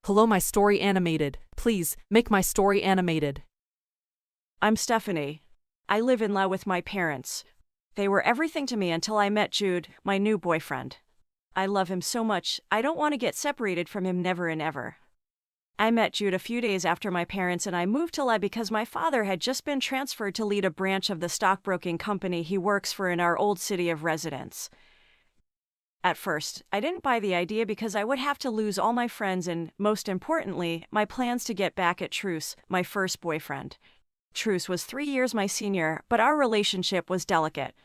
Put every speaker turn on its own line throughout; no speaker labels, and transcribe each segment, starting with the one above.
Hello, my story animated. Please, make my story animated.
I'm Stephanie. I live in law with my parents. They were everything to me until I met Jude, my new boyfriend. I love him so much, I don't want to get separated from him never and ever. I met Jude a few days after my parents and I moved to LA because my father had just been transferred to lead a branch of the stockbroking company he works for in our old city of residence. At first, I didn't buy the idea because I would have to lose all my friends and, most importantly, my plans to get back at Truce, my first boyfriend. Truce was 3 years my senior, but our relationship was delicate.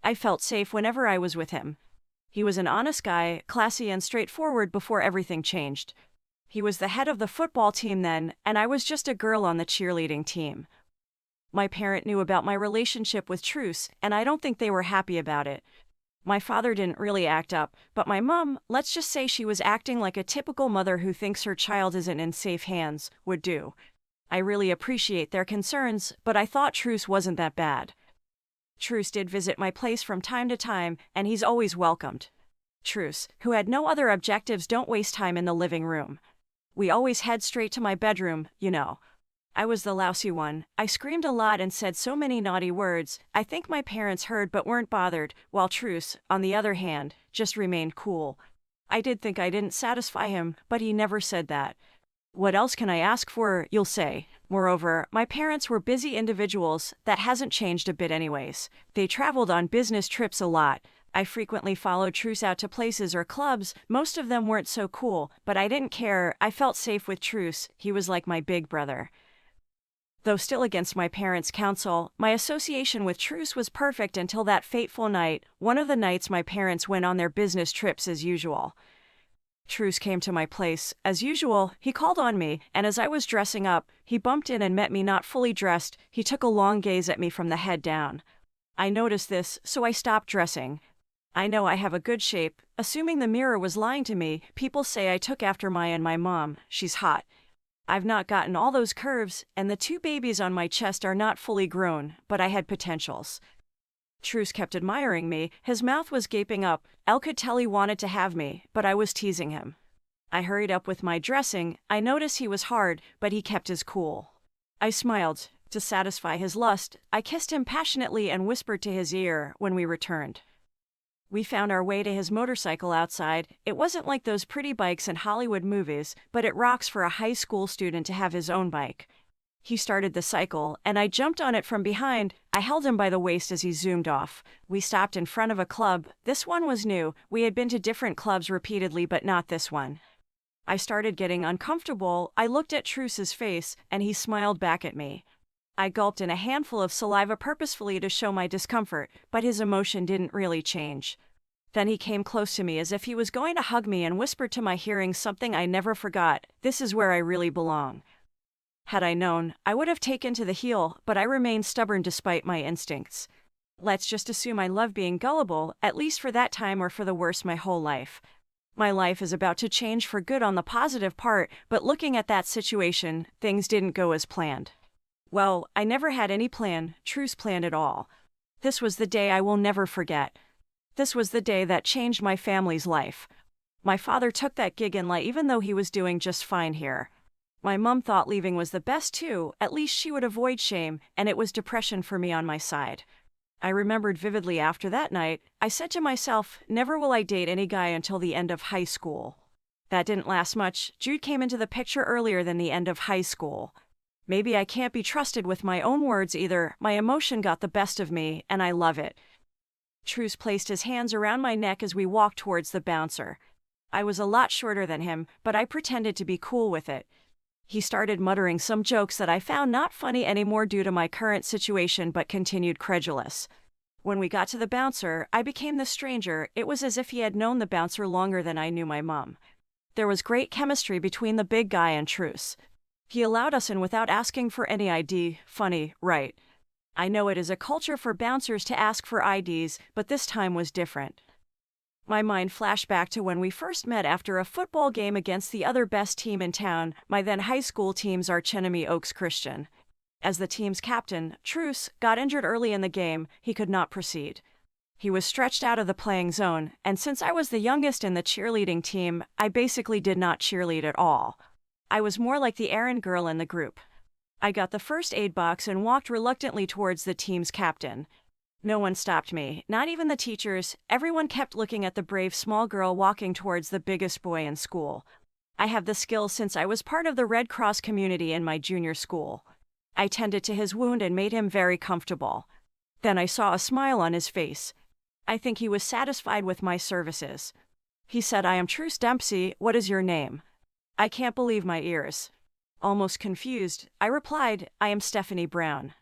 I felt safe whenever I was with him. He was an honest guy, classy and straightforward before everything changed. He was the head of the football team then, and I was just a girl on the cheerleading team. My parent knew about my relationship with Truce, and I don't think they were happy about it. My father didn't really act up, but my mom, let's just say she was acting like a typical mother who thinks her child isn't in safe hands, would do. I really appreciate their concerns, but I thought Truce wasn't that bad. Truce did visit my place from time to time, and he's always welcomed. Truce, who had no other objectives, don't waste time in the living room. We always head straight to my bedroom, you know. I was the lousy one. I screamed a lot and said so many naughty words. I think my parents heard but weren't bothered, while Truce, on the other hand, just remained cool. I did think I didn't satisfy him, but he never said that. What else can I ask for, you'll say? Moreover, my parents were busy individuals. That hasn't changed a bit anyways. They traveled on business trips a lot. I frequently followed Truce out to places or clubs. Most of them weren't so cool, but I didn't care. I felt safe with Truce. He was like my big brother. Though still against my parents' counsel, my association with Truce was perfect until that fateful night, one of the nights my parents went on their business trips as usual. Truce came to my place. As usual, he called on me, and as I was dressing up, he bumped in and met me not fully dressed. He took a long gaze at me from the head down. I noticed this, so I stopped dressing. I know I have a good shape. Assuming the mirror was lying to me, people say I took after Maya and my mom. She's hot. I've not gotten all those curves, and the 2 babies on my chest are not fully grown, but I had potentials. Truce kept admiring me. His mouth was gaping up. El could tell he wanted to have me, but I was teasing him. I hurried up with my dressing. I noticed he was hard, but he kept his cool. I smiled. To satisfy his lust, I kissed him passionately and whispered to his ear when we returned. We found our way to his motorcycle outside. It wasn't like those pretty bikes in Hollywood movies, but it rocks for a high school student to have his own bike. He started the cycle, and I jumped on it from behind. I held him by the waist as he zoomed off. We stopped in front of a club. This one was new. We had been to different clubs repeatedly, but not this one. I started getting uncomfortable. I looked at Truce's face, and he smiled back at me. I gulped in a handful of saliva purposefully to show my discomfort, but his emotion didn't really change. Then he came close to me as if he was going to hug me and whispered to my hearing something I never forgot: "This is where I really belong." Had I known, I would have taken to the heel, but I remained stubborn despite my instincts. Let's just assume I love being gullible, at least for that time or for the worst my whole life. My life is about to change for good on the positive part, but looking at that situation, things didn't go as planned. Well, I never had any plan, Truce planned it all. This was the day I will never forget. This was the day that changed my family's life. My father took that gig in LA even though he was doing just fine here. My mom thought leaving was the best too, at least she would avoid shame, and it was depression for me on my side. I remembered vividly after that night, I said to myself, never will I date any guy until the end of high school. That didn't last much. Jude came into the picture earlier than the end of high school. Maybe I can't be trusted with my own words either. My emotion got the best of me, and I love it. Truce placed his hands around my neck as we walked towards the bouncer. I was a lot shorter than him, but I pretended to be cool with it. He started muttering some jokes that I found not funny anymore due to my current situation, but continued credulous. When we got to the bouncer, I became the stranger. It was as if he had known the bouncer longer than I knew my mom. There was great chemistry between the big guy and Truce. He allowed us in without asking for any ID. Funny, right? I know it is a culture for bouncers to ask for IDs, but this time was different. My mind flashed back to when we first met after a football game against the other best team in town, my then high school team's archenemy Oaks Christian. As the team's captain, Truce got injured early in the game. He could not proceed. He was stretched out of the playing zone, and since I was the youngest in the cheerleading team, I basically did not cheerlead at all. I was more like the errand girl in the group. I got the first aid box and walked reluctantly towards the team's captain. No one stopped me, not even the teachers. Everyone kept looking at the brave small girl walking towards the biggest boy in school. I have the skills since I was part of the Red Cross community in my junior school. I tended to his wound and made him very comfortable. Then I saw a smile on his face. I think he was satisfied with my services. He said, "I am Truce Dempsey. What is your name?" I can't believe my ears. Almost confused, I replied, "I am Stephanie Brown."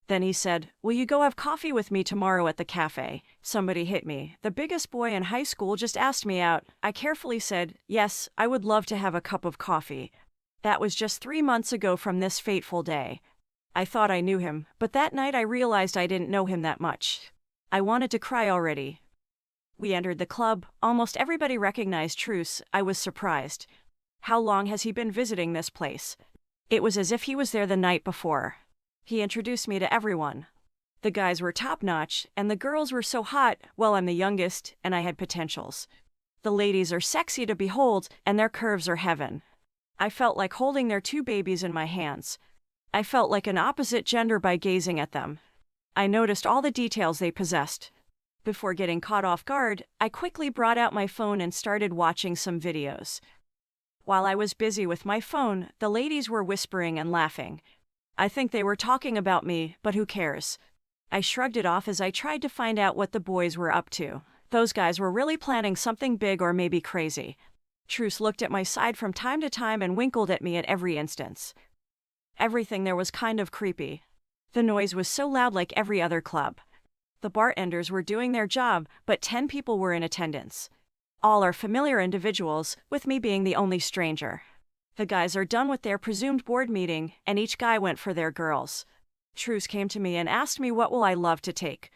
Then he said, "Will you go have coffee with me tomorrow at the cafe?" Somebody hit me. The biggest boy in high school just asked me out. I carefully said, "Yes, I would love to have a cup of coffee." That was just 3 months ago from this fateful day. I thought I knew him, but that night I realized I didn't know him that much. I wanted to cry already. We entered the club. Almost everybody recognized Truce. I was surprised. How long has he been visiting this place? It was as if he was there the night before. He introduced me to everyone. The guys were top-notch, and the girls were so hot. Well, I'm the youngest, and I had potentials. The ladies are sexy to behold, and their curves are heaven. I felt like holding their 2 babies in my hands. I felt like an opposite gender by gazing at them. I noticed all the details they possessed. Before getting caught off guard, I quickly brought out my phone and started watching some videos. While I was busy with my phone, the ladies were whispering and laughing. I think they were talking about me, but who cares? I shrugged it off as I tried to find out what the boys were up to. Those guys were really planning something big or maybe crazy. Truce looked at my side from time to time and winkled at me at every instance. Everything there was kind of creepy. The noise was so loud like every other club. The bartenders were doing their job, but 10 people were in attendance. All are familiar individuals, with me being the only stranger. The guys are done with their presumed board meeting, and each guy went for their girls. Truce came to me and asked me what will I love to take.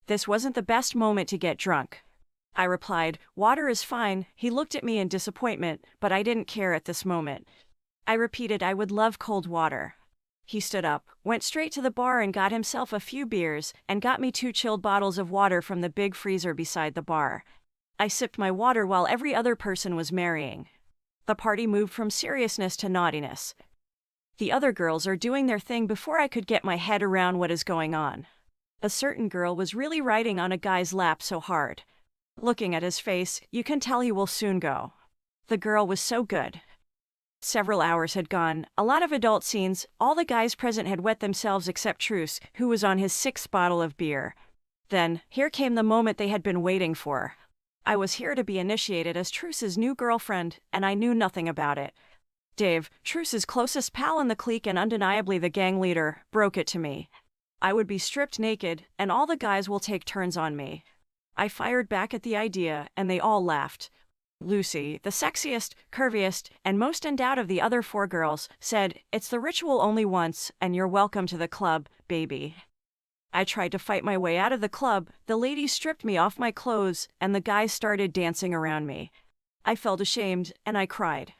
This wasn't the best moment to get drunk. I replied, "Water is fine." He looked at me in disappointment, but I didn't care at this moment. I repeated I would love cold water. He stood up, went straight to the bar and got himself a few beers, and got me 2 chilled bottles of water from the big freezer beside the bar. I sipped my water while every other person was marrying. The party moved from seriousness to naughtiness. The other girls are doing their thing before I could get my head around what is going on. A certain girl was really riding on a guy's lap so hard. Looking at his face, you can tell he will soon go. The girl was so good. Several hours had gone, a lot of adult scenes. All the guys present had wet themselves except Truce, who was on his 6th bottle of beer. Then, here came the moment they had been waiting for. I was here to be initiated as Truce's new girlfriend, and I knew nothing about it. Dave, Truce's closest pal in the clique and undeniably the gang leader, broke it to me. I would be stripped naked, and all the guys will take turns on me. I fired back at the idea, and they all laughed. Lucy, the sexiest, curviest, and most endowed of the other 4 girls, said, "It's the ritual only once, and you're welcome to the club, baby." I tried to fight my way out of the club. The ladies stripped me off my clothes, and the guys started dancing around me. I felt ashamed, and I cried.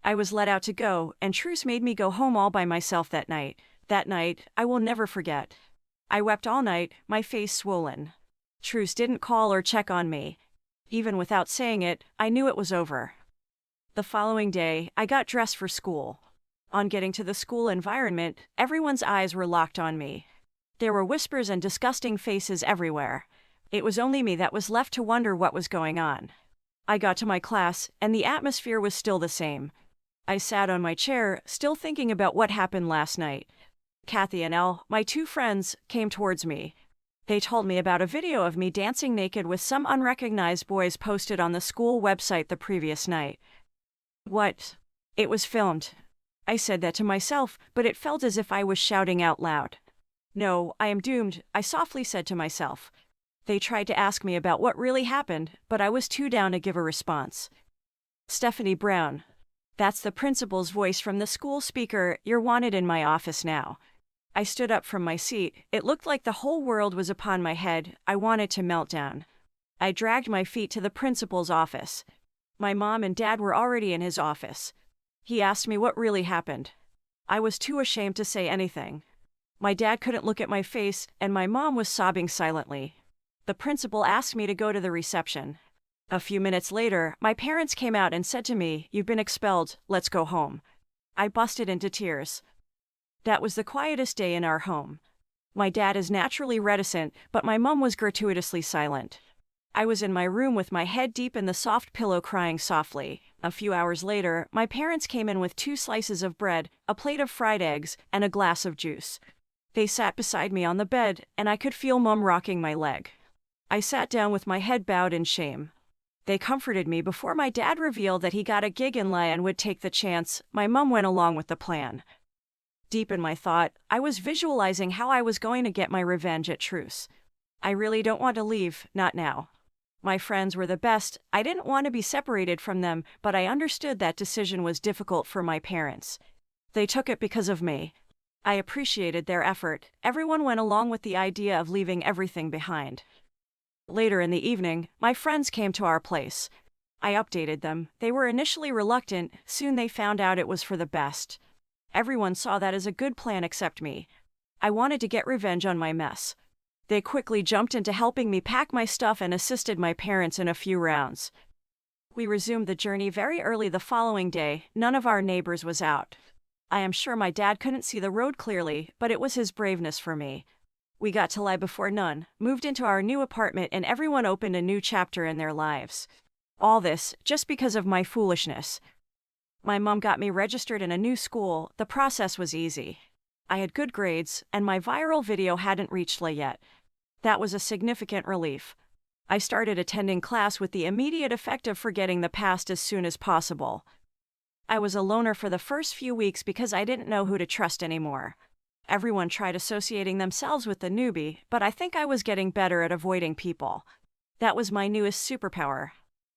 I was let out to go, and Truce made me go home all by myself that night. That night, I will never forget. I wept all night, my face swollen. Truce didn't call or check on me. Even without saying it, I knew it was over. The following day, I got dressed for school. On getting to the school environment, everyone's eyes were locked on me. There were whispers and disgusting faces everywhere. It was only me that was left to wonder what was going on. I got to my class, and the atmosphere was still the same. I sat on my chair, still thinking about what happened last night. Kathy and Elle, my 2 friends, came towards me. They told me about a video of me dancing naked with some unrecognized boys posted on the school website the previous night. What? It was filmed. I said that to myself, but it felt as if I was shouting out loud. No, I am doomed, I softly said to myself. They tried to ask me about what really happened, but I was too down to give a response. Stephanie Brown. That's the principal's voice from the school speaker. "You're wanted in my office now." I stood up from my seat. It looked like the whole world was upon my head. I wanted to melt down. I dragged my feet to the principal's office. My mom and dad were already in his office. He asked me what really happened. I was too ashamed to say anything. My dad couldn't look at my face, and my mom was sobbing silently. The principal asked me to go to the reception. A few minutes later, my parents came out and said to me, "You've been expelled, let's go home." I busted into tears. That was the quietest day in our home. My dad is naturally reticent, but my mom was gratuitously silent. I was in my room with my head deep in the soft pillow crying softly. A few hours later, my parents came in with 2 slices of bread, a plate of fried eggs, and a glass of juice. They sat beside me on the bed, and I could feel Mom rocking my leg. I sat down with my head bowed in shame. They comforted me before my dad revealed that he got a gig in LA and would take the chance. My mom went along with the plan. Deep in my thought, I was visualizing how I was going to get my revenge at Truce. I really don't want to leave, not now. My friends were the best. I didn't want to be separated from them, but I understood that decision was difficult for my parents. They took it because of me. I appreciated their effort. Everyone went along with the idea of leaving everything behind. Later in the evening, my friends came to our place. I updated them. They were initially reluctant. Soon they found out it was for the best. Everyone saw that as a good plan except me. I wanted to get revenge on my mess. They quickly jumped into helping me pack my stuff and assisted my parents in a few rounds. We resumed the journey very early the following day. None of our neighbors was out. I am sure my dad couldn't see the road clearly, but it was his braveness for me. We got to lie before none, moved into our new apartment, and everyone opened a new chapter in their lives. All this just because of my foolishness. My mom got me registered in a new school. The process was easy. I had good grades, and my viral video hadn't reached LA yet. That was a significant relief. I started attending class with the immediate effect of forgetting the past as soon as possible. I was a loner for the first few weeks because I didn't know who to trust anymore. Everyone tried associating themselves with the newbie, but I think I was getting better at avoiding people. That was my newest superpower.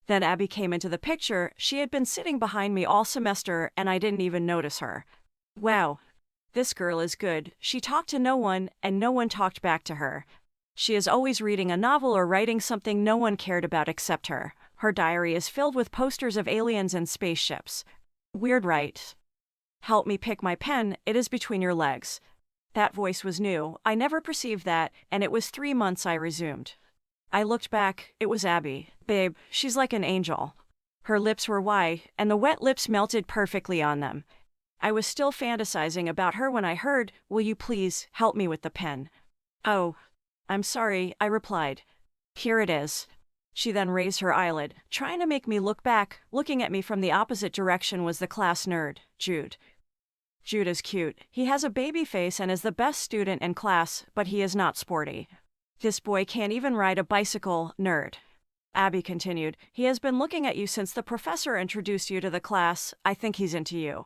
Then Abby came into the picture. She had been sitting behind me all semester, and I didn't even notice her. Wow, this girl is good. She talked to no one, and no one talked back to her. She is always reading a novel or writing something no one cared about except her. Her diary is filled with posters of aliens and spaceships. Weird, right? Help me pick my pen. It is between your legs. That voice was new. I never perceived that, and it was 3 months I resumed. I looked back. It was Abby. Babe, she's like an angel. Her lips were white, and the wet lips melted perfectly on them. I was still fantasizing about her when I heard, "Will you please help me with the pen?" "Oh, I'm sorry," I replied. "Here it is." She then raised her eyelid, trying to make me look back. Looking at me from the opposite direction was the class nerd, Jude. Jude is cute. He has a baby face and is the best student in class, but he is not sporty. This boy can't even ride a bicycle, nerd. Abby continued, "He has been looking at you since the professor introduced you to the class. I think he's into you."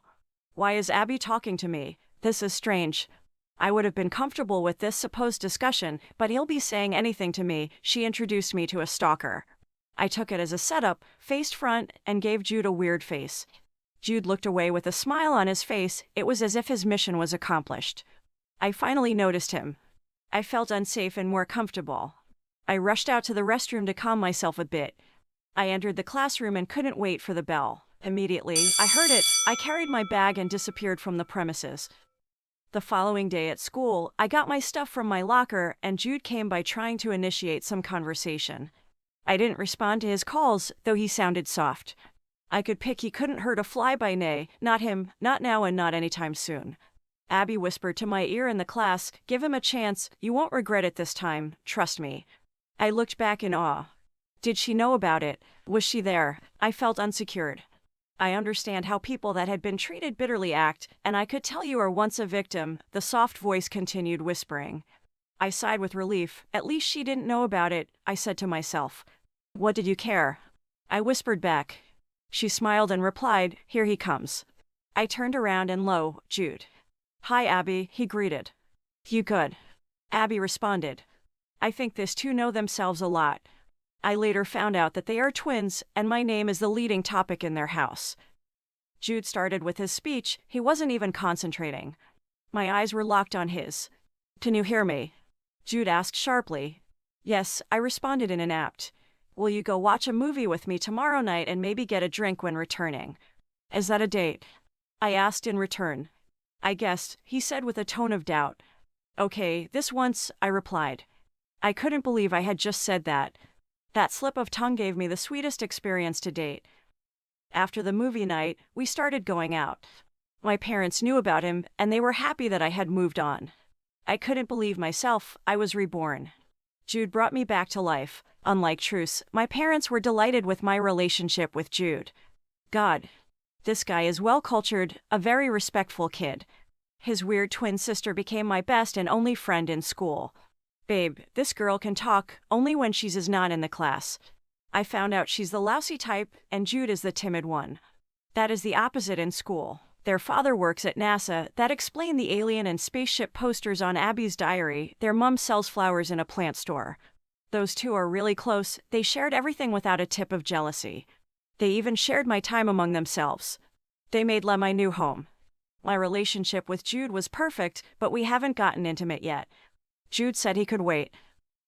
Why is Abby talking to me? This is strange. I would have been comfortable with this supposed discussion, but he'll be saying anything to me. She introduced me to a stalker. I took it as a setup, faced front, and gave Jude a weird face. Jude looked away with a smile on his face. It was as if his mission was accomplished. I finally noticed him. I felt unsafe and more comfortable. I rushed out to the restroom to calm myself a bit. I entered the classroom and couldn't wait for the bell. Immediately, I heard it. I carried my bag and disappeared from the premises. The following day at school, I got my stuff from my locker, and Jude came by trying to initiate some conversation. I didn't respond to his calls, though he sounded soft. I could pick he couldn't hurt a fly by nay, not him, not now and not anytime soon. Abby whispered to my ear in the class, "Give him a chance, you won't regret it this time, trust me." I looked back in awe. Did she know about it? Was she there? I felt unsecured. I understand how people that had been treated bitterly act, and I could tell you were once a victim, the soft voice continued whispering. I sighed with relief. At least she didn't know about it, I said to myself. What did you care? I whispered back. She smiled and replied, "Here he comes." I turned around and lo, Jude. "Hi, Abby," he greeted. "You good?" Abby responded. I think these two know themselves a lot. I later found out that they are twins, and my name is the leading topic in their house. Jude started with his speech. He wasn't even concentrating. My eyes were locked on his. "Can you hear me?" Jude asked sharply. "Yes," I responded in an apt. "Will you go watch a movie with me tomorrow night and maybe get a drink when returning?" "Is that a date?" I asked in return. "I guessed," he said with a tone of doubt. "Okay, this once," I replied. I couldn't believe I had just said that. That slip of tongue gave me the sweetest experience to date. After the movie night, we started going out. My parents knew about him, and they were happy that I had moved on. I couldn't believe myself, I was reborn. Jude brought me back to life. Unlike Truce, my parents were delighted with my relationship with Jude. God, this guy is well-cultured, a very respectful kid. His weird twin sister became my best and only friend in school. Babe, this girl can talk, only when she's not in the class. I found out she's the lousy type, and Jude is the timid one. That is the opposite in school. Their father works at NASA, that explained the alien and spaceship posters on Abby's diary. Their mom sells flowers in a plant store. Those two are really close, they shared everything without a tip of jealousy. They even shared my time among themselves. They made La my new home. My relationship with Jude was perfect, but we haven't gotten intimate yet. Jude said he could wait.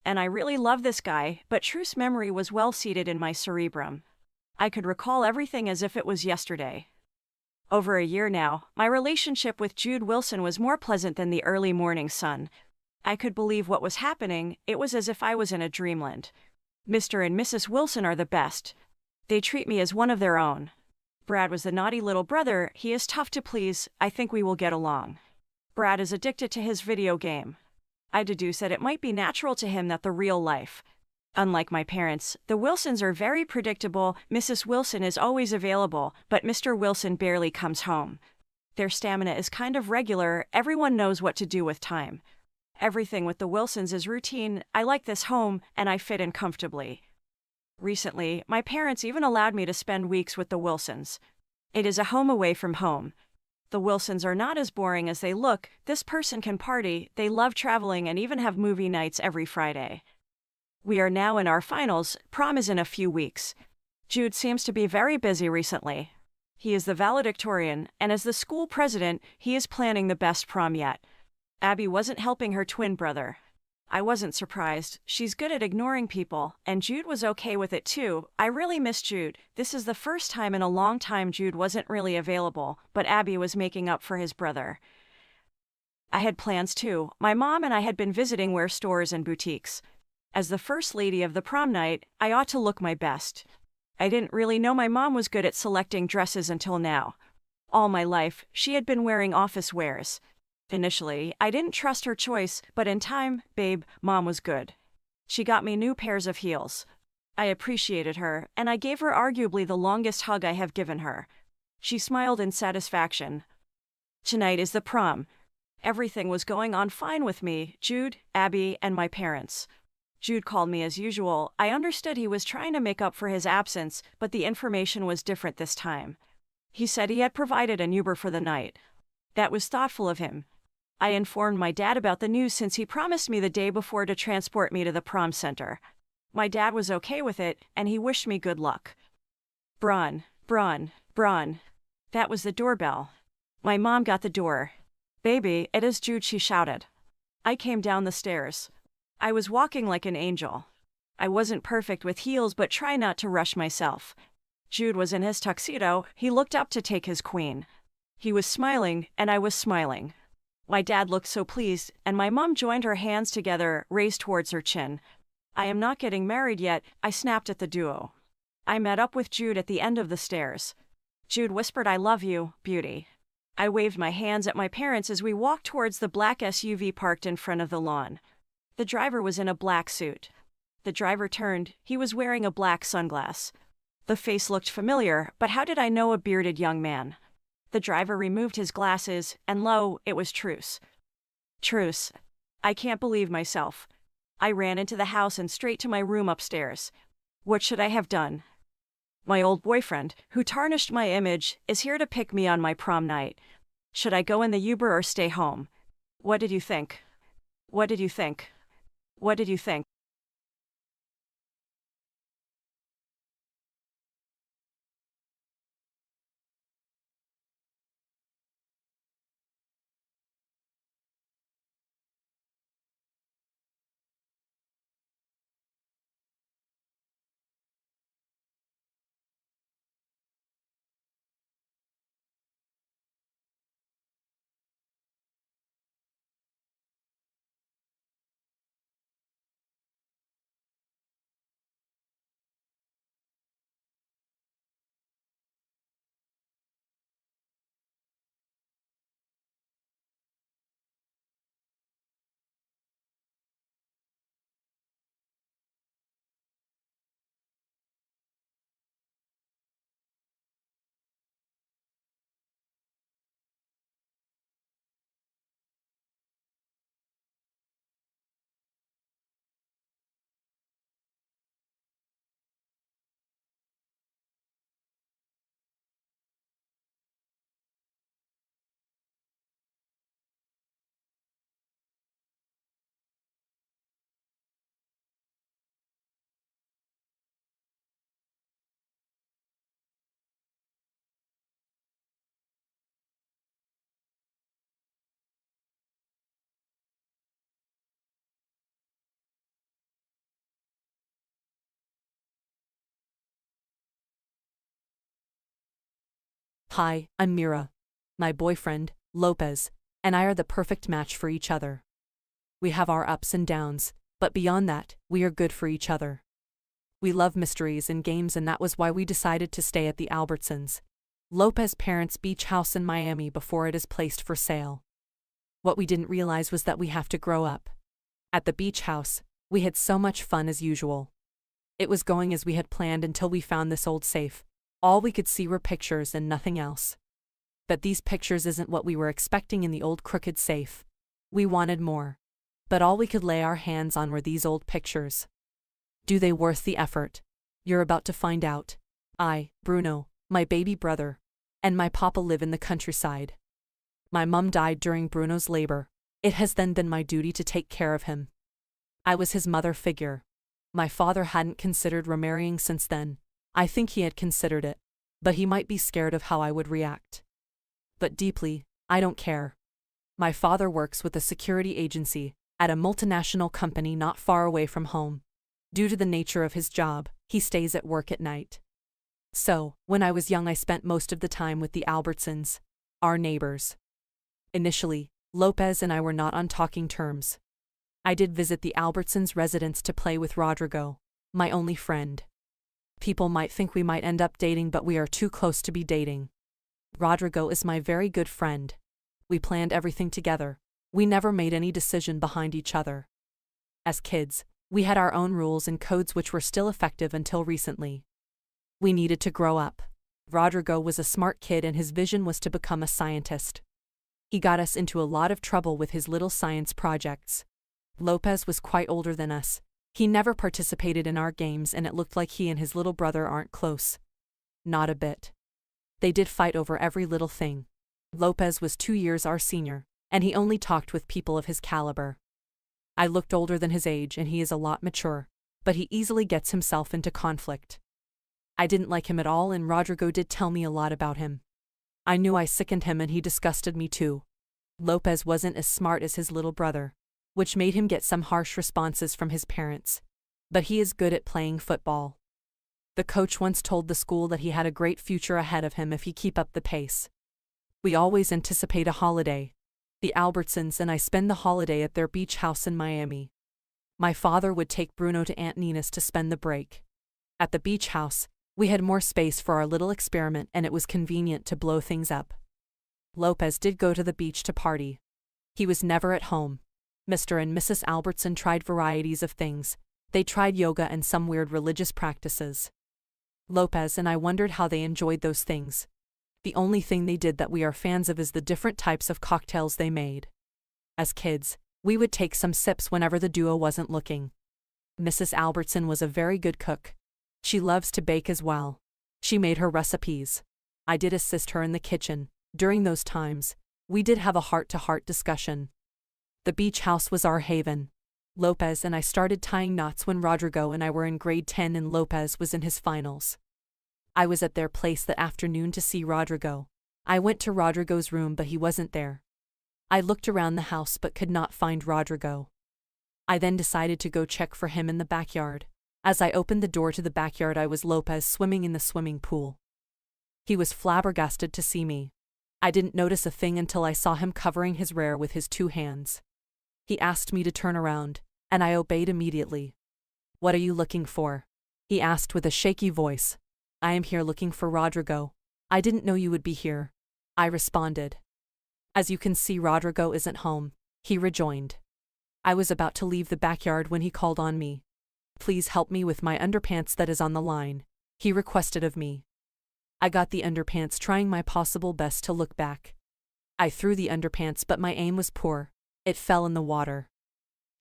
And I really love this guy, but Truce's memory was well seated in my cerebrum. I could recall everything as if it was yesterday. Over a year now, my relationship with Jude Wilson was more pleasant than the early morning sun. I could believe what was happening, it was as if I was in a dreamland. Mr. and Mrs. Wilson are the best. They treat me as one of their own. Brad was the naughty little brother, he is tough to please, I think we will get along. Brad is addicted to his video game. I deduce that it might be natural to him that the real life. Unlike my parents, the Wilsons are very predictable. Mrs. Wilson is always available, but Mr. Wilson barely comes home. Their stamina is kind of regular, everyone knows what to do with time. Everything with the Wilsons is routine. I like this home, and I fit in comfortably. Recently, my parents even allowed me to spend weeks with the Wilsons. It is a home away from home. The Wilsons are not as boring as they look. This person can party, they love traveling and even have movie nights every Friday. We are now in our finals, prom is in a few weeks. Jude seems to be very busy recently. He is the valedictorian, and as the school president, he is planning the best prom yet. Abby wasn't helping her twin brother. I wasn't surprised, she's good at ignoring people, and Jude was okay with it too. I really miss Jude. This is the first time in a long time Jude wasn't really available, but Abby was making up for his brother. I had plans too. My mom and I had been visiting wear stores and boutiques. As the first lady of the prom night, I ought to look my best. I didn't really know my mom was good at selecting dresses until now. All my life, she had been wearing office wears. Initially, I didn't trust her choice, but in time, babe, mom was good. She got me new pairs of heels. I appreciated her, and I gave her arguably the longest hug I have given her. She smiled in satisfaction. Tonight is the prom. Everything was going on fine with me, Jude, Abby, and my parents. Jude called me as usual. I understood he was trying to make up for his absence, but the information was different this time. He said he had provided an Uber for the night. That was thoughtful of him. I informed my dad about the news since he promised me the day before to transport me to the prom center. My dad was okay with it, and he wished me good luck. Braun. That was the doorbell. My mom got the door. Baby, it is Jude, she shouted. I came down the stairs. I was walking like an angel. I wasn't perfect with heels, but try not to rush myself. Jude was in his tuxedo, he looked up to take his queen. He was smiling, and I was smiling. My dad looked so pleased, and my mom joined her hands together, raised towards her chin. I am not getting married yet, I snapped at the duo. I met up with Jude at the end of the stairs. Jude whispered, I love you, beauty. I waved my hands at my parents as we walked towards the black SUV parked in front of the lawn. The driver was in a black suit. The driver turned, he was wearing a black sunglass. The face looked familiar, but how did I know a bearded young man? The driver removed his glasses, and lo, it was Truce. Truce. I can't believe myself. I ran into the house and straight to my room upstairs. What should I have done? My old boyfriend, who tarnished my image, is here to pick me on my prom night. Should I go in the Uber or stay home? What did you think? What did you think? What did you think?
Hi, I'm Mira. My boyfriend, Lopez, and I are the perfect match for each other. We have our ups and downs, but beyond that, we are good for each other. We love mysteries and games, and that was why we decided to stay at the Albertsons, Lopez's parents' beach house in Miami, before it is placed for sale. What we didn't realize was that we have to grow up. At the beach house, we had so much fun as usual. It was going as we had planned until we found this old safe. All we could see were pictures and nothing else. But these pictures isn't what we were expecting in the old crooked safe. We wanted more. But all we could lay our hands on were these old pictures. Do they worth the effort? You're about to find out. I, Bruno, my baby brother, and my papa live in the countryside. My mum died during Bruno's labor. It has then been my duty to take care of him. I was his mother figure. My father hadn't considered remarrying since then. I think he had considered it, but he might be scared of how I would react. But deeply, I don't care. My father works with a security agency at a multinational company not far away from home. Due to the nature of his job, he stays at work at night. So, when I was young, I spent most of the time with the Albertsons, our neighbors. Initially, Lopez and I were not on talking terms. I did visit the Albertsons' residence to play with Rodrigo, my only friend. People might think we might end up dating, but we are too close to be dating. Rodrigo is my very good friend. We planned everything together. We never made any decision behind each other. As kids, we had our own rules and codes which were still effective until recently. We needed to grow up. Rodrigo was a smart kid and his vision was to become a scientist. He got us into a lot of trouble with his little science projects. Lopez was quite older than us. He never participated in our games, and it looked like he and his little brother aren't close. Not a bit. They did fight over every little thing. Lopez was 2 years our senior, and he only talked with people of his caliber. I looked older than his age, and he is a lot mature, but he easily gets himself into conflict. I didn't like him at all, and Rodrigo did tell me a lot about him. I knew I sickened him, and he disgusted me too. Lopez wasn't as smart as his little brother, which made him get some harsh responses from his parents. But he is good at playing football. The coach once told the school that he had a great future ahead of him if he keep up the pace. We always anticipate a holiday. The Albertsons and I spend the holiday at their beach house in Miami. My father would take Bruno to Aunt Nina's to spend the break. At the beach house, we had more space for our little experiment, and it was convenient to blow things up. Lopez did go to the beach to party. He was never at home. Mr. and Mrs. Albertson tried varieties of things. They tried yoga and some weird religious practices. Lopez and I wondered how they enjoyed those things. The only thing they did that we are fans of is the different types of cocktails they made. As kids, we would take some sips whenever the duo wasn't looking. Mrs. Albertson was a very good cook. She loves to bake as well. She made her recipes. I did assist her in the kitchen. During those times, we did have a heart-to-heart discussion. The beach house was our haven. Lopez and I started tying knots when Rodrigo and I were in grade 10 and Lopez was in his finals. I was at their place that afternoon to see Rodrigo. I went to Rodrigo's room, but he wasn't there. I looked around the house but could not find Rodrigo. I then decided to go check for him in the backyard. As I opened the door to the backyard, I was Lopez swimming in the swimming pool. He was flabbergasted to see me. I didn't notice a thing until I saw him covering his rear with his 2 hands. He asked me to turn around, and I obeyed immediately. "What are you looking for?" he asked with a shaky voice. "I am here looking for Rodrigo. I didn't know you would be here," I responded. "As you can see, Rodrigo isn't home," he rejoined. I was about to leave the backyard when he called on me. "Please help me with my underpants that is on the line," he requested of me. I got the underpants, trying my possible best to look back. I threw the underpants, but my aim was poor. It fell in the water.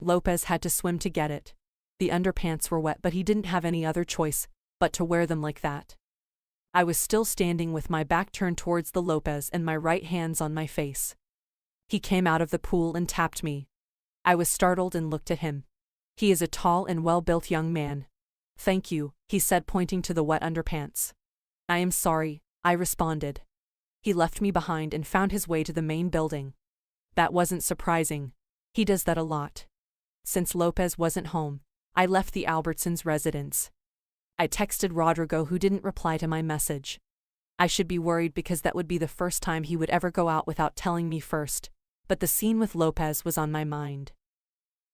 Lopez had to swim to get it. The underpants were wet, but he didn't have any other choice but to wear them like that. I was still standing with my back turned towards the Lopez and my right hands on my face. He came out of the pool and tapped me. I was startled and looked at him. He is a tall and well-built young man. "Thank you," he said, pointing to the wet underpants. "I am sorry," I responded. He left me behind and found his way to the main building. That wasn't surprising. He does that a lot. Since Lopez wasn't home, I left the Albertsons' residence. I texted Rodrigo, who didn't reply to my message. I should be worried because that would be the first time he would ever go out without telling me first, but the scene with Lopez was on my mind.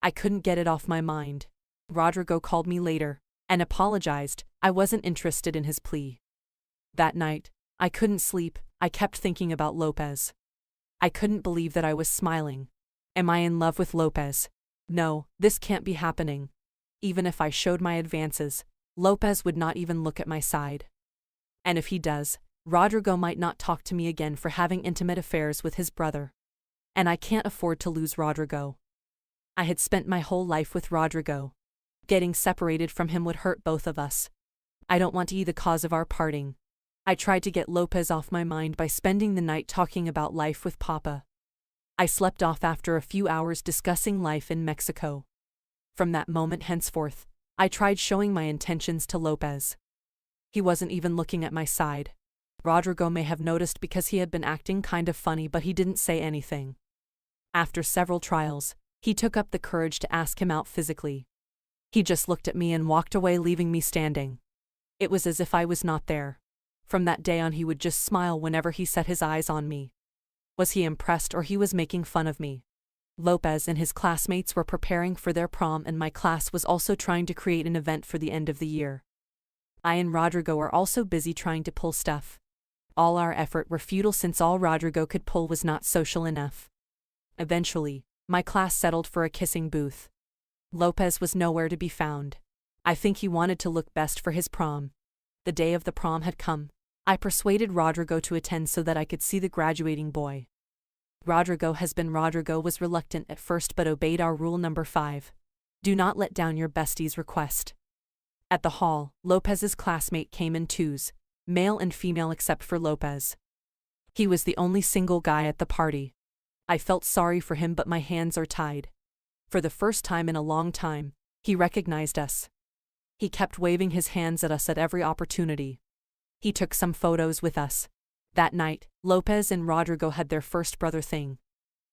I couldn't get it off my mind. Rodrigo called me later and apologized. I wasn't interested in his plea. That night, I couldn't sleep. I kept thinking about Lopez. I couldn't believe that I was smiling. Am I in love with Lopez? No, this can't be happening. Even if I showed my advances, Lopez would not even look at my side. And if he does, Rodrigo might not talk to me again for having intimate affairs with his brother. And I can't afford to lose Rodrigo. I had spent my whole life with Rodrigo. Getting separated from him would hurt both of us. I don't want to be the cause of our parting. I tried to get Lopez off my mind by spending the night talking about life with Papa. I slept off after a few hours discussing life in Mexico. From that moment henceforth, I tried showing my intentions to Lopez. He wasn't even looking at my side. Rodrigo may have noticed because he had been acting kind of funny, but he didn't say anything. After several trials, he took up the courage to ask him out physically. He just looked at me and walked away, leaving me standing. It was as if I was not there. From that day on, he would just smile whenever he set his eyes on me. Was he impressed, or he was making fun of me? Lopez and his classmates were preparing for their prom, and my class was also trying to create an event for the end of the year. I and Rodrigo were also busy trying to pull stuff. All our effort were futile since all Rodrigo could pull was not social enough. Eventually, my class settled for a kissing booth. Lopez was nowhere to be found. I think he wanted to look best for his prom. The day of the prom had come. I persuaded Rodrigo to attend so that I could see the graduating boy. Rodrigo was reluctant at first but obeyed our rule number 5. Do not let down your bestie's request. At the hall, Lopez's classmate came in twos, male and female except for Lopez. He was the only single guy at the party. I felt sorry for him, but my hands are tied. For the first time in a long time, he recognized us. He kept waving his hands at us at every opportunity. He took some photos with us. That night, Lopez and Rodrigo had their first brother thing.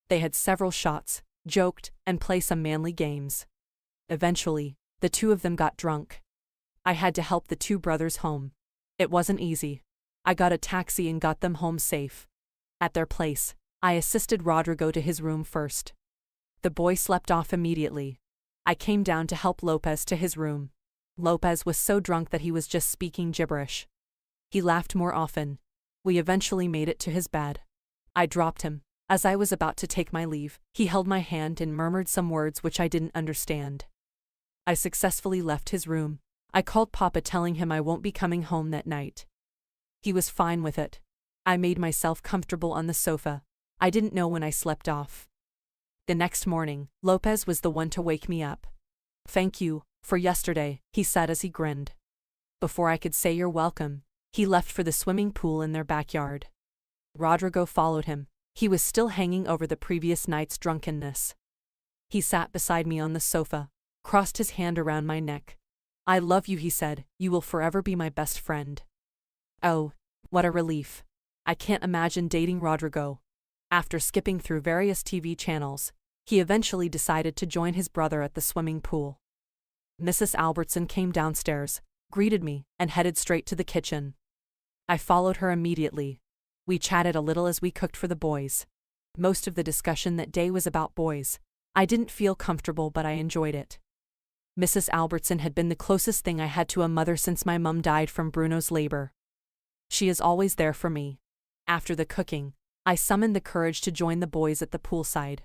They had several shots, joked, and played some manly games. Eventually, the two of them got drunk. I had to help the two brothers home. It wasn't easy. I got a taxi and got them home safe. At their place, I assisted Rodrigo to his room first. The boy slept off immediately. I came down to help Lopez to his room. Lopez was so drunk that he was just speaking gibberish. He laughed more often. We eventually made it to his bed. I dropped him. As I was about to take my leave, he held my hand and murmured some words which I didn't understand. I successfully left his room. I called Papa, telling him I won't be coming home that night. He was fine with it. I made myself comfortable on the sofa. I didn't know when I slept off. The next morning, Lopez was the one to wake me up. "Thank you for yesterday," he said as he grinned. Before I could say "you're welcome," he left for the swimming pool in their backyard. Rodrigo followed him. He was still hanging over the previous night's drunkenness. He sat beside me on the sofa, crossed his hand around my neck. "I love you," he said. "You will forever be my best friend." Oh, what a relief. I can't imagine dating Rodrigo. After skipping through various TV channels, he eventually decided to join his brother at the swimming pool. Mrs. Albertson came downstairs, greeted me, and headed straight to the kitchen. I followed her immediately. We chatted a little as we cooked for the boys. Most of the discussion that day was about boys. I didn't feel comfortable, but I enjoyed it. Mrs. Albertson had been the closest thing I had to a mother since my mum died from Bruno's labor. She is always there for me. After the cooking, I summoned the courage to join the boys at the poolside.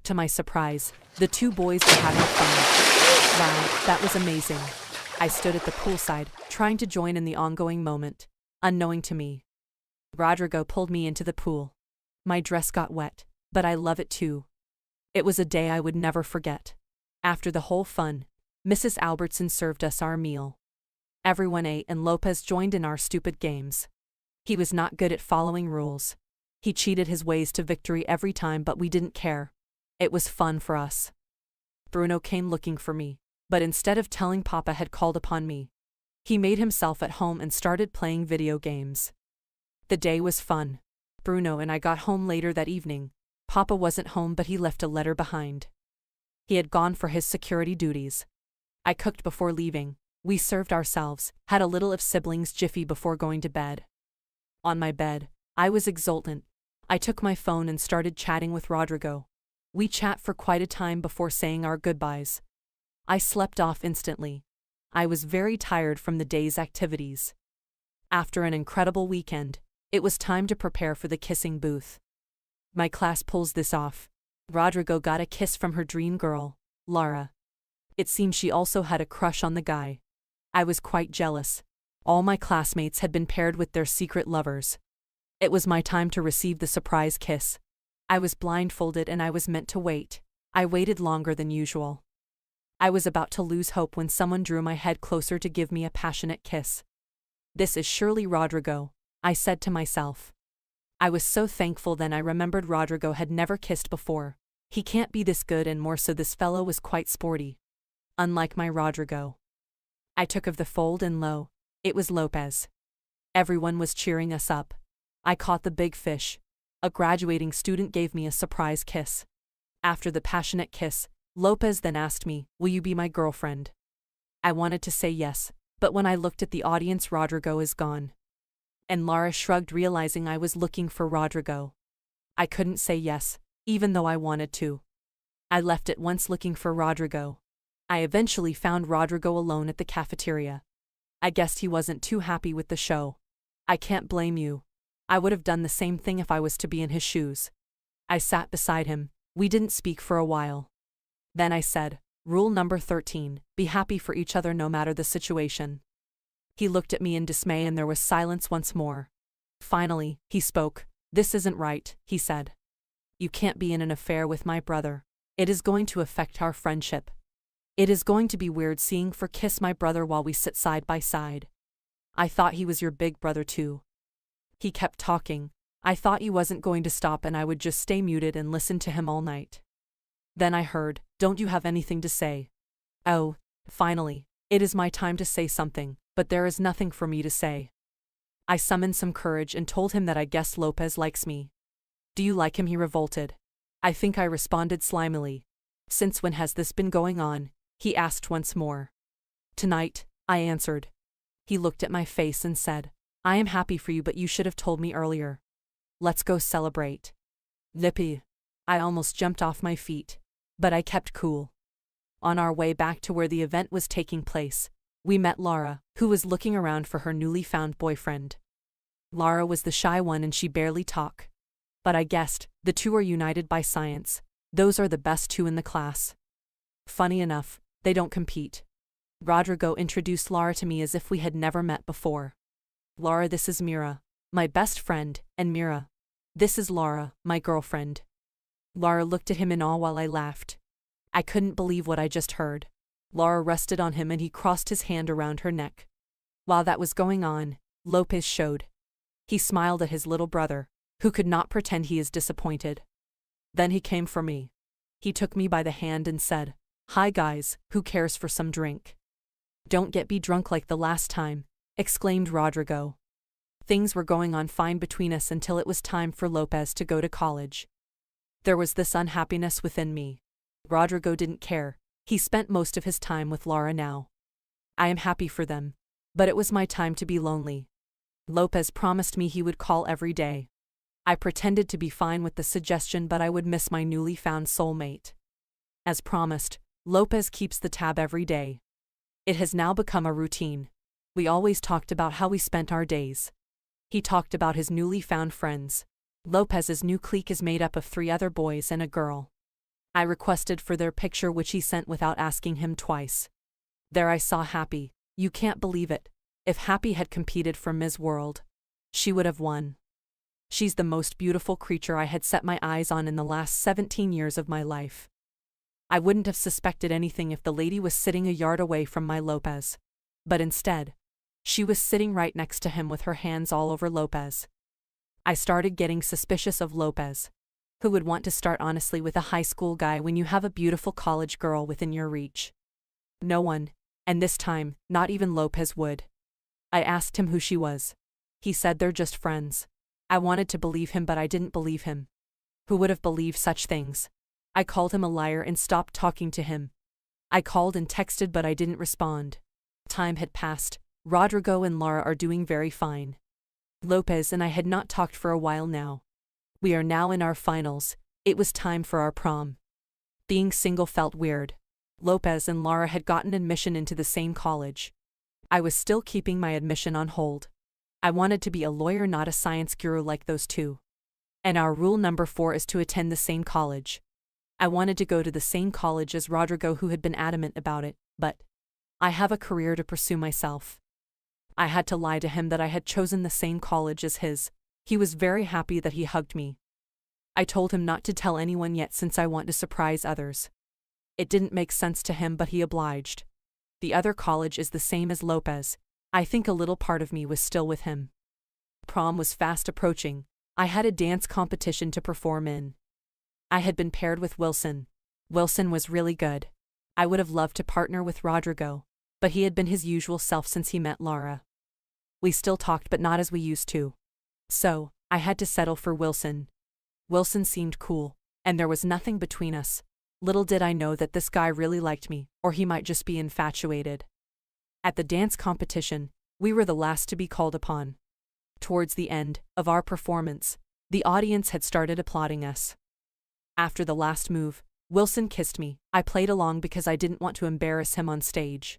To my surprise, the two boys were having fun. Wow, that was amazing. I stood at the poolside, trying to join in the ongoing moment, unknowing to me. Rodrigo pulled me into the pool. My dress got wet, but I love it too. It was a day I would never forget. After the whole fun, Mrs. Albertson served us our meal. Everyone ate and Lopez joined in our stupid games. He was not good at following rules. He cheated his ways to victory every time, but we didn't care. It was fun for us. Bruno came looking for me, but instead of telling Papa had called upon me, he made himself at home and started playing video games. The day was fun. Bruno and I got home later that evening. Papa wasn't home, but he left a letter behind. He had gone for his security duties. I cooked before leaving. We served ourselves, had a little of siblings' jiffy before going to bed. On my bed, I was exultant. I took my phone and started chatting with Rodrigo. We chat for quite a time before saying our goodbyes. I slept off instantly. I was very tired from the day's activities. After an incredible weekend, it was time to prepare for the kissing booth. My class pulls this off. Rodrigo got a kiss from her dream girl, Lara. It seemed she also had a crush on the guy. I was quite jealous. All my classmates had been paired with their secret lovers. It was my time to receive the surprise kiss. I was blindfolded and I was meant to wait. I waited longer than usual. I was about to lose hope when someone drew my head closer to give me a passionate kiss. This is surely Rodrigo, I said to myself. I was so thankful then I remembered Rodrigo had never kissed before. He can't be this good, and more so this fellow was quite sporty. Unlike my Rodrigo. I took of the fold and lo, it was Lopez. Everyone was cheering us up. I caught the big fish. A graduating student gave me a surprise kiss. After the passionate kiss, Lopez then asked me, "Will you be my girlfriend?" I wanted to say yes, but when I looked at the audience, Rodrigo is gone. And Lara shrugged, realizing I was looking for Rodrigo. I couldn't say yes, even though I wanted to. I left at once looking for Rodrigo. I eventually found Rodrigo alone at the cafeteria. I guessed he wasn't too happy with the show. I can't blame you. I would have done the same thing if I was to be in his shoes. I sat beside him. We didn't speak for a while. Then I said, "Rule number 13, be happy for each other no matter the situation." He looked at me in dismay and there was silence once more. Finally, he spoke. "This isn't right," he said. "You can't be in an affair with my brother. It is going to affect our friendship. It is going to be weird seeing for kiss my brother while we sit side by side. I thought he was your big brother too." He kept talking. I thought he wasn't going to stop and I would just stay muted and listen to him all night. Then I heard, "Don't you have anything to say?" Oh, finally, it is my time to say something, but there is nothing for me to say. I summoned some courage and told him that I guess Lopez likes me. "Do you like him?" He revolted. I think I responded slimily. "Since when has this been going on?" he asked once more. "Tonight," I answered. He looked at my face and said, "I am happy for you, but you should have told me earlier. Let's go celebrate." Lippy. I almost jumped off my feet. But I kept cool. On our way back to where the event was taking place, we met Lara, who was looking around for her newly found boyfriend. Lara was the shy one and she barely talked. But I guessed, the two are united by science. Those are the best two in the class. Funny enough, they don't compete. Rodrigo introduced Lara to me as if we had never met before. "Lara, this is Mira, my best friend, and Mira. This is Lara, my girlfriend." Lara looked at him in awe while I laughed. I couldn't believe what I just heard. Lara rested on him and he crossed his hand around her neck. While that was going on, Lopez showed. He smiled at his little brother, who could not pretend he is disappointed. Then he came for me. He took me by the hand and said, "Hi guys, who cares for some drink?" "Don't get me drunk like the last time," exclaimed Rodrigo. Things were going on fine between us until it was time for Lopez to go to college. There was this unhappiness within me. Rodrigo didn't care. He spent most of his time with Lara now. I am happy for them. But it was my time to be lonely. Lopez promised me he would call every day. I pretended to be fine with the suggestion, but I would miss my newly found soulmate. As promised, Lopez keeps the tab every day. It has now become a routine. We always talked about how we spent our days. He talked about his newly found friends. Lopez's new clique is made up of 3 other boys and a girl. I requested for their picture, which he sent without asking him twice. There I saw Happy. You can't believe it. If Happy had competed for Ms. World, she would have won. She's the most beautiful creature I had set my eyes on in the last 17 years of my life. I wouldn't have suspected anything if the lady was sitting a yard away from my Lopez. But instead, she was sitting right next to him with her hands all over Lopez. I started getting suspicious of Lopez. Who would want to start honestly with a high school guy when you have a beautiful college girl within your reach? No one, and this time, not even Lopez would. I asked him who she was. He said they're just friends. I wanted to believe him, but I didn't believe him. Who would have believed such things? I called him a liar and stopped talking to him. I called and texted, but I didn't respond. Time had passed. Rodrigo and Lara are doing very fine. Lopez and I had not talked for a while now. We are now in our finals. It was time for our prom. Being single felt weird. Lopez and Lara had gotten admission into the same college. I was still keeping my admission on hold. I wanted to be a lawyer, not a science guru like those two. And our rule number 4 is to attend the same college. I wanted to go to the same college as Rodrigo, who had been adamant about it, but I have a career to pursue myself. I had to lie to him that I had chosen the same college as his. He was very happy that he hugged me. I told him not to tell anyone yet since I want to surprise others. It didn't make sense to him, but he obliged. The other college is the same as Lopez. I think a little part of me was still with him. Prom was fast approaching. I had a dance competition to perform in. I had been paired with Wilson. Wilson was really good. I would have loved to partner with Rodrigo, but he had been his usual self since he met Lara. We still talked, but not as we used to. So, I had to settle for Wilson. Wilson seemed cool, and there was nothing between us. Little did I know that this guy really liked me, or he might just be infatuated. At the dance competition, we were the last to be called upon. Towards the end of our performance, the audience had started applauding us. After the last move, Wilson kissed me. I played along because I didn't want to embarrass him on stage.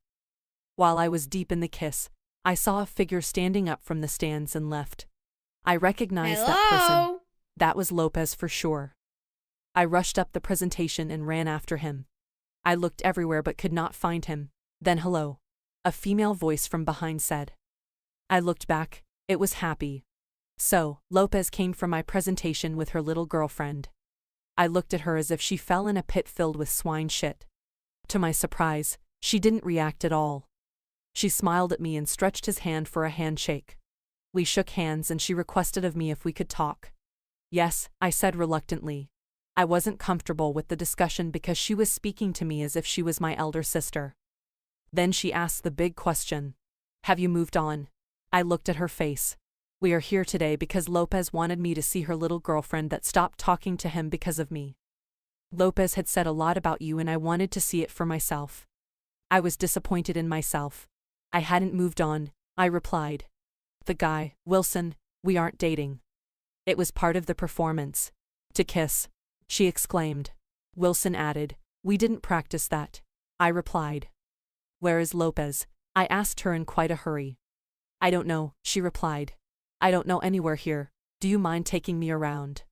While I was deep in the kiss, I saw a figure standing up from the stands and left. I recognized that person. That was Lopez for sure. I rushed up the presentation and ran after him. I looked everywhere but could not find him. Then hello. A female voice from behind said. I looked back. It was Happy. So, Lopez came from my presentation with her little girlfriend. I looked at her as if she fell in a pit filled with swine shit. To my surprise, she didn't react at all. She smiled at me and stretched his hand for a handshake. We shook hands and she requested of me if we could talk. Yes, I said reluctantly. I wasn't comfortable with the discussion because she was speaking to me as if she was my elder sister. Then she asked the big question. Have you moved on? I looked at her face. We are here today because Lopez wanted me to see her little girlfriend that stopped talking to him because of me. Lopez had said a lot about you and I wanted to see it for myself. I was disappointed in myself. I hadn't moved on, I replied. The guy, Wilson, we aren't dating. It was part of the performance. To kiss, she exclaimed. Wilson added, we didn't practice that, I replied. Where is Lopez? I asked her in quite a hurry. I don't know, she replied. I don't know anywhere here. Do you mind taking me around?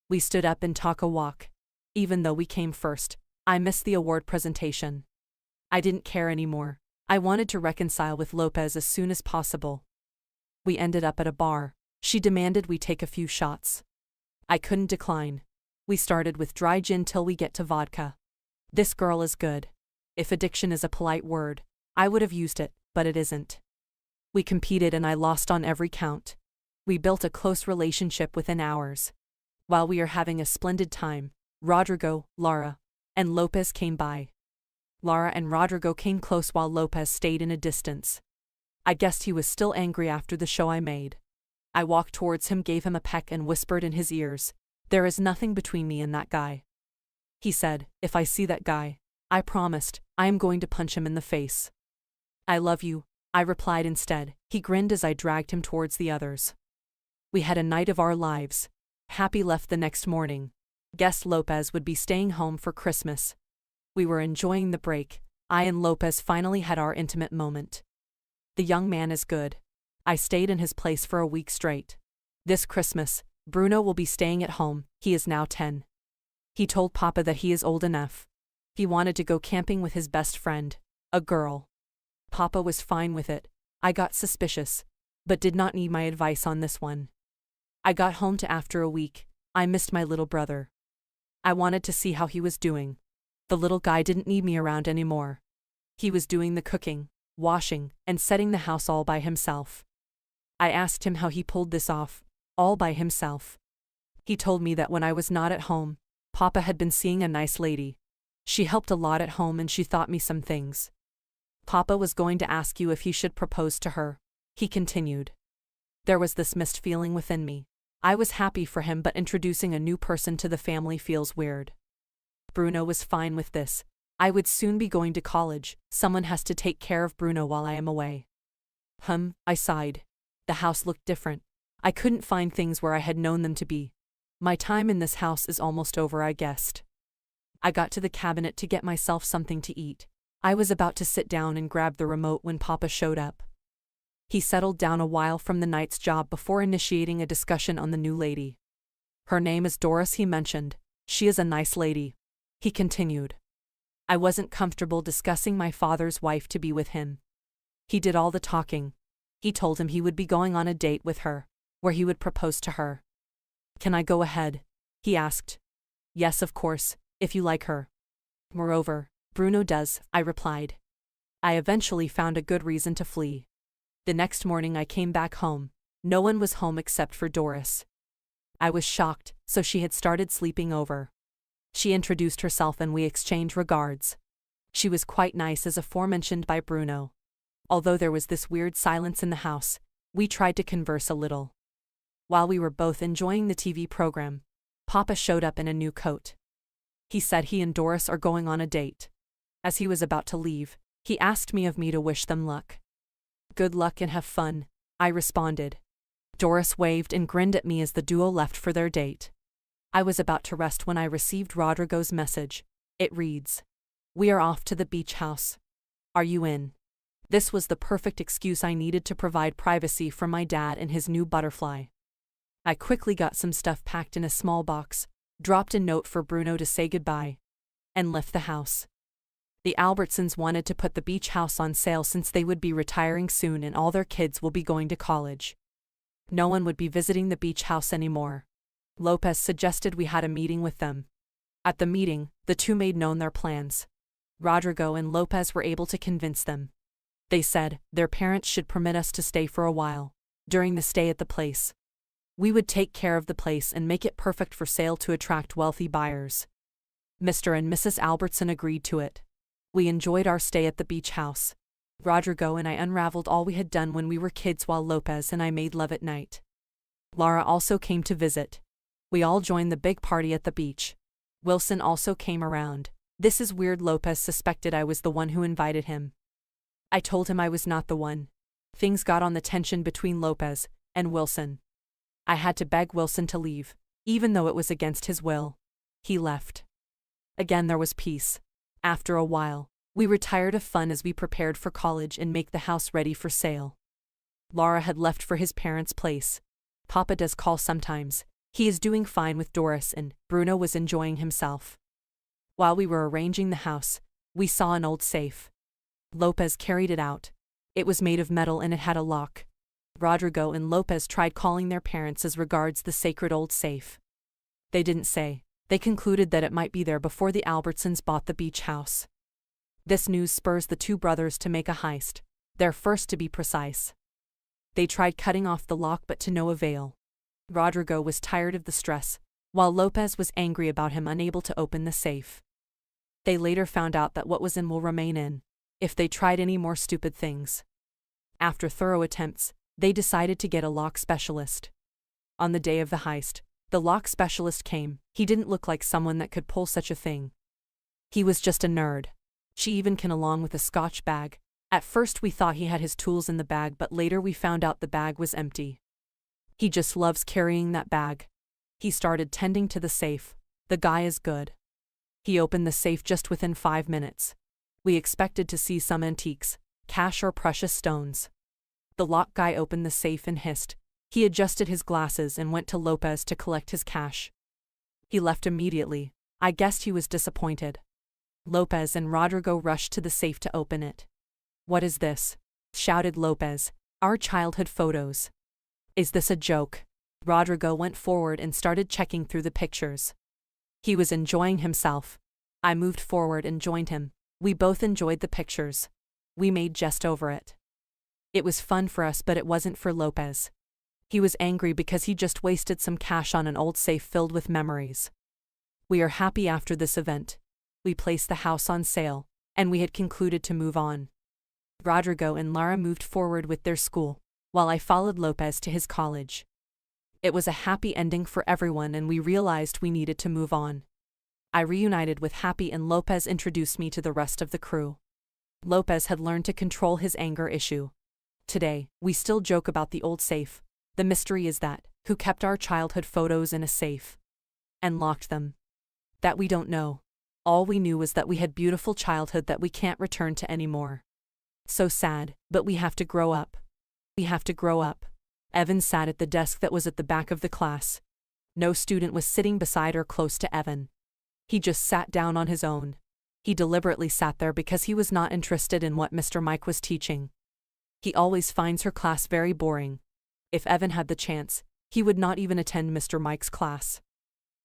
We stood up and took a walk. Even though we came first, I missed the award presentation. I didn't care anymore. I wanted to reconcile with Lopez as soon as possible. We ended up at a bar. She demanded we take a few shots. I couldn't decline. We started with dry gin till we get to vodka. This girl is good. If addiction is a polite word, I would have used it, but it isn't. We competed and I lost on every count. We built a close relationship within hours. While we are having a splendid time, Rodrigo, Lara, and Lopez came by. Lara and Rodrigo came close while Lopez stayed in a distance. I guessed he was still angry after the show I made. I walked towards him, gave him a peck and whispered in his ears, there is nothing between me and that guy. He said, if I see that guy, I promised, I am going to punch him in the face. I love you, I replied instead. He grinned as I dragged him towards the others. We had a night of our lives. Happy left the next morning. Guessed Lopez would be staying home for Christmas. We were enjoying the break. I and Lopez finally had our intimate moment. The young man is good. I stayed in his place for a week straight. This Christmas, Bruno will be staying at home. He is now 10. He told Papa that he is old enough. He wanted to go camping with his best friend, a girl. Papa was fine with it. I got suspicious, but did not need my advice on this one. I got home after a week. I missed my little brother. I wanted to see how he was doing. The little guy didn't need me around anymore. He was doing the cooking, washing, and setting the house all by himself. I asked him how he pulled this off, all by himself. He told me that when I was not at home, Papa had been seeing a nice lady. She helped a lot at home and she taught me some things. Papa was going to ask you if he should propose to her, he continued. There was this mixed feeling within me. I was happy for him, but introducing a new person to the family feels weird. Bruno was fine with this. I would soon be going to college. Someone has to take care of Bruno while I am away. I sighed. The house looked different. I couldn't find things where I had known them to be. My time in this house is almost over, I guessed. I got to the cabinet to get myself something to eat. I was about to sit down and grab the remote when Papa showed up. He settled down a while from the night's job before initiating a discussion on the new lady. Her name is Doris, he mentioned. She is a nice lady. He continued. I wasn't comfortable discussing my father's wife to be with him. He did all the talking. He told him he would be going on a date with her, where he would propose to her. Can I go ahead? He asked. Yes, of course, if you like her. Moreover, Bruno does, I replied. I eventually found a good reason to flee. The next morning I came back home. No one was home except for Doris. I was shocked, so she had started sleeping over. She introduced herself and we exchanged regards. She was quite nice as aforementioned by Bruno. Although there was this weird silence in the house, we tried to converse a little. While we were both enjoying the TV program, Papa showed up in a new coat. He said he and Doris are going on a date. As he was about to leave, he asked me to wish them luck. Good luck and have fun, I responded. Doris waved and grinned at me as the duo left for their date. I was about to rest when I received Rodrigo's message. It reads, "We are off to the beach house. Are you in?" This was the perfect excuse I needed to provide privacy from my dad and his new butterfly. I quickly got some stuff packed in a small box, dropped a note for Bruno to say goodbye, and left the house. The Albertsons wanted to put the beach house on sale since they would be retiring soon and all their kids will be going to college. No one would be visiting the beach house anymore. Lopez suggested we had a meeting with them. At the meeting, the two made known their plans. Rodrigo and Lopez were able to convince them. They said their parents should permit us to stay for a while. During the stay at the place, we would take care of the place and make it perfect for sale to attract wealthy buyers. Mr. and Mrs. Albertson agreed to it. We enjoyed our stay at the beach house. Rodrigo and I unraveled all we had done when we were kids while Lopez and I made love at night. Lara also came to visit. We all joined the big party at the beach. Wilson also came around. This is weird. Lopez suspected I was the one who invited him. I told him I was not the one. Things got on the tension between Lopez and Wilson. I had to beg Wilson to leave, even though it was against his will. He left. Again there was peace. After a while, we were tired of fun as we prepared for college and make the house ready for sale. Lara had left for his parents' place. Papa does call sometimes. He is doing fine with Doris and Bruno was enjoying himself. While we were arranging the house, we saw an old safe. Lopez carried it out. It was made of metal and it had a lock. Rodrigo and Lopez tried calling their parents as regards the sacred old safe. They didn't say. They concluded that it might be there before the Albertsons bought the beach house. This news spurs the two brothers to make a heist, their first to be precise. They tried cutting off the lock but to no avail. Rodrigo was tired of the stress, while Lopez was angry about him unable to open the safe. They later found out that what was in will remain in, if they tried any more stupid things. After thorough attempts, they decided to get a lock specialist. On the day of the heist, the lock specialist came. He didn't look like someone that could pull such a thing. He was just a nerd. She even came along with a Scotch bag. At first we thought he had his tools in the bag but later we found out the bag was empty. He just loves carrying that bag. He started tending to the safe. The guy is good. He opened the safe just within 5 minutes. We expected to see some antiques, cash or precious stones. The lock guy opened the safe and hissed. He adjusted his glasses and went to Lopez to collect his cash. He left immediately. I guessed he was disappointed. Lopez and Rodrigo rushed to the safe to open it. "What is this?" shouted Lopez. "Our childhood photos. Is this a joke?" Rodrigo went forward and started checking through the pictures. He was enjoying himself. I moved forward and joined him. We both enjoyed the pictures. We made jest over it. It was fun for us but it wasn't for Lopez. He was angry because he just wasted some cash on an old safe filled with memories. We are happy after this event. We placed the house on sale, and we had concluded to move on. Rodrigo and Lara moved forward with their school, while I followed Lopez to his college. It was a happy ending for everyone and we realized we needed to move on. I reunited with Happy and Lopez introduced me to the rest of the crew. Lopez had learned to control his anger issue. Today, we still joke about the old safe, The mystery is that, who kept our childhood photos in a safe and locked them? That we don't know. All we knew was that we had beautiful childhood that we can't return to anymore. So sad, but we have to grow up. We have to grow up. Evan sat at the desk that was at the back of the class. No student was sitting beside or close to Evan. He just sat down on his own. He deliberately sat there because he was not interested in what Mr. Mike was teaching. He always finds her class very boring. If Evan had the chance, he would not even attend Mr. Mike's class.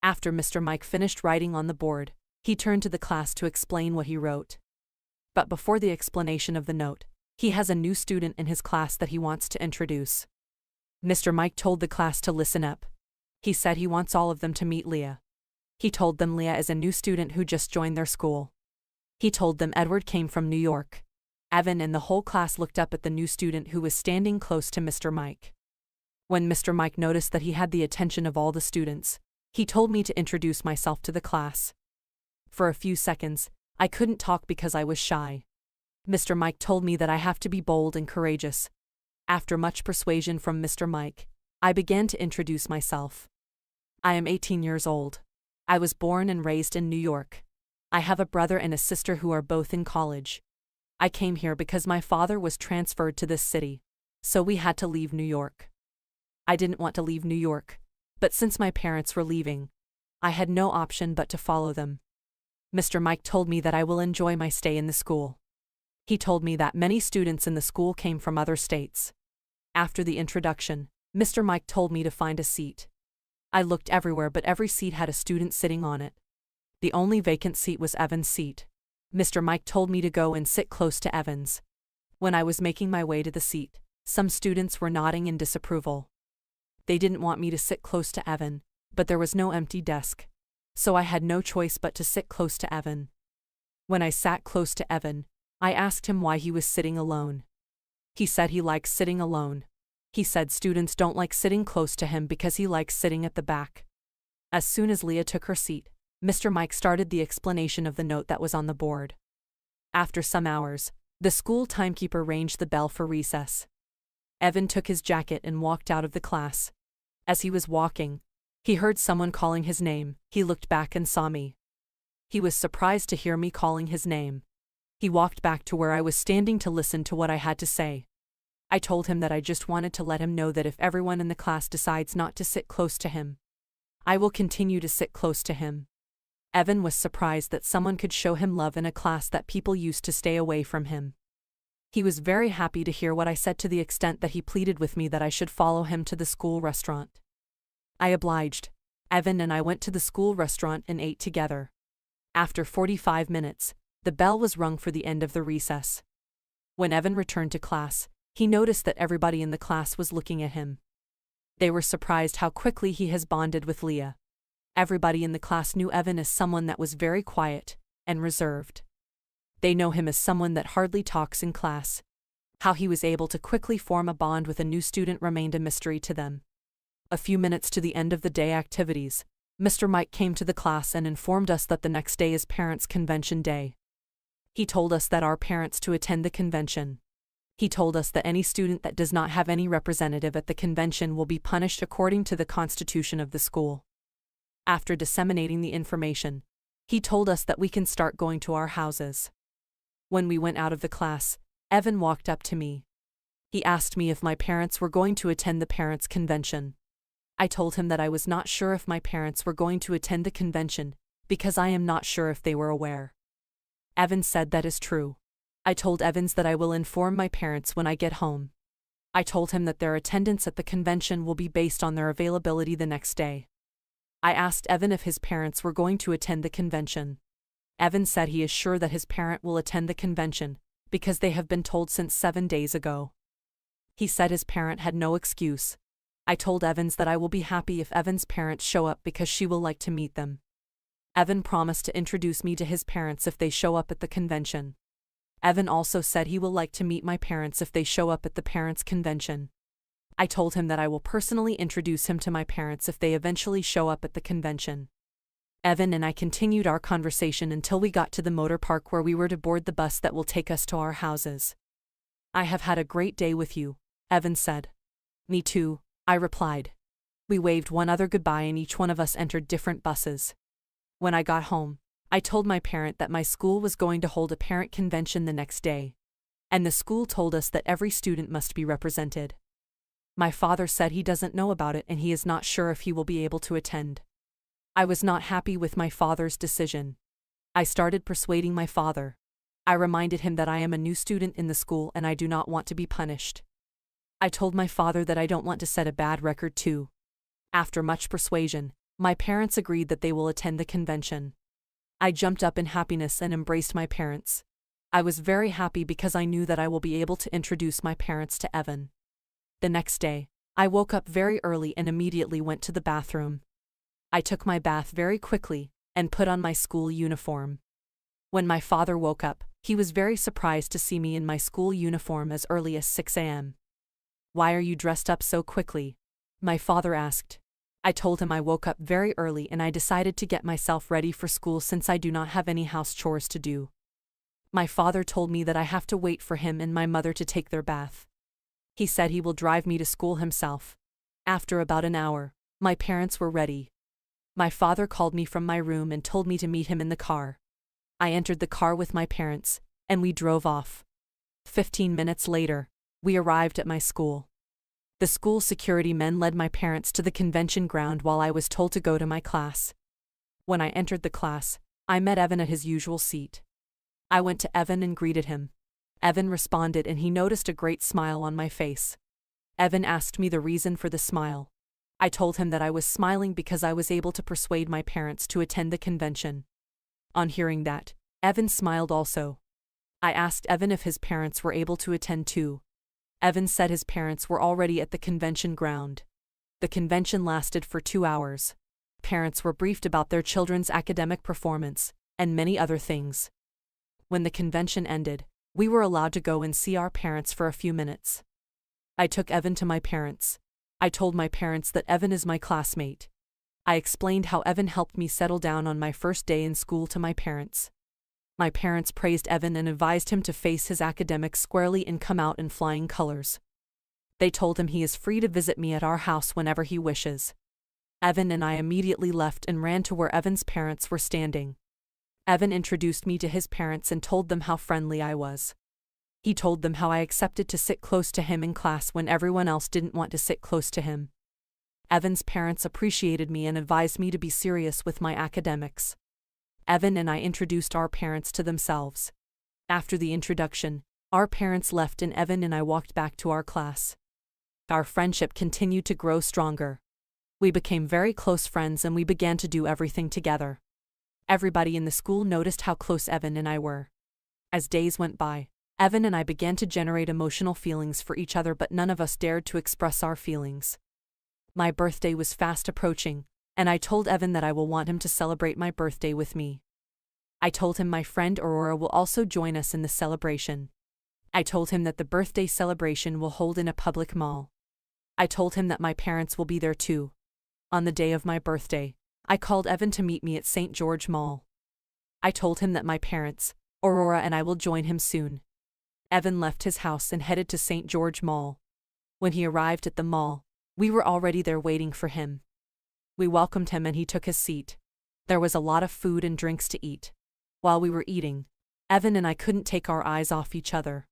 After Mr. Mike finished writing on the board, he turned to the class to explain what he wrote. But before the explanation of the note, he has a new student in his class that he wants to introduce. Mr. Mike told the class to listen up. He said he wants all of them to meet Leah. He told them Leah is a new student who just joined their school. He told them Edward came from New York. Evan and the whole class looked up at the new student who was standing close to Mr. Mike. When Mr. Mike noticed that he had the attention of all the students, he told me to introduce myself to the class. For a few seconds, I couldn't talk because I was shy. Mr. Mike told me that I have to be bold and courageous. After much persuasion from Mr. Mike, I began to introduce myself. I am 18 years old. I was born and raised in New York. I have a brother and a sister who are both in college. I came here because my father was transferred to this city, so we had to leave New York. I didn't want to leave New York, but since my parents were leaving, I had no option but to follow them. Mr. Mike told me that I will enjoy my stay in the school. He told me that many students in the school came from other states. After the introduction, Mr. Mike told me to find a seat. I looked everywhere but every seat had a student sitting on it. The only vacant seat was Evan's seat. Mr. Mike told me to go and sit close to Evan's. When I was making my way to the seat, some students were nodding in disapproval. They didn't want me to sit close to Evan, but there was no empty desk, so I had no choice but to sit close to Evan. When I sat close to Evan, I asked him why he was sitting alone. He said he likes sitting alone. He said students don't like sitting close to him because he likes sitting at the back. As soon as Leah took her seat, Mr. Mike started the explanation of the note that was on the board. After some hours, the school timekeeper ranged the bell for recess. Evan took his jacket and walked out of the class. As he was walking, he heard someone calling his name. He looked back and saw me. He was surprised to hear me calling his name. He walked back to where I was standing to listen to what I had to say. I told him that I just wanted to let him know that if everyone in the class decides not to sit close to him, I will continue to sit close to him. Evan was surprised that someone could show him love in a class that people used to stay away from him. He was very happy to hear what I said to the extent that he pleaded with me that I should follow him to the school restaurant. I obliged. Evan and I went to the school restaurant and ate together. After 45 minutes, the bell was rung for the end of the recess. When Evan returned to class, he noticed that everybody in the class was looking at him. They were surprised how quickly he has bonded with Leah. Everybody in the class knew Evan as someone that was very quiet and reserved. They know him as someone that hardly talks in class. How he was able to quickly form a bond with a new student remained a mystery to them. A few minutes to the end of the day activities, Mr. Mike came to the class and informed us that the next day is Parents' Convention Day. He told us that our parents to attend the convention. He told us that any student that does not have any representative at the convention will be punished according to the constitution of the school. After disseminating the information, he told us that we can start going to our houses. When we went out of the class, Evan walked up to me. He asked me if my parents were going to attend the parents' convention. I told him that I was not sure if my parents were going to attend the convention, because I am not sure if they were aware. Evan said that is true. I told Evans that I will inform my parents when I get home. I told him that their attendance at the convention will be based on their availability the next day. I asked Evan if his parents were going to attend the convention. Evan said he is sure that his parent will attend the convention, because they have been told since 7 days ago. He said his parent had no excuse. I told Evans that I will be happy if Evan's parents show up because she will like to meet them. Evan promised to introduce me to his parents if they show up at the convention. Evan also said he will like to meet my parents if they show up at the parents' convention. I told him that I will personally introduce him to my parents if they eventually show up at the convention. Evan and I continued our conversation until we got to the motor park where we were to board the bus that will take us to our houses. I have had a great day with you, Evan said. Me too, I replied. We waved one other goodbye and each one of us entered different buses. When I got home, I told my parent that my school was going to hold a parent convention the next day, and the school told us that every student must be represented. My father said he doesn't know about it and he is not sure if he will be able to attend. I was not happy with my father's decision. I started persuading my father. I reminded him that I am a new student in the school and I do not want to be punished. I told my father that I don't want to set a bad record too. After much persuasion, my parents agreed that they will attend the convention. I jumped up in happiness and embraced my parents. I was very happy because I knew that I will be able to introduce my parents to Evan. The next day, I woke up very early and immediately went to the bathroom. I took my bath very quickly and put on my school uniform. When my father woke up, he was very surprised to see me in my school uniform as early as 6 a.m. "Why are you dressed up so quickly?" my father asked. I told him I woke up very early and I decided to get myself ready for school since I do not have any house chores to do. My father told me that I have to wait for him and my mother to take their bath. He said he will drive me to school himself. After about an hour, my parents were ready. My father called me from my room and told me to meet him in the car. I entered the car with my parents, and we drove off. 15 minutes later, we arrived at my school. The school security men led my parents to the convention ground while I was told to go to my class. When I entered the class, I met Evan at his usual seat. I went to Evan and greeted him. Evan responded and he noticed a great smile on my face. Evan asked me the reason for the smile. I told him that I was smiling because I was able to persuade my parents to attend the convention. On hearing that, Evan smiled also. I asked Evan if his parents were able to attend too. Evan said his parents were already at the convention ground. The convention lasted for 2 hours. Parents were briefed about their children's academic performance, and many other things. When the convention ended, we were allowed to go and see our parents for a few minutes. I took Evan to my parents. I told my parents that Evan is my classmate. I explained how Evan helped me settle down on my first day in school to my parents. My parents praised Evan and advised him to face his academics squarely and come out in flying colors. They told him he is free to visit me at our house whenever he wishes. Evan and I immediately left and ran to where Evan's parents were standing. Evan introduced me to his parents and told them how friendly I was. He told them how I accepted to sit close to him in class when everyone else didn't want to sit close to him. Evan's parents appreciated me and advised me to be serious with my academics. Evan and I introduced our parents to themselves. After the introduction, our parents left and Evan and I walked back to our class. Our friendship continued to grow stronger. We became very close friends and we began to do everything together. Everybody in the school noticed how close Evan and I were. As days went by, Evan and I began to generate emotional feelings for each other, but none of us dared to express our feelings. My birthday was fast approaching, and I told Evan that I will want him to celebrate my birthday with me. I told him my friend Aurora will also join us in the celebration. I told him that the birthday celebration will hold in a public mall. I told him that my parents will be there too. On the day of my birthday, I called Evan to meet me at St. George Mall. I told him that my parents, Aurora and I will join him soon. Evan left his house and headed to St. George Mall. When he arrived at the mall, we were already there waiting for him. We welcomed him and he took his seat. There was a lot of food and drinks to eat. While we were eating, Evan and I couldn't take our eyes off each other.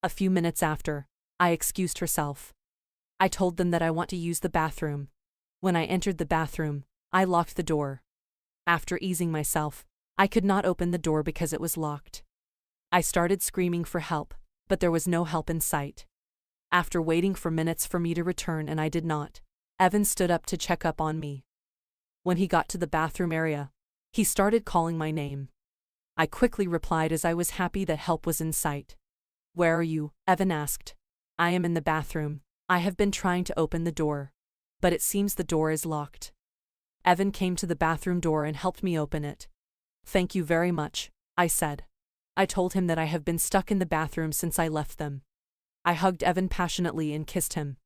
A few minutes after, I excused herself. I told them that I want to use the bathroom. When I entered the bathroom, I locked the door. After easing myself, I could not open the door because it was locked. I started screaming for help, but there was no help in sight. After waiting for minutes for me to return and I did not, Evan stood up to check up on me. When he got to the bathroom area, he started calling my name. I quickly replied as I was happy that help was in sight. "Where are you?" Evan asked. "I am in the bathroom. I have been trying to open the door, but it seems the door is locked." Evan came to the bathroom door and helped me open it. "Thank you very much," I said. I told him that I have been stuck in the bathroom since I left them. I hugged Evan passionately and kissed him.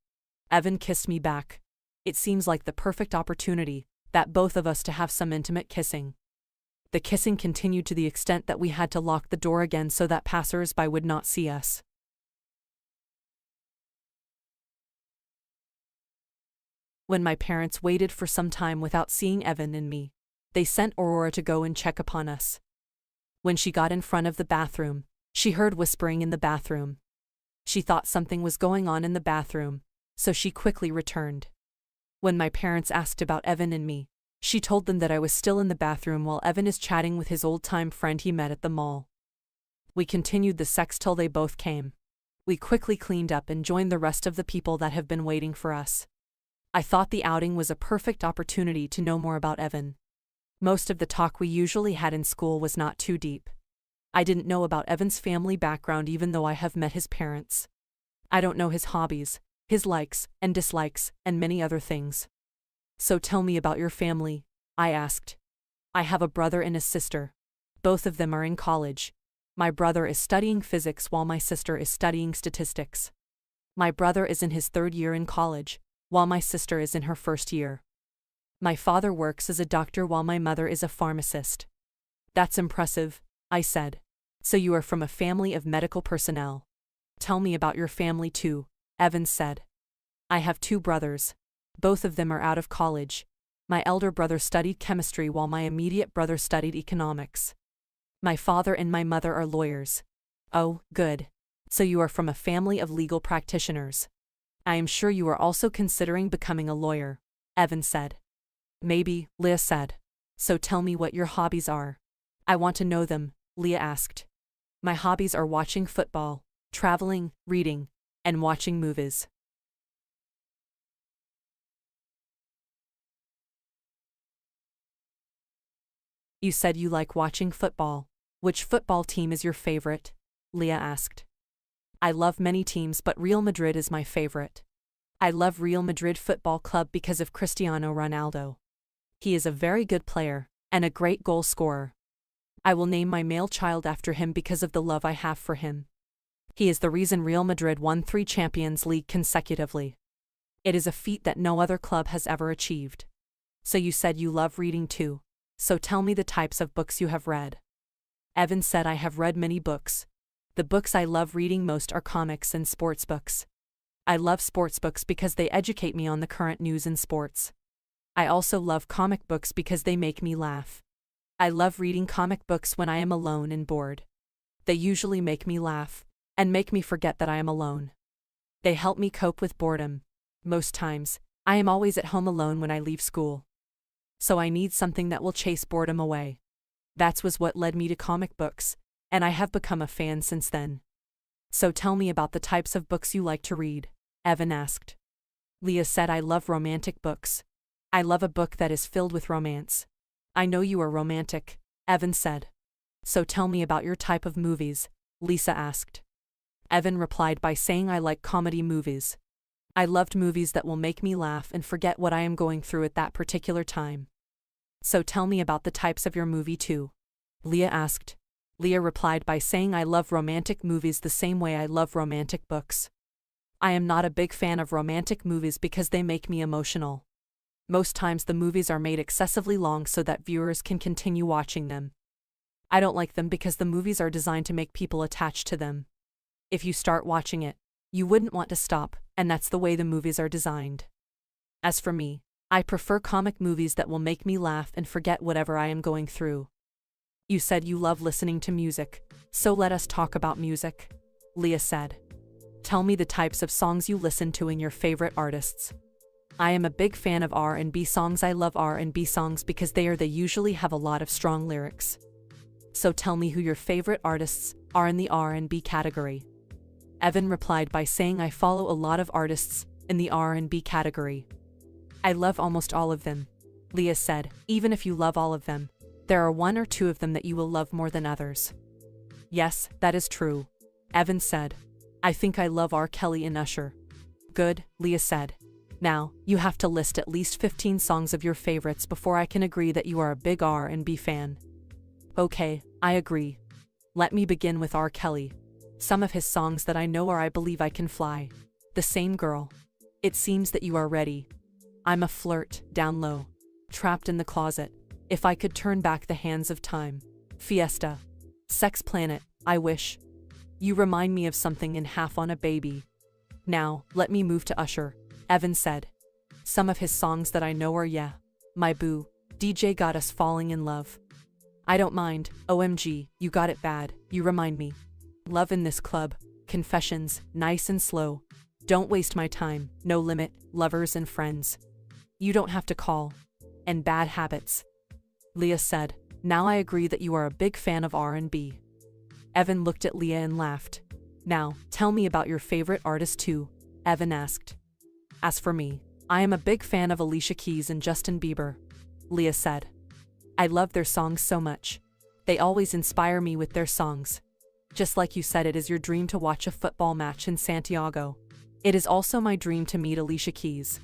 Evan kissed me back. It seems like the perfect opportunity, that both of us to have some intimate kissing. The kissing continued to the extent that we had to lock the door again so that passers-by would not see us. When my parents waited for some time without seeing Evan and me, they sent Aurora to go and check upon us. When she got in front of the bathroom, she heard whispering in the bathroom. She thought something was going on in the bathroom, so she quickly returned. When my parents asked about Evan and me, she told them that I was still in the bathroom while Evan is chatting with his old-time friend he met at the mall. We continued the sex till they both came. We quickly cleaned up and joined the rest of the people that have been waiting for us. I thought the outing was a perfect opportunity to know more about Evan. Most of the talk we usually had in school was not too deep. I didn't know about Evan's family background even though I have met his parents. I don't know his hobbies, his likes and dislikes, and many other things. So tell me about your family, I asked. I have a brother and a sister. Both of them are in college. My brother is studying physics while my sister is studying statistics. My brother is in his 3rd year in college, while my sister is in her 1st year. My father works as a doctor while my mother is a pharmacist. That's impressive, I said. So you are from a family of medical personnel. Tell me about your family too, Evan said. I have 2 brothers. Both of them are out of college. My elder brother studied chemistry while my immediate brother studied economics. My father and my mother are lawyers. Oh, good. So you are from a family of legal practitioners. I am sure you are also considering becoming a lawyer, Evan said. Maybe, Leah said. So tell me what your hobbies are. I want to know them, Leah asked. My hobbies are watching football, traveling, reading, and watching movies. You said you like watching football. Which football team is your favorite? Leah asked. I love many teams, but Real Madrid is my favorite. I love Real Madrid Football Club because of Cristiano Ronaldo. He is a very good player, and a great goal scorer. I will name my male child after him because of the love I have for him. He is the reason Real Madrid won 3 Champions League consecutively. It is a feat that no other club has ever achieved. So you said you love reading too. So tell me the types of books you have read. Evan said I have read many books. The books I love reading most are comics and sports books. I love sports books because they educate me on the current news in sports. I also love comic books because they make me laugh. I love reading comic books when I am alone and bored. They usually make me laugh, and make me forget that I am alone. They help me cope with boredom. Most times, I am always at home alone when I leave school. So I need something that will chase boredom away. That was what led me to comic books, and I have become a fan since then. So tell me about the types of books you like to read, Evan asked. Leah said I love romantic books. I love a book that is filled with romance. I know you are romantic, Evan said. So tell me about your type of movies, Lisa asked. Evan replied by saying I like comedy movies. I loved movies that will make me laugh and forget what I am going through at that particular time. So tell me about the types of your movie too, Leah asked. Leah replied by saying I love romantic movies the same way I love romantic books. I am not a big fan of romantic movies because they make me emotional. Most times the movies are made excessively long so that viewers can continue watching them. I don't like them because the movies are designed to make people attached to them. If you start watching it, you wouldn't want to stop, and that's the way the movies are designed. As for me, I prefer comic movies that will make me laugh and forget whatever I am going through. You said you love listening to music, so let us talk about music, Leah said. Tell me the types of songs you listen to and your favorite artists. I am a big fan of R&B songs. I love R&B songs because they usually have a lot of strong lyrics. So tell me who your favorite artists are in the R&B category. Evan replied by saying I follow a lot of artists in the R&B category. I love almost all of them, Leah said. Even if you love all of them, there are 1 or 2 of them that you will love more than others. Yes, that is true, Evan said. I think I love R. Kelly and Usher. Good, Leah said. Now, you have to list at least 15 songs of your favorites before I can agree that you are a big R&B fan. Okay, I agree. Let me begin with R. Kelly. Some of his songs that I know are I Believe I Can Fly, The Same Girl, It Seems That You Are Ready, I'm a Flirt, Down Low, Trapped in the Closet, If I Could Turn Back the Hands of Time, Fiesta, Sex Planet, I Wish. You Remind Me of Something in Half on a Baby. Now, let me move to Usher, Evan said. Some of his songs that I know are Yeah, My Boo, DJ Got Us Falling in Love. I Don't Mind, OMG, You Got It Bad, You Remind Me. Love in This Club, Confessions, Nice and Slow. Don't Waste My Time, No Limit, Lovers and Friends. You Don't Have to Call. And Bad Habits. Leah said, now I agree that you are a big fan of R&B. Evan looked at Leah and laughed. Now, tell me about your favorite artist too, Evan asked. As for me, I am a big fan of Alicia Keys and Justin Bieber, Leah said. I love their songs so much. They always inspire me with their songs. Just like you said, it is your dream to watch a football match in Santiago. It is also my dream to meet Alicia Keys,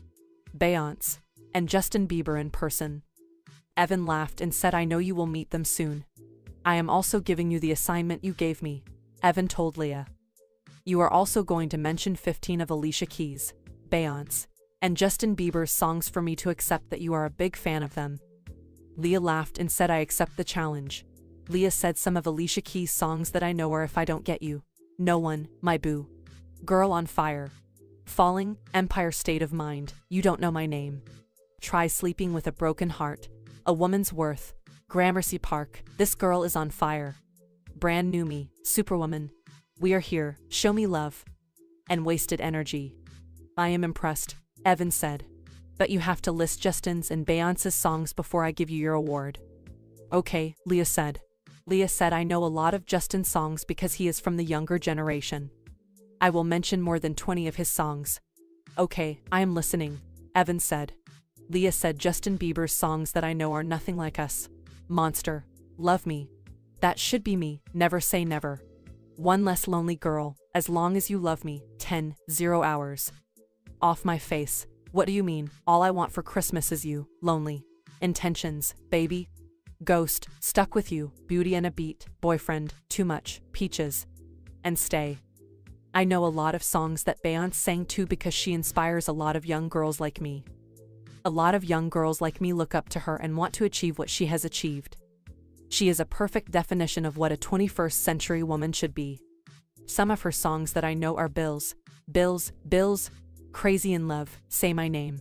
Beyoncé, and Justin Bieber in person. Evan laughed and said, I know you will meet them soon. I am also giving you the assignment you gave me, Evan told Leah. You are also going to mention 15 of Alicia Keys, Beyoncé, and Justin Bieber's songs for me to accept that you are a big fan of them. Leah laughed and said, I accept the challenge. Leah said, some of Alicia Keys' songs that I know are If I Don't Get You, No One, My Boo, Girl on Fire, Falling, Empire State of Mind, You Don't Know My Name, Try Sleeping with a Broken Heart, A Woman's Worth, Gramercy Park, This Girl Is on Fire, Brand New Me, Superwoman, We Are Here, Show Me Love, and Wasted Energy. I am impressed, Evan said. But you have to list Justin's and Beyoncé's songs before I give you your award. Okay, Leah said. Leah said, I know a lot of Justin's songs because he is from the younger generation. I will mention more than 20 of his songs. Okay, I am listening, Evan said. Leah said, Justin Bieber's songs that I know are Nothing Like Us, Monster, Love Me, That Should Be Me, Never Say Never, One Less Lonely Girl, As Long As You Love Me, 10, 0 Hours, Off My Face, What Do You Mean, All I Want for Christmas Is You, Lonely, Intentions, Baby, Ghost, Stuck With You, Beauty and a Beat, Boyfriend, Too Much, Peaches, and Stay. I know a lot of songs that Beyoncé sang too because she inspires a lot of young girls like me. A lot of young girls like me look up to her and want to achieve what she has achieved. She is a perfect definition of what a 21st century woman should be. Some of her songs that I know are Bills, Crazy in Love, Say My Name,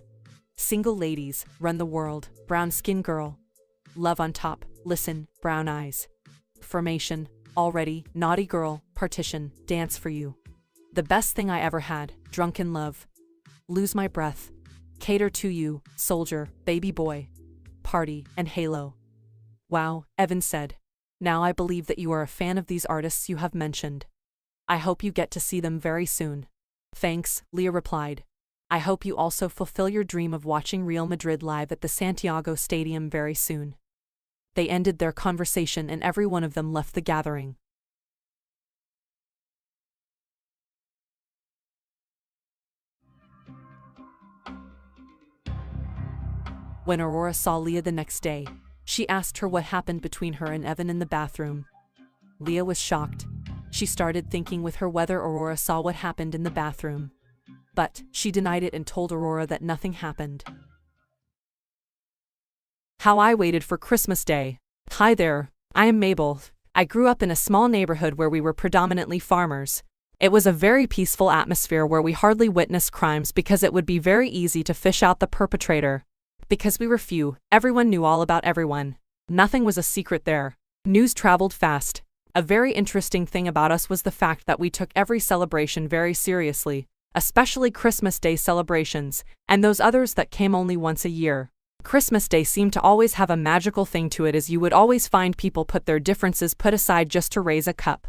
Single Ladies, Run the World, Brown Skin Girl, Love on Top, Listen, Brown Eyes, Formation, Already, Naughty Girl, Partition, Dance for You, The Best Thing I Ever Had, Drunk in Love, Lose My Breath, Cater to You, Soldier, Baby Boy, Party, and Halo. Wow, Evan said. Now I believe that you are a fan of these artists you have mentioned. I hope you get to see them very soon. Thanks, Leah replied. I hope you also fulfill your dream of watching Real Madrid live at the Santiago Stadium very soon. They ended their conversation and every one of them left the gathering. When Aurora saw Leah the next day, she asked her what happened between her and Evan in the bathroom. Leah was shocked. She started thinking with her whether Aurora saw what happened in the bathroom. But she denied it and told Aurora that nothing happened. How I waited for Christmas Day. Hi there, I am Mabel. I grew up in a small neighborhood where we were predominantly farmers. It was a very peaceful atmosphere where we hardly witnessed crimes because it would be very easy to fish out the perpetrator. Because we were few, everyone knew all about everyone. Nothing was a secret there. News traveled fast. A very interesting thing about us was the fact that we took every celebration very seriously, especially Christmas Day celebrations, and those others that came only once a year. Christmas Day seemed to always have a magical thing to it, as you would always find people put their differences put aside just to raise a cup.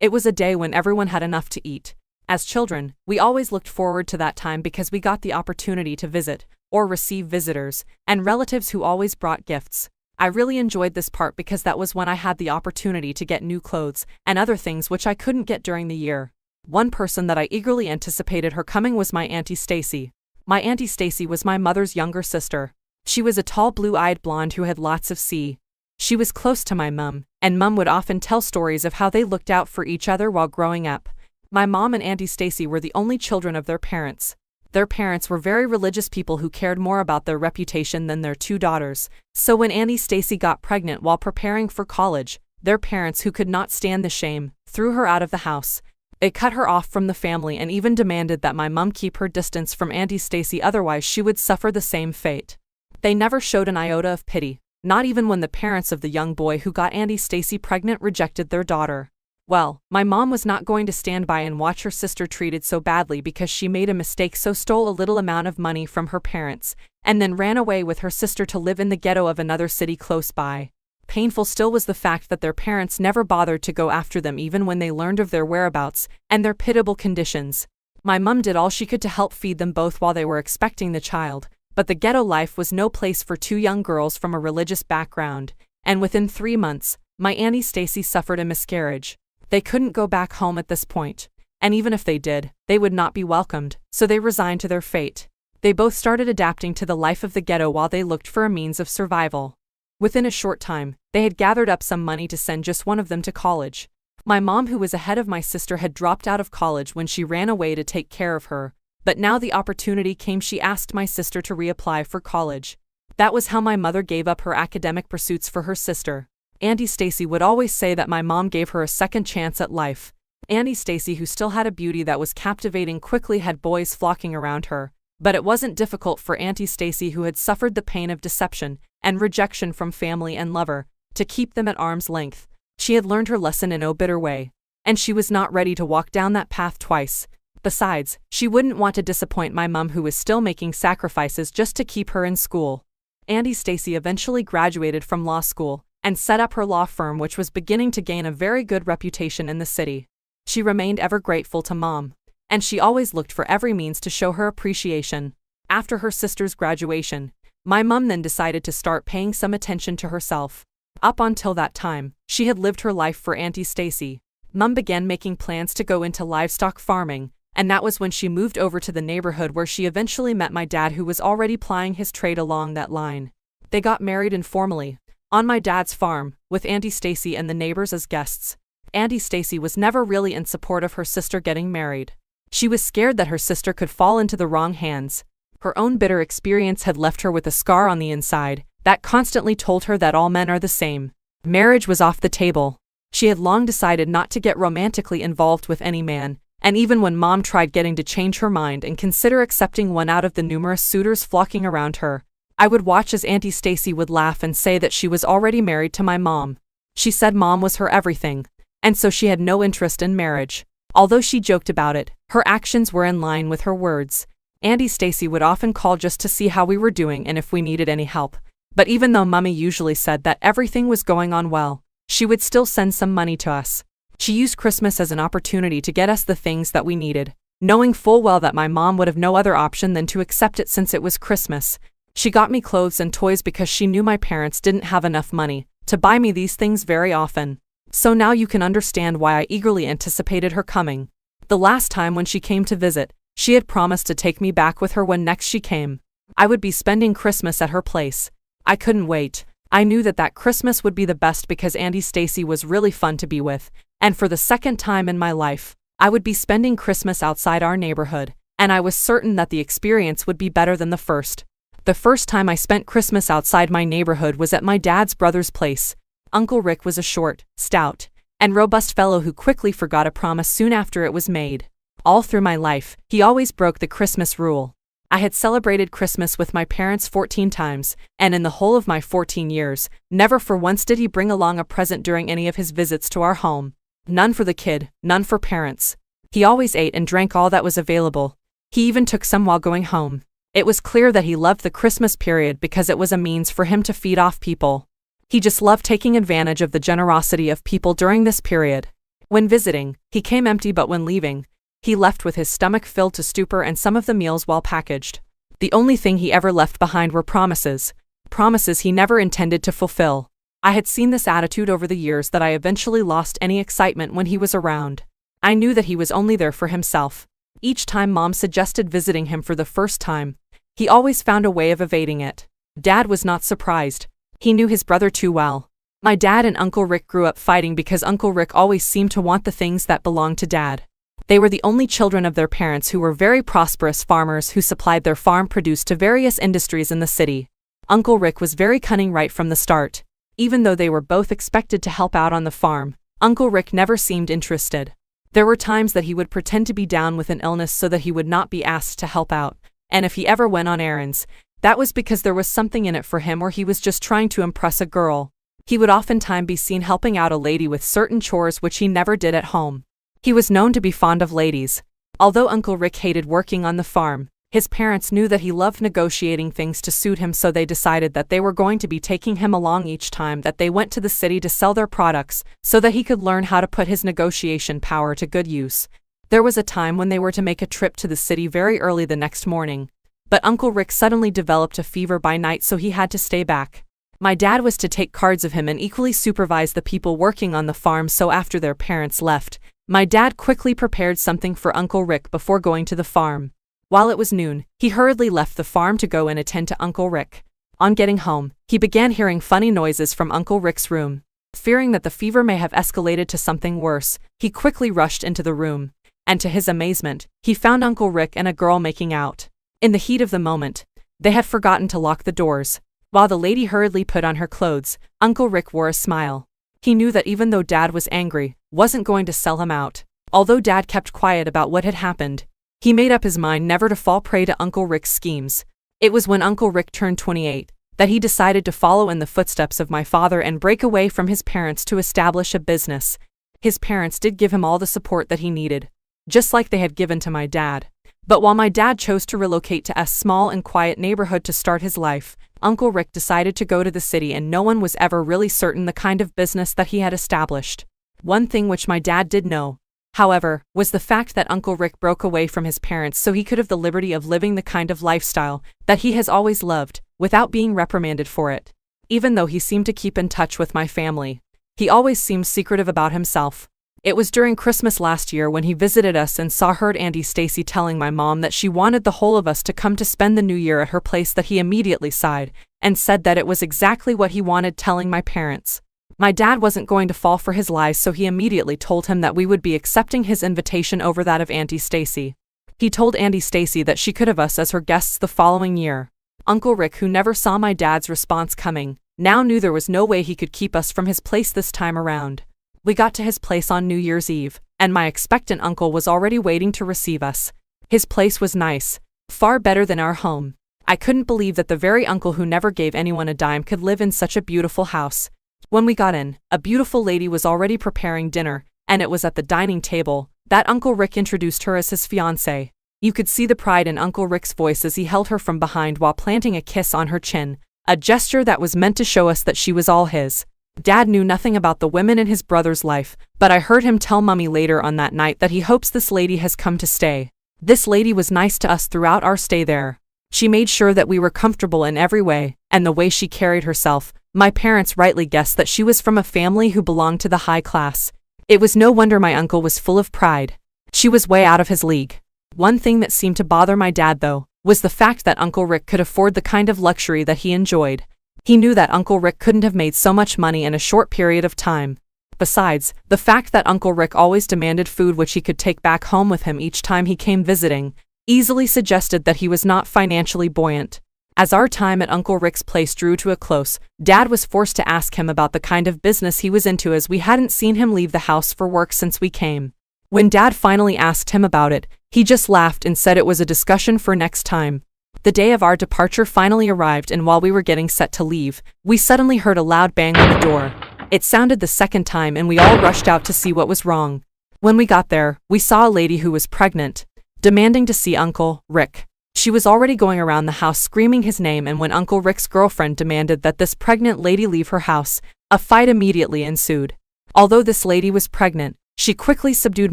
It was a day when everyone had enough to eat. As children, we always looked forward to that time because we got the opportunity to visit, or receive visitors, and relatives who always brought gifts. I really enjoyed this part because that was when I had the opportunity to get new clothes and other things which I couldn't get during the year. One person that I eagerly anticipated her coming was my Auntie Stacy. My Auntie Stacy was my mother's younger sister. She was a tall blue-eyed blonde who had lots of C. She was close to my mum, and Mum would often tell stories of how they looked out for each other while growing up. My mom and Auntie Stacy were the only children of their parents. Their parents were very religious people who cared more about their reputation than their two daughters, so when Auntie Stacy got pregnant while preparing for college, their parents, who could not stand the shame, threw her out of the house. It cut her off from the family and even demanded that my mom keep her distance from Auntie Stacy, otherwise she would suffer the same fate. They never showed an iota of pity, not even when the parents of the young boy who got Auntie Stacy pregnant rejected their daughter. Well, my mom was not going to stand by and watch her sister treated so badly because she made a mistake, so stole a little amount of money from her parents, and then ran away with her sister to live in the ghetto of another city close by. Painful still was the fact that their parents never bothered to go after them even when they learned of their whereabouts and their pitiable conditions. My mom did all she could to help feed them both while they were expecting the child, but the ghetto life was no place for two young girls from a religious background, and within 3 months, my Auntie Stacy suffered a miscarriage. They couldn't go back home at this point, and even if they did, they would not be welcomed, so they resigned to their fate. They both started adapting to the life of the ghetto while they looked for a means of survival. Within a short time, they had gathered up some money to send just one of them to college. My mom, who was ahead of my sister, had dropped out of college when she ran away to take care of her, but now the opportunity came. She asked my sister to reapply for college. That was how my mother gave up her academic pursuits for her sister. Auntie Stacy would always say that my mom gave her a second chance at life. Auntie Stacy, who still had a beauty that was captivating, quickly had boys flocking around her, but it wasn't difficult for Auntie Stacy, who had suffered the pain of deception and rejection from family and lover, to keep them at arm's length. She had learned her lesson in no bitter way, and she was not ready to walk down that path twice. Besides, she wouldn't want to disappoint my mom, who was still making sacrifices just to keep her in school. Auntie Stacy eventually graduated from law school and set up her law firm, which was beginning to gain a very good reputation in the city. She remained ever grateful to Mom, and she always looked for every means to show her appreciation. After her sister's graduation, my mom then decided to start paying some attention to herself. Up until that time, she had lived her life for Auntie Stacy. Mom began making plans to go into livestock farming, and that was when she moved over to the neighborhood, where she eventually met my dad, who was already plying his trade along that line. They got married informally, on my dad's farm, with Auntie Stacy and the neighbors as guests. Auntie Stacy was never really in support of her sister getting married. She was scared that her sister could fall into the wrong hands. Her own bitter experience had left her with a scar on the inside that constantly told her that all men are the same. Marriage was off the table. She had long decided not to get romantically involved with any man, and even when Mom tried getting to change her mind and consider accepting one out of the numerous suitors flocking around her, I would watch as Auntie Stacy would laugh and say that she was already married to my mom. She said Mom was her everything, and so she had no interest in marriage. Although she joked about it, her actions were in line with her words. Auntie Stacy would often call just to see how we were doing and if we needed any help. But even though Mummy usually said that everything was going on well, she would still send some money to us. She used Christmas as an opportunity to get us the things that we needed, knowing full well that my mom would have no other option than to accept it since it was Christmas. She got me clothes and toys because she knew my parents didn't have enough money to buy me these things very often. So now you can understand why I eagerly anticipated her coming. The last time when she came to visit, she had promised to take me back with her when next she came. I would be spending Christmas at her place. I couldn't wait. I knew that Christmas would be the best because Auntie Stacy was really fun to be with, and for the second time in my life, I would be spending Christmas outside our neighborhood, and I was certain that the experience would be better than the first. The first time I spent Christmas outside my neighborhood was at my dad's brother's place. Uncle Rick was a short, stout, and robust fellow who quickly forgot a promise soon after it was made. All through my life, he always broke the Christmas rule. I had celebrated Christmas with my parents 14 times, and in the whole of my 14 years, never for once did he bring along a present during any of his visits to our home. None for the kid, none for parents. He always ate and drank all that was available. He even took some while going home. It was clear that he loved the Christmas period because it was a means for him to feed off people. He just loved taking advantage of the generosity of people during this period. When visiting, he came empty, but when leaving, he left with his stomach filled to stupor and some of the meals well packaged. The only thing he ever left behind were promises. Promises he never intended to fulfill. I had seen this attitude over the years that I eventually lost any excitement when he was around. I knew that he was only there for himself. Each time Mom suggested visiting him for the first time, he always found a way of evading it. Dad was not surprised. He knew his brother too well. My dad and Uncle Rick grew up fighting because Uncle Rick always seemed to want the things that belonged to Dad. They were the only children of their parents, who were very prosperous farmers who supplied their farm produce to various industries in the city. Uncle Rick was very cunning right from the start. Even though they were both expected to help out on the farm, Uncle Rick never seemed interested. There were times that he would pretend to be down with an illness so that he would not be asked to help out, and if he ever went on errands, that was because there was something in it for him or he was just trying to impress a girl. He would oftentimes be seen helping out a lady with certain chores which he never did at home. He was known to be fond of ladies. Although Uncle Rick hated working on the farm, his parents knew that he loved negotiating things to suit him, so they decided that they were going to be taking him along each time that they went to the city to sell their products so that he could learn how to put his negotiation power to good use. There was a time when they were to make a trip to the city very early the next morning, but Uncle Rick suddenly developed a fever by night, so he had to stay back. My dad was to take cards of him and equally supervise the people working on the farm, so after their parents left, my dad quickly prepared something for Uncle Rick before going to the farm. While it was noon, he hurriedly left the farm to go and attend to Uncle Rick. On getting home, he began hearing funny noises from Uncle Rick's room. Fearing that the fever may have escalated to something worse, he quickly rushed into the room, and to his amazement, he found Uncle Rick and a girl making out. In the heat of the moment, they had forgotten to lock the doors. While the lady hurriedly put on her clothes, Uncle Rick wore a smile. He knew that even though Dad was angry, wasn't going to sell him out. Although Dad kept quiet about what had happened, he made up his mind never to fall prey to Uncle Rick's schemes. It was when Uncle Rick turned 28 that he decided to follow in the footsteps of my father and break away from his parents to establish a business. His parents did give him all the support that he needed, just like they had given to my dad. But while my dad chose to relocate to a small and quiet neighborhood to start his life, Uncle Rick decided to go to the city, and no one was ever really certain the kind of business that he had established. One thing which my dad did know, however, was the fact that Uncle Rick broke away from his parents so he could have the liberty of living the kind of lifestyle that he has always loved, without being reprimanded for it. Even though he seemed to keep in touch with my family, he always seemed secretive about himself. It was during Christmas last year when he visited us and heard Auntie Stacy telling my mom that she wanted the whole of us to come to spend the new year at her place, that he immediately sighed and said that it was exactly what he wanted, telling my parents. My dad wasn't going to fall for his lies, so he immediately told him that we would be accepting his invitation over that of Auntie Stacy. He told Auntie Stacy that she could have us as her guests the following year. Uncle Rick, who never saw my dad's response coming, now knew there was no way he could keep us from his place this time around. We got to his place on New Year's Eve, and my expectant uncle was already waiting to receive us. His place was nice, far better than our home. I couldn't believe that the very uncle who never gave anyone a dime could live in such a beautiful house. When we got in, a beautiful lady was already preparing dinner, and it was at the dining table that Uncle Rick introduced her as his fiancée. You could see the pride in Uncle Rick's voice as he held her from behind while planting a kiss on her chin, a gesture that was meant to show us that she was all his. Dad knew nothing about the women in his brother's life, but I heard him tell Mummy later on that night that he hopes this lady has come to stay. This lady was nice to us throughout our stay there. She made sure that we were comfortable in every way, and the way she carried herself, my parents rightly guessed that she was from a family who belonged to the high class. It was no wonder my uncle was full of pride. She was way out of his league. One thing that seemed to bother my dad, though, was the fact that Uncle Rick could afford the kind of luxury that he enjoyed. He knew that Uncle Rick couldn't have made so much money in a short period of time. Besides, the fact that Uncle Rick always demanded food which he could take back home with him each time he came visiting, easily suggested that he was not financially buoyant. As our time at Uncle Rick's place drew to a close, Dad was forced to ask him about the kind of business he was into, as we hadn't seen him leave the house for work since we came. When Dad finally asked him about it, he just laughed and said it was a discussion for next time. The day of our departure finally arrived, and while we were getting set to leave, we suddenly heard a loud bang on the door. It sounded the second time, and we all rushed out to see what was wrong. When we got there, we saw a lady who was pregnant, demanding to see Uncle Rick. She was already going around the house screaming his name, and when Uncle Rick's girlfriend demanded that this pregnant lady leave her house, a fight immediately ensued. Although this lady was pregnant, she quickly subdued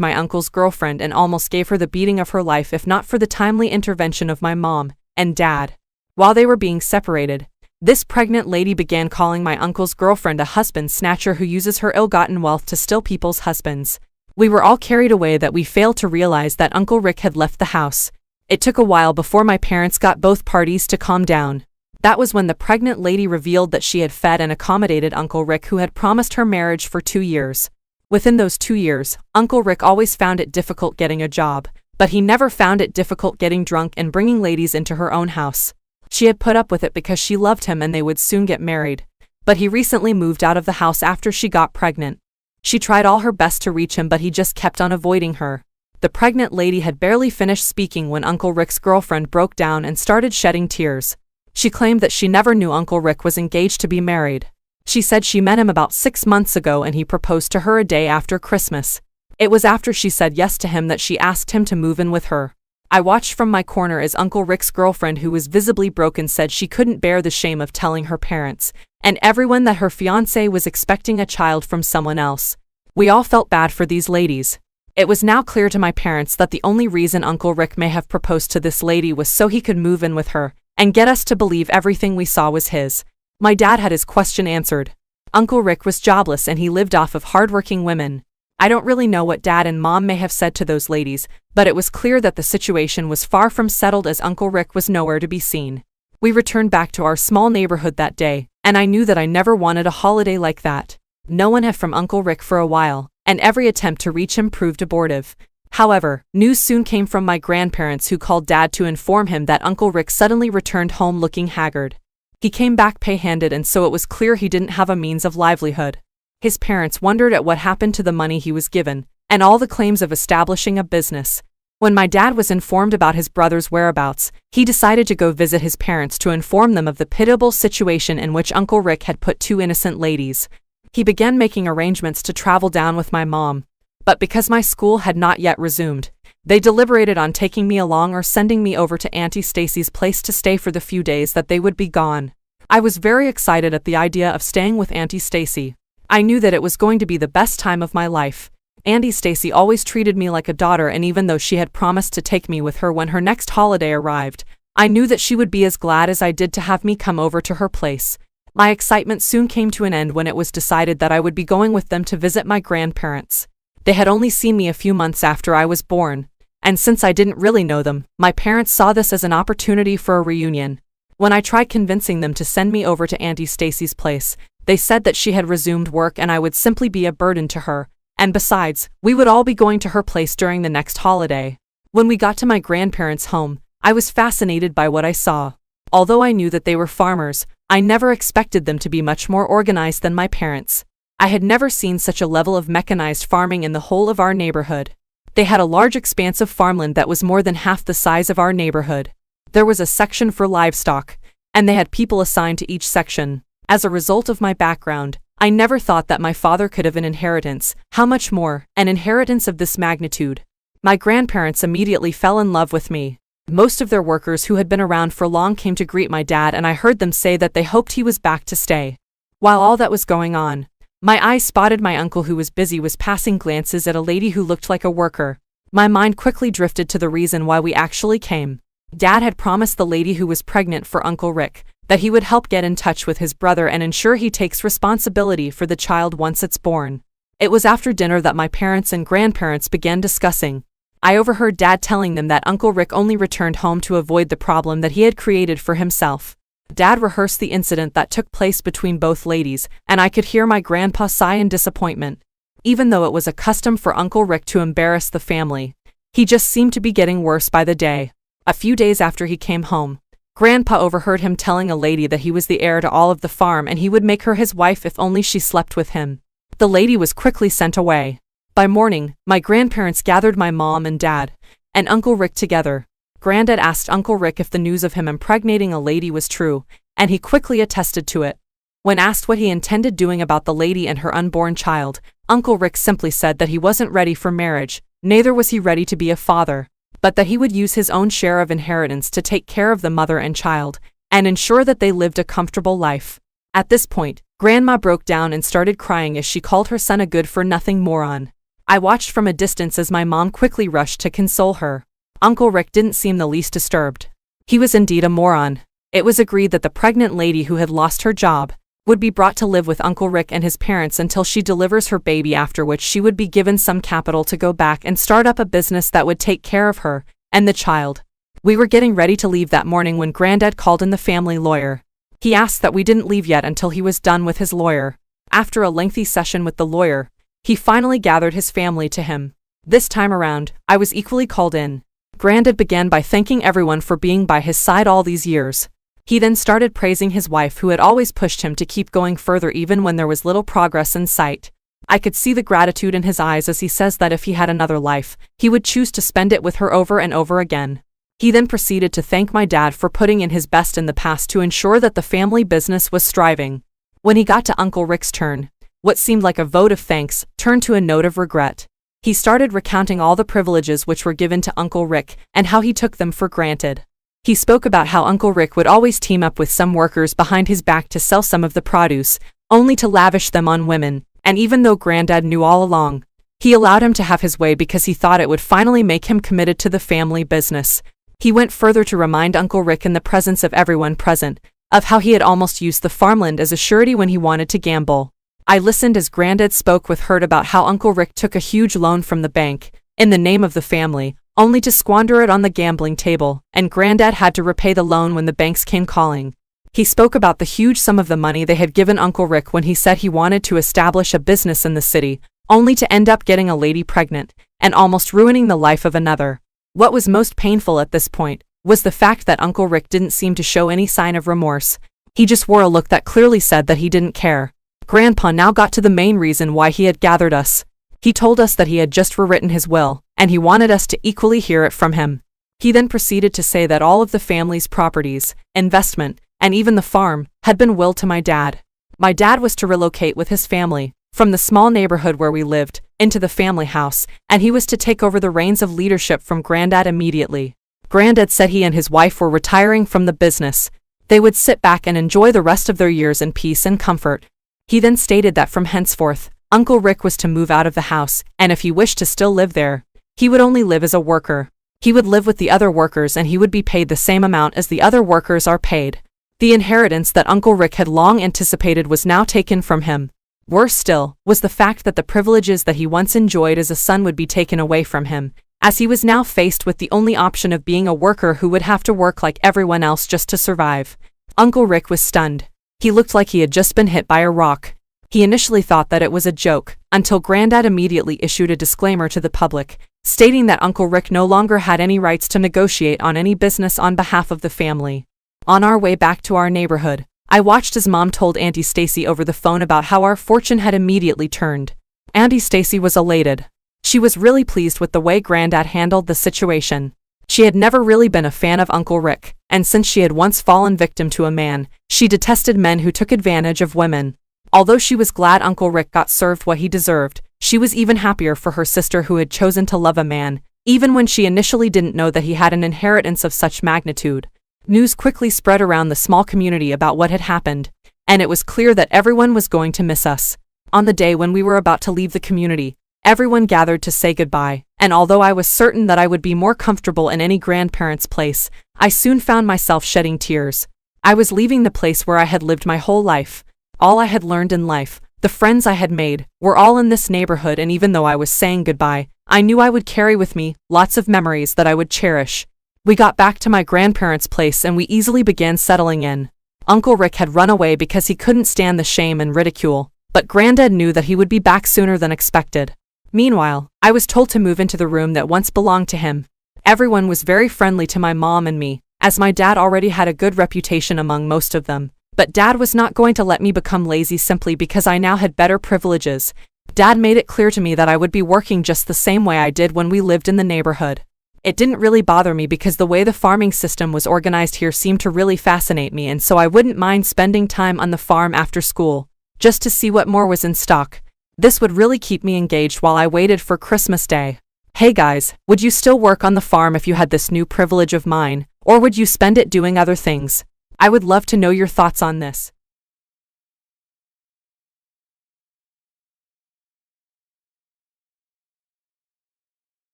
my uncle's girlfriend and almost gave her the beating of her life if not for the timely intervention of my mom and Dad. While they were being separated, this pregnant lady began calling my uncle's girlfriend a husband snatcher who uses her ill-gotten wealth to steal people's husbands. We were all carried away that we failed to realize that Uncle Rick had left the house. It took a while before my parents got both parties to calm down. That was when the pregnant lady revealed that she had fed and accommodated Uncle Rick, who had promised her marriage for 2 years. Within those 2 years, Uncle Rick always found it difficult getting a job, but he never found it difficult getting drunk and bringing ladies into her own house. She had put up with it because she loved him and they would soon get married. But he recently moved out of the house after she got pregnant. She tried all her best to reach him, but he just kept on avoiding her. The pregnant lady had barely finished speaking when Uncle Rick's girlfriend broke down and started shedding tears. She claimed that she never knew Uncle Rick was engaged to be married. She said she met him about 6 months ago and he proposed to her a day after Christmas. It was after she said yes to him that she asked him to move in with her. I watched from my corner as Uncle Rick's girlfriend, who was visibly broken, said she couldn't bear the shame of telling her parents and everyone that her fiancé was expecting a child from someone else. We all felt bad for these ladies. It was now clear to my parents that the only reason Uncle Rick may have proposed to this lady was so he could move in with her and get us to believe everything we saw was his. My dad had his question answered. Uncle Rick was jobless and he lived off of hardworking women. I don't really know what Dad and Mom may have said to those ladies, but it was clear that the situation was far from settled as Uncle Rick was nowhere to be seen. We returned back to our small neighborhood that day, and I knew that I never wanted a holiday like that. No one had from Uncle Rick for a while, and every attempt to reach him proved abortive. However, news soon came from my grandparents, who called Dad to inform him that Uncle Rick suddenly returned home looking haggard. He came back pay-handed, and so it was clear he didn't have a means of livelihood. His parents wondered at what happened to the money he was given, and all the claims of establishing a business. When my dad was informed about his brother's whereabouts, he decided to go visit his parents to inform them of the pitiable situation in which Uncle Rick had put 2 innocent ladies. He began making arrangements to travel down with my mom, but because my school had not yet resumed, they deliberated on taking me along or sending me over to Auntie Stacy's place to stay for the few days that they would be gone. I was very excited at the idea of staying with Auntie Stacy. I knew that it was going to be the best time of my life. Auntie Stacy always treated me like a daughter, and even though she had promised to take me with her when her next holiday arrived, I knew that she would be as glad as I did to have me come over to her place. My excitement soon came to an end when it was decided that I would be going with them to visit my grandparents. They had only seen me a few months after I was born, and since I didn't really know them, my parents saw this as an opportunity for a reunion. When I tried convincing them to send me over to Auntie Stacy's place, they said that she had resumed work and I would simply be a burden to her, and besides, we would all be going to her place during the next holiday. When we got to my grandparents' home, I was fascinated by what I saw. Although I knew that they were farmers, I never expected them to be much more organized than my parents. I had never seen such a level of mechanized farming in the whole of our neighborhood. They had a large expanse of farmland that was more than half the size of our neighborhood. There was a section for livestock, and they had people assigned to each section. As a result of my background, I never thought that my father could have an inheritance, how much more, an inheritance of this magnitude. My grandparents immediately fell in love with me. Most of their workers who had been around for long came to greet my dad, and I heard them say that they hoped he was back to stay. While all that was going on, my eyes spotted my uncle, who was passing glances at a lady who looked like a worker. My mind quickly drifted to the reason why we actually came. Dad had promised the lady who was pregnant for Uncle Rick that he would help get in touch with his brother and ensure he takes responsibility for the child once it's born. It was after dinner that my parents and grandparents began discussing. I overheard Dad telling them that Uncle Rick only returned home to avoid the problem that he had created for himself. Dad rehearsed the incident that took place between both ladies, and I could hear my grandpa sigh in disappointment. Even though it was a custom for Uncle Rick to embarrass the family, he just seemed to be getting worse by the day. A few days after he came home, Grandpa overheard him telling a lady that he was the heir to all of the farm and he would make her his wife if only she slept with him. The lady was quickly sent away. By morning, my grandparents gathered my mom and dad, and Uncle Rick together. Granddad asked Uncle Rick if the news of him impregnating a lady was true, and he quickly attested to it. When asked what he intended doing about the lady and her unborn child, Uncle Rick simply said that he wasn't ready for marriage, neither was he ready to be a father, but that he would use his own share of inheritance to take care of the mother and child, and ensure that they lived a comfortable life. At this point, Grandma broke down and started crying as she called her son a good-for-nothing moron. I watched from a distance as my mom quickly rushed to console her. Uncle Rick didn't seem the least disturbed. He was indeed a moron. It was agreed that the pregnant lady who had lost her job would be brought to live with Uncle Rick and his parents until she delivers her baby, after which she would be given some capital to go back and start up a business that would take care of her and the child. We were getting ready to leave that morning when Granddad called in the family lawyer. He asked that we didn't leave yet until he was done with his lawyer. After a lengthy session with the lawyer, he finally gathered his family to him. This time around, I was equally called in. Granddad began by thanking everyone for being by his side all these years. He then started praising his wife, who had always pushed him to keep going further even when there was little progress in sight. I could see the gratitude in his eyes as he says that if he had another life, he would choose to spend it with her over and over again. He then proceeded to thank my dad for putting in his best in the past to ensure that the family business was thriving. When he got to Uncle Rick's turn, what seemed like a vote of thanks turned to a note of regret. He started recounting all the privileges which were given to Uncle Rick and how he took them for granted. He spoke about how Uncle Rick would always team up with some workers behind his back to sell some of the produce, only to lavish them on women, and even though Granddad knew all along, he allowed him to have his way because he thought it would finally make him committed to the family business. He went further to remind Uncle Rick in the presence of everyone present of how he had almost used the farmland as a surety when he wanted to gamble. I listened as Granddad spoke with hurt about how Uncle Rick took a huge loan from the bank, in the name of the family, only to squander it on the gambling table, and Granddad had to repay the loan when the banks came calling. He spoke about the huge sum of the money they had given Uncle Rick when he said he wanted to establish a business in the city, only to end up getting a lady pregnant, and almost ruining the life of another. What was most painful at this point was the fact that Uncle Rick didn't seem to show any sign of remorse. He just wore a look that clearly said that he didn't care. Grandpa now got to the main reason why he had gathered us. He told us that he had just rewritten his will, and he wanted us to equally hear it from him. He then proceeded to say that all of the family's properties, investment, and even the farm, had been willed to my dad. My dad was to relocate with his family, from the small neighborhood where we lived, into the family house, and he was to take over the reins of leadership from Granddad immediately. Granddad said he and his wife were retiring from the business. They would sit back and enjoy the rest of their years in peace and comfort. He then stated that from henceforth, Uncle Rick was to move out of the house, and if he wished to still live there, he would only live as a worker. He would live with the other workers and he would be paid the same amount as the other workers are paid. The inheritance that Uncle Rick had long anticipated was now taken from him. Worse still, was the fact that the privileges that he once enjoyed as a son would be taken away from him, as he was now faced with the only option of being a worker who would have to work like everyone else just to survive. Uncle Rick was stunned. He looked like he had just been hit by a rock. He initially thought that it was a joke, until Granddad immediately issued a disclaimer to the public, stating that Uncle Rick no longer had any rights to negotiate on any business on behalf of the family. On our way back to our neighborhood, I watched as Mom told Auntie Stacy over the phone about how our fortune had immediately turned. Auntie Stacy was elated. She was really pleased with the way Granddad handled the situation. She had never really been a fan of Uncle Rick, and since she had once fallen victim to a man, she detested men who took advantage of women. Although she was glad Uncle Rick got served what he deserved, she was even happier for her sister who had chosen to love a man, even when she initially didn't know that he had an inheritance of such magnitude. News quickly spread around the small community about what had happened, and it was clear that everyone was going to miss us. On the day when we were about to leave the community, everyone gathered to say goodbye, and although I was certain that I would be more comfortable in any grandparents' place, I soon found myself shedding tears. I was leaving the place where I had lived my whole life. All I had learned in life, the friends I had made, were all in this neighborhood, and even though I was saying goodbye, I knew I would carry with me lots of memories that I would cherish. We got back to my grandparents' place and we easily began settling in. Uncle Rick had run away because he couldn't stand the shame and ridicule, but Granddad knew that he would be back sooner than expected. Meanwhile, I was told to move into the room that once belonged to him. Everyone was very friendly to my mom and me, as my dad already had a good reputation among most of them. But Dad was not going to let me become lazy simply because I now had better privileges. Dad made it clear to me that I would be working just the same way I did when we lived in the neighborhood. It didn't really bother me because the way the farming system was organized here seemed to really fascinate me, and so I wouldn't mind spending time on the farm after school, just to see what more was in stock. This would really keep me engaged while I waited for Christmas Day. Hey guys, would you still work on the farm if you had this new privilege of mine, or would you spend it doing other things? I would love to know your thoughts on this.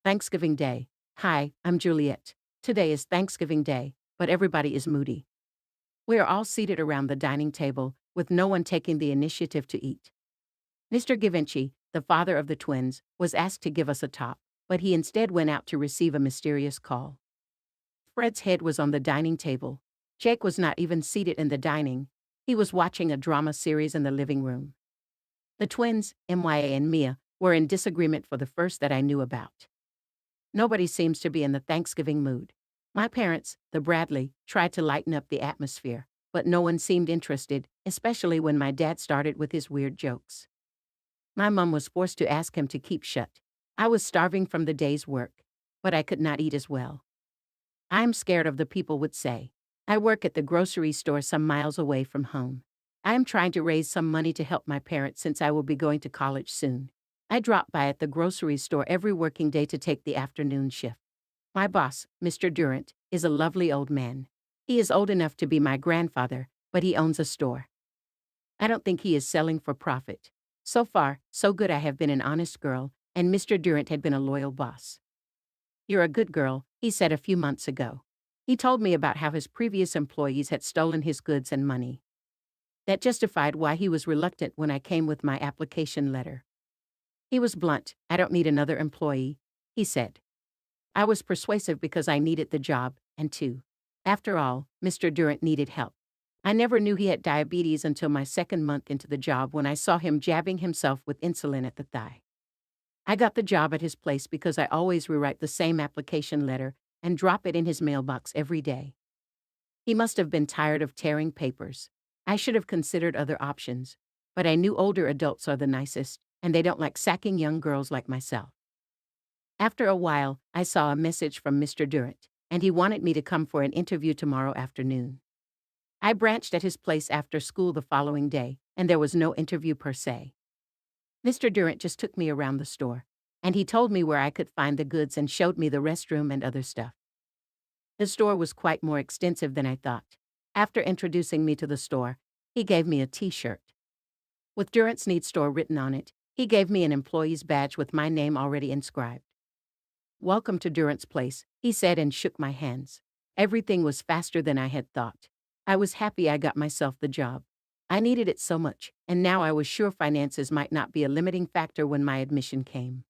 Thanksgiving Day. Hi, I'm Juliet. Today is Thanksgiving Day, but everybody is moody. We are all seated around the dining table with no one taking the initiative to eat. Mr. Givenchy, the father of the twins, was asked to give us a top. but he instead went out to receive a mysterious call. Fred's head was on the dining table. Jake was not even seated in the dining. He was watching a drama series in the living room. The twins, Mya and Mia, were in disagreement for the first that I knew about. Nobody seems to be in the Thanksgiving mood. My parents, the Bradley, tried to lighten up the atmosphere, but no one seemed interested, especially when my dad started with his weird jokes. My mom was forced to ask him to keep shut. I was starving from the day's work, but I could not eat as well. I'm scared of the people would say. I work at the grocery store some miles away from home. I am trying to raise some money to help my parents since I will be going to college soon. I drop by at the grocery store every working day to take the afternoon shift. My boss, Mr. Durant, is a lovely old man. He is old enough to be my grandfather, but he owns a store. I don't think he is selling for profit. So far, so good. I have been an honest girl, and Mr. Durant had been a loyal boss. "You're a good girl," he said a few months ago. He told me about how his previous employees had stolen his goods and money. That justified why he was reluctant when I came with my application letter. He was blunt. "I don't need another employee," he said. I was persuasive because I needed the job, and too. After all, Mr. Durant needed help. I never knew he had diabetes until my second month into the job when I saw him jabbing himself with insulin at the thigh. I got the job at his place because I always rewrite the same application letter and drop it in his mailbox every day. He must have been tired of tearing papers. I should have considered other options, but I knew older adults are the nicest, and they don't like sacking young girls like myself. After a while, I saw a message from Mr. Durant, and he wanted me to come for an interview tomorrow afternoon. I branched at his place after school the following day, and there was no interview per se. Mr. Durant just took me around the store, and he told me where I could find the goods and showed me the restroom and other stuff. The store was quite more extensive than I thought. After introducing me to the store, he gave me a T-shirt. With Durant's Need Store written on it, he gave me an employee's badge with my name already inscribed. "Welcome to Durant's place," he said and shook my hands. Everything was faster than I had thought. I was happy I got myself the job. I needed it so much, and now I was sure finances might not be a limiting factor when my admission came.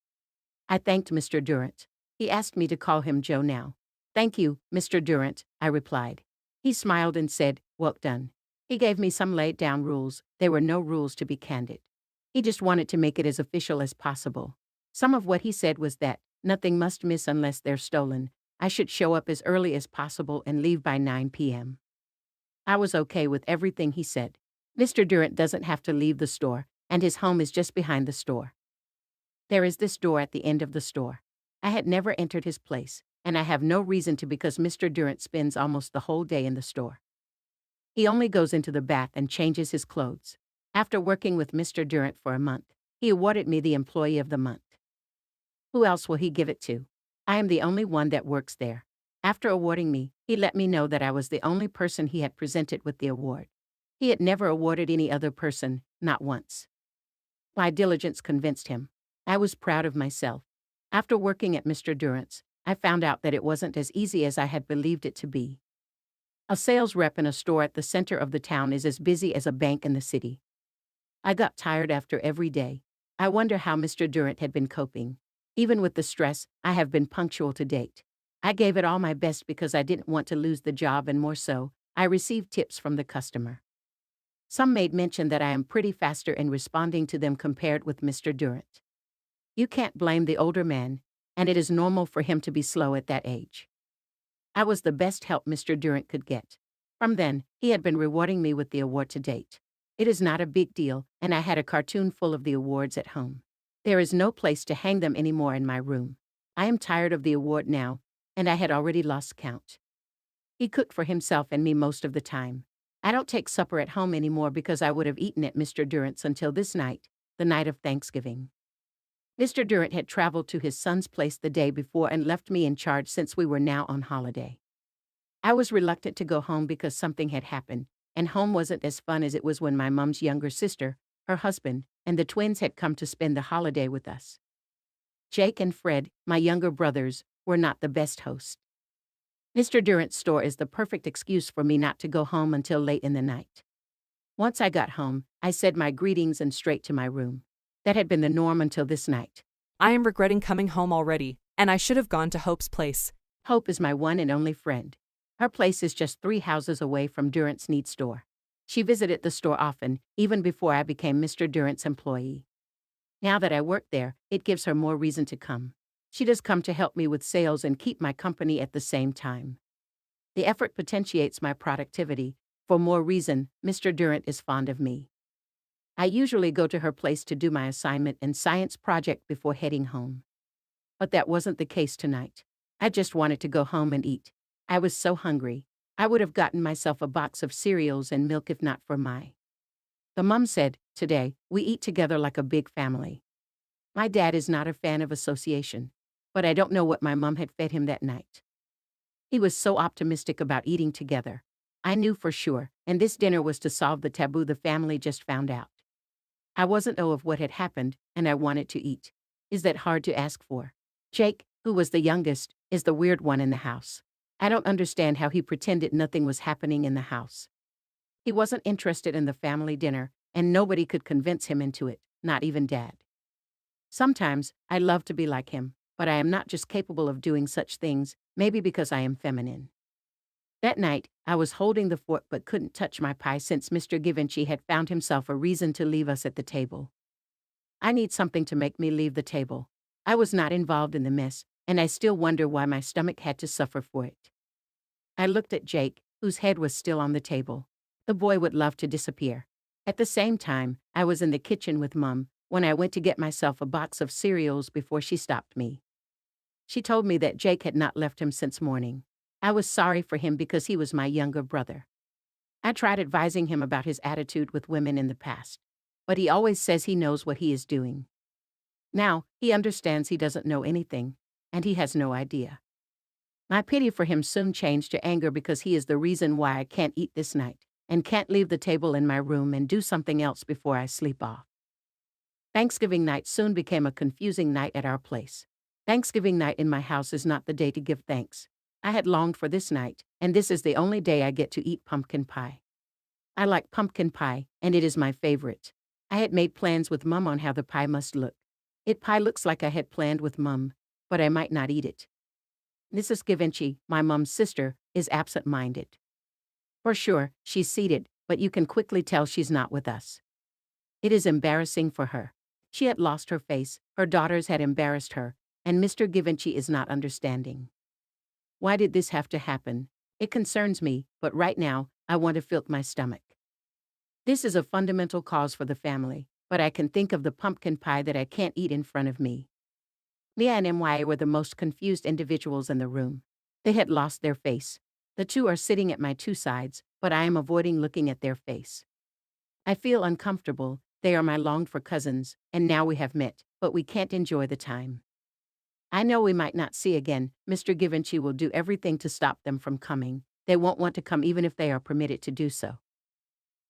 I thanked Mr. Durant. He asked me to call him Joe now. "Thank you, Mr. Durant," I replied. He smiled and said, "Well done." He gave me some laid-down rules. There were no rules, to be candid. He just wanted to make it as official as possible. Some of what he said was that nothing must miss unless they're stolen. I should show up as early as possible and leave by 9 p.m. I was okay with everything he said. Mr. Durant doesn't have to leave the store, and his home is just behind the store. There is this door at the end of the store. I had never entered his place, and I have no reason to because Mr. Durant spends almost the whole day in the store. He only goes into the bath and changes his clothes. After working with Mr. Durant for a month, he awarded me the Employee of the Month. Who else will he give it to? I am the only one that works there. After awarding me, he let me know that I was the only person he had presented with the award. He had never awarded any other person, not once. My diligence convinced him. I was proud of myself. After working at Mr. Durant's, I found out that it wasn't as easy as I had believed it to be. A sales rep in a store at the center of the town is as busy as a bank in the city. I got tired after every day. I wonder how Mr. Durant had been coping. Even with the stress, I have been punctual to date. I gave it all my best because I didn't want to lose the job, and more so, I received tips from the customer. Some made mention that I am pretty faster in responding to them compared with Mr. Durant. You can't blame the older man, and it is normal for him to be slow at that age. I was the best help Mr. Durant could get. From then, he had been rewarding me with the award to date. It is not a big deal, and I had a cartoon full of the awards at home. There is no place to hang them anymore in my room. I am tired of the award now, and I had already lost count. He cooked for himself and me most of the time. I don't take supper at home anymore because I would have eaten at Mr. Durant's until this night, the night of Thanksgiving. Mr. Durant had traveled to his son's place the day before and left me in charge since we were now on holiday. I was reluctant to go home because something had happened, and home wasn't as fun as it was when my mom's younger sister, her husband, and the twins had come to spend the holiday with us. Jake and Fred, my younger brothers, were not the best hosts. Mr. Durant's store is the perfect excuse for me not to go home until late in the night. Once I got home, I said my greetings and straight to my room. That had been the norm until this night.
I am regretting coming home already. And I should have gone to Hope's place.
Hope is my one and only friend. Her place is just 3 houses away from Durrant's Neat store. She visited the store often, even before I became Mr. Durrant's employee. Now that I work there, it gives her more reason to come. She does come to help me with sales and keep my company at the same time. The effort potentiates my productivity. For more reason, Mr. Durrant is fond of me. I usually go to her place to do my assignment and science project before heading home. But that wasn't the case tonight. I just wanted to go home and eat. I was so hungry. I would have gotten myself a box of cereals and milk if not for the mom said, "Today, we eat together like a big family." My dad is not a fan of association, but I don't know what my mom had fed him that night. He was so optimistic about eating together. I knew for sure, and this dinner was to solve the taboo the family just found out. I wasn't of what had happened, and I wanted to eat. Is that hard to ask for? Jake, who was the youngest, is the weird one in the house. I don't understand how he pretended nothing was happening in the house. He wasn't interested in the family dinner, and nobody could convince him into it, not even Dad. Sometimes, I love to be like him, but I am not just capable of doing such things, maybe because I am feminine. That night, I was holding the fork but couldn't touch my pie since Mr. Givenchy had found himself a reason to leave us at the table. I need something to make me leave the table. I was not involved in the mess, and I still wonder why my stomach had to suffer for it. I looked at Jake, whose head was still on the table. The boy would love to disappear. At the same time, I was in the kitchen with Mom when I went to get myself a box of cereals before she stopped me. She told me that Jake had not left him since morning. I was sorry for him because he was my younger brother. I tried advising him about his attitude with women in the past, but he always says he knows what he is doing. Now, he understands he doesn't know anything, and he has no idea. My pity for him soon changed to anger because he is the reason why I can't eat this night, and can't leave the table in my room and do something else before I sleep off. Thanksgiving night soon became a confusing night at our place. Thanksgiving night in my house is not the day to give thanks. I had longed for this night, and this is the only day I get to eat pumpkin pie. I like pumpkin pie, and it is my favorite. I had made plans with Mom on how the pie must look. Pie looks like I had planned with Mom, but I might not eat it. Mrs. Givenchy, my mom's sister, is absent-minded. For sure, she's seated, but you can quickly tell she's not with us. It is embarrassing for her. She had lost her face, her daughters had embarrassed her, and Mr. Givenchy is not understanding. Why did this have to happen? It concerns me, but right now, I want to fill my stomach. This is a fundamental cause for the family, but I can think of the pumpkin pie that I can't eat in front of me. Leah and MY were the most confused individuals in the room. They had lost their face. The two are sitting at my two sides, but I am avoiding looking at their face. I feel uncomfortable. They are my longed-for cousins, and now we have met, but we can't enjoy the time. I know we might not see again. Mr. Givenchy will do everything to stop them from coming. They won't want to come even if they are permitted to do so.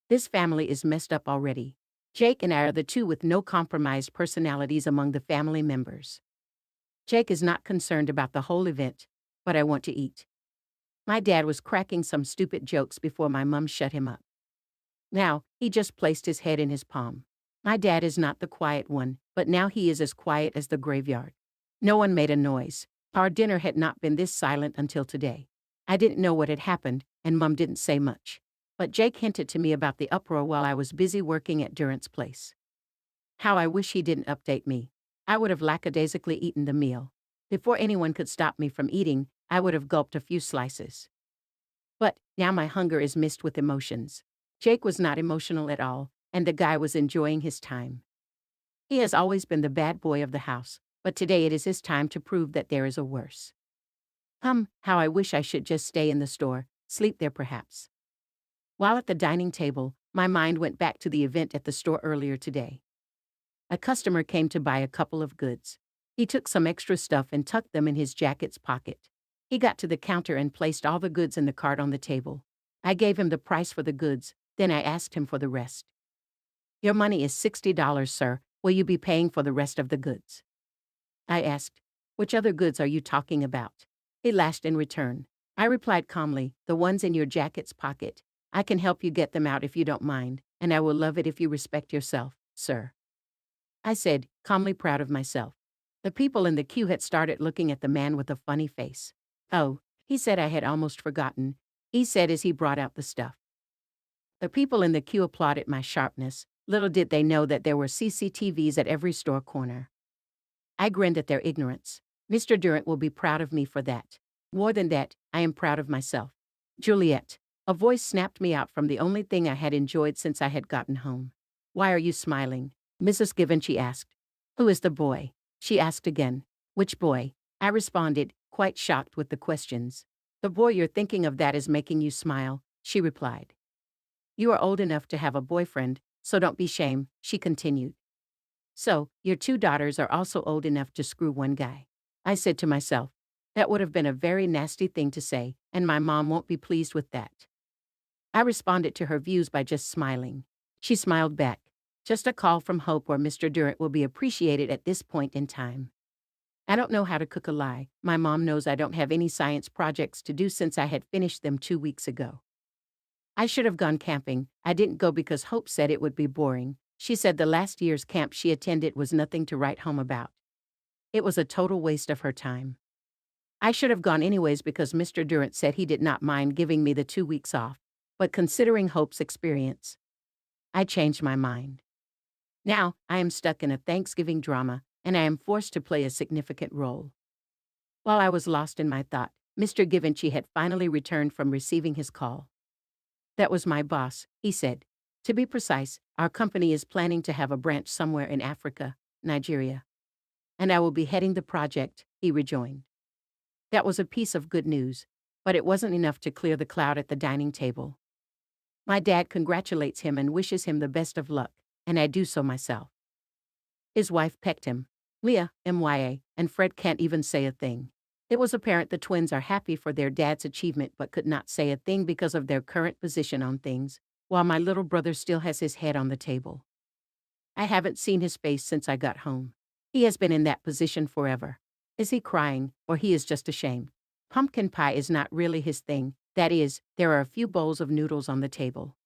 This family is messed up already. Jake and I are the two with no compromised personalities among the family members. Jake is not concerned about the whole event, but I want to eat. My dad was cracking some stupid jokes before my mom shut him up. Now, he just placed his head in his palm. My dad is not the quiet one, but now he is as quiet as the graveyard. No one made a noise. Our dinner had not been this silent until today. I didn't know what had happened, and Mom didn't say much. But Jake hinted to me about the uproar while I was busy working at Durrant's place. How I wish he didn't update me. I would have lackadaisically eaten the meal. Before anyone could stop me from eating, I would have gulped a few slices. But now my hunger is mixed with emotions. Jake was not emotional at all, and the guy was enjoying his time. He has always been the bad boy of the house, but today it is his time to prove that there is a worse. How I wish I should just stay in the store, sleep there perhaps. While at the dining table, my mind went back to the event at the store earlier today. A customer came to buy a couple of goods. He took some extra stuff and tucked them in his jacket's pocket. He got to the counter and placed all the goods in the cart on the table. I gave him the price for the goods, then I asked him for the rest. "Your money is $60, sir. Will you be paying for the rest of the goods?" I asked, "Which other goods are you talking about?" He laughed in return. I replied calmly, "The ones in your jacket's pocket. I can help you get them out if you don't mind, and I will love it if you respect yourself, sir." I said, calmly proud of myself. The people in the queue had started looking at the man with a funny face. Oh, he said, I had almost forgotten, he said as he brought out the stuff. The people in the queue applauded my sharpness. Little did they know that there were CCTVs at every store corner. I grinned at their ignorance. Mr. Durant will be proud of me for that. More than that, I am proud of myself. Juliet. A voice snapped me out from the only thing I had enjoyed since I had gotten home. Why are you smiling? Mrs. Givenchy asked. Who is the boy? She asked again. Which boy? I responded, quite shocked with the questions. The boy you're thinking of that is making you smile, she replied. You are old enough to have a boyfriend, so don't be ashamed, she continued. So, your 2 daughters are also old enough to screw one guy. I said to myself, that would have been a very nasty thing to say, and my mom won't be pleased with that. I responded to her views by just smiling. She smiled back. Just a call from Hope or Mr. Durant will be appreciated at this point in time. I don't know how to cook a lie. My mom knows I don't have any science projects to do since I had finished them 2 weeks ago. I should have gone camping. I didn't go because Hope said it would be boring. She said the last year's camp she attended was nothing to write home about. It was a total waste of her time. I should have gone anyways because Mr. Durant said he did not mind giving me the 2 weeks off, but considering Hope's experience, I changed my mind. Now, I am stuck in a Thanksgiving drama, and I am forced to play a significant role. While I was lost in my thought, Mr. Givenchy had finally returned from receiving his call. That was my boss, he said. To be precise, our company is planning to have a branch somewhere in Africa, Nigeria. And I will be heading the project, he rejoined. That was a piece of good news, but it wasn't enough to clear the cloud at the dining table. My dad congratulates him and wishes him the best of luck, and I do so myself. His wife pecked him. Leah, MYA, and Fred can't even say a thing. It was apparent the twins are happy for their dad's achievement but could not say a thing because of their current position on things, while my little brother still has his head on the table. I haven't seen his face since I got home. He has been in that position forever. Is he crying, or he is just ashamed? Pumpkin pie is not really his thing. That is, there are a few bowls of noodles on the table.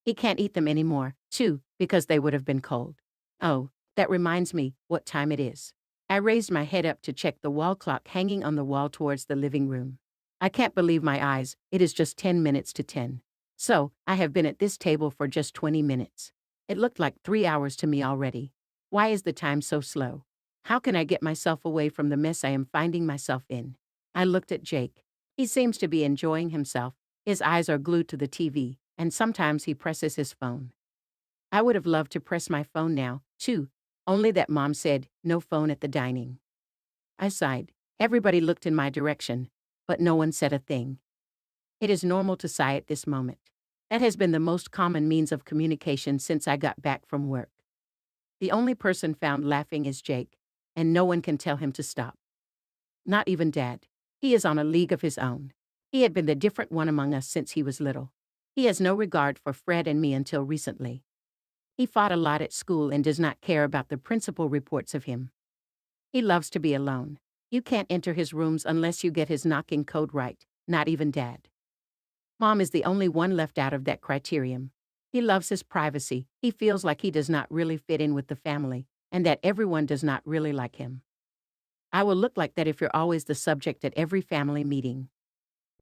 He can't eat them anymore, too, because they would have been cold. Oh, that reminds me what time it is. I raised my head up to check the wall clock hanging on the wall towards the living room. I can't believe my eyes, it is just 10 minutes to 10. So, I have been at this table for just 20 minutes. It looked like 3 hours to me already. Why is the time so slow? How can I get myself away from the mess I am finding myself in? I looked at Jake. He seems to be enjoying himself. His eyes are glued to the TV, and sometimes he presses his phone. I would have loved to press my phone now, too, only that Mom said, no phone at the dining. I sighed. Everybody looked in my direction, but no one said a thing. It is normal to sigh at this moment. That has been the most common means of communication since I got back from work. The only person found laughing is Jake, and no one can tell him to stop. Not even Dad. He is on a league of his own. He had been the different one among us since he was little. He has no regard for Fred and me until recently. He fought a lot at school and does not care about the principal reports of him. He loves to be alone. You can't enter his rooms unless you get his knocking code right, not even Dad. Mom is the only one left out of that criterion. He loves his privacy. He feels like he does not really fit in with the family, and that everyone does not really like him. I will look like that if you're always the subject at every family meeting.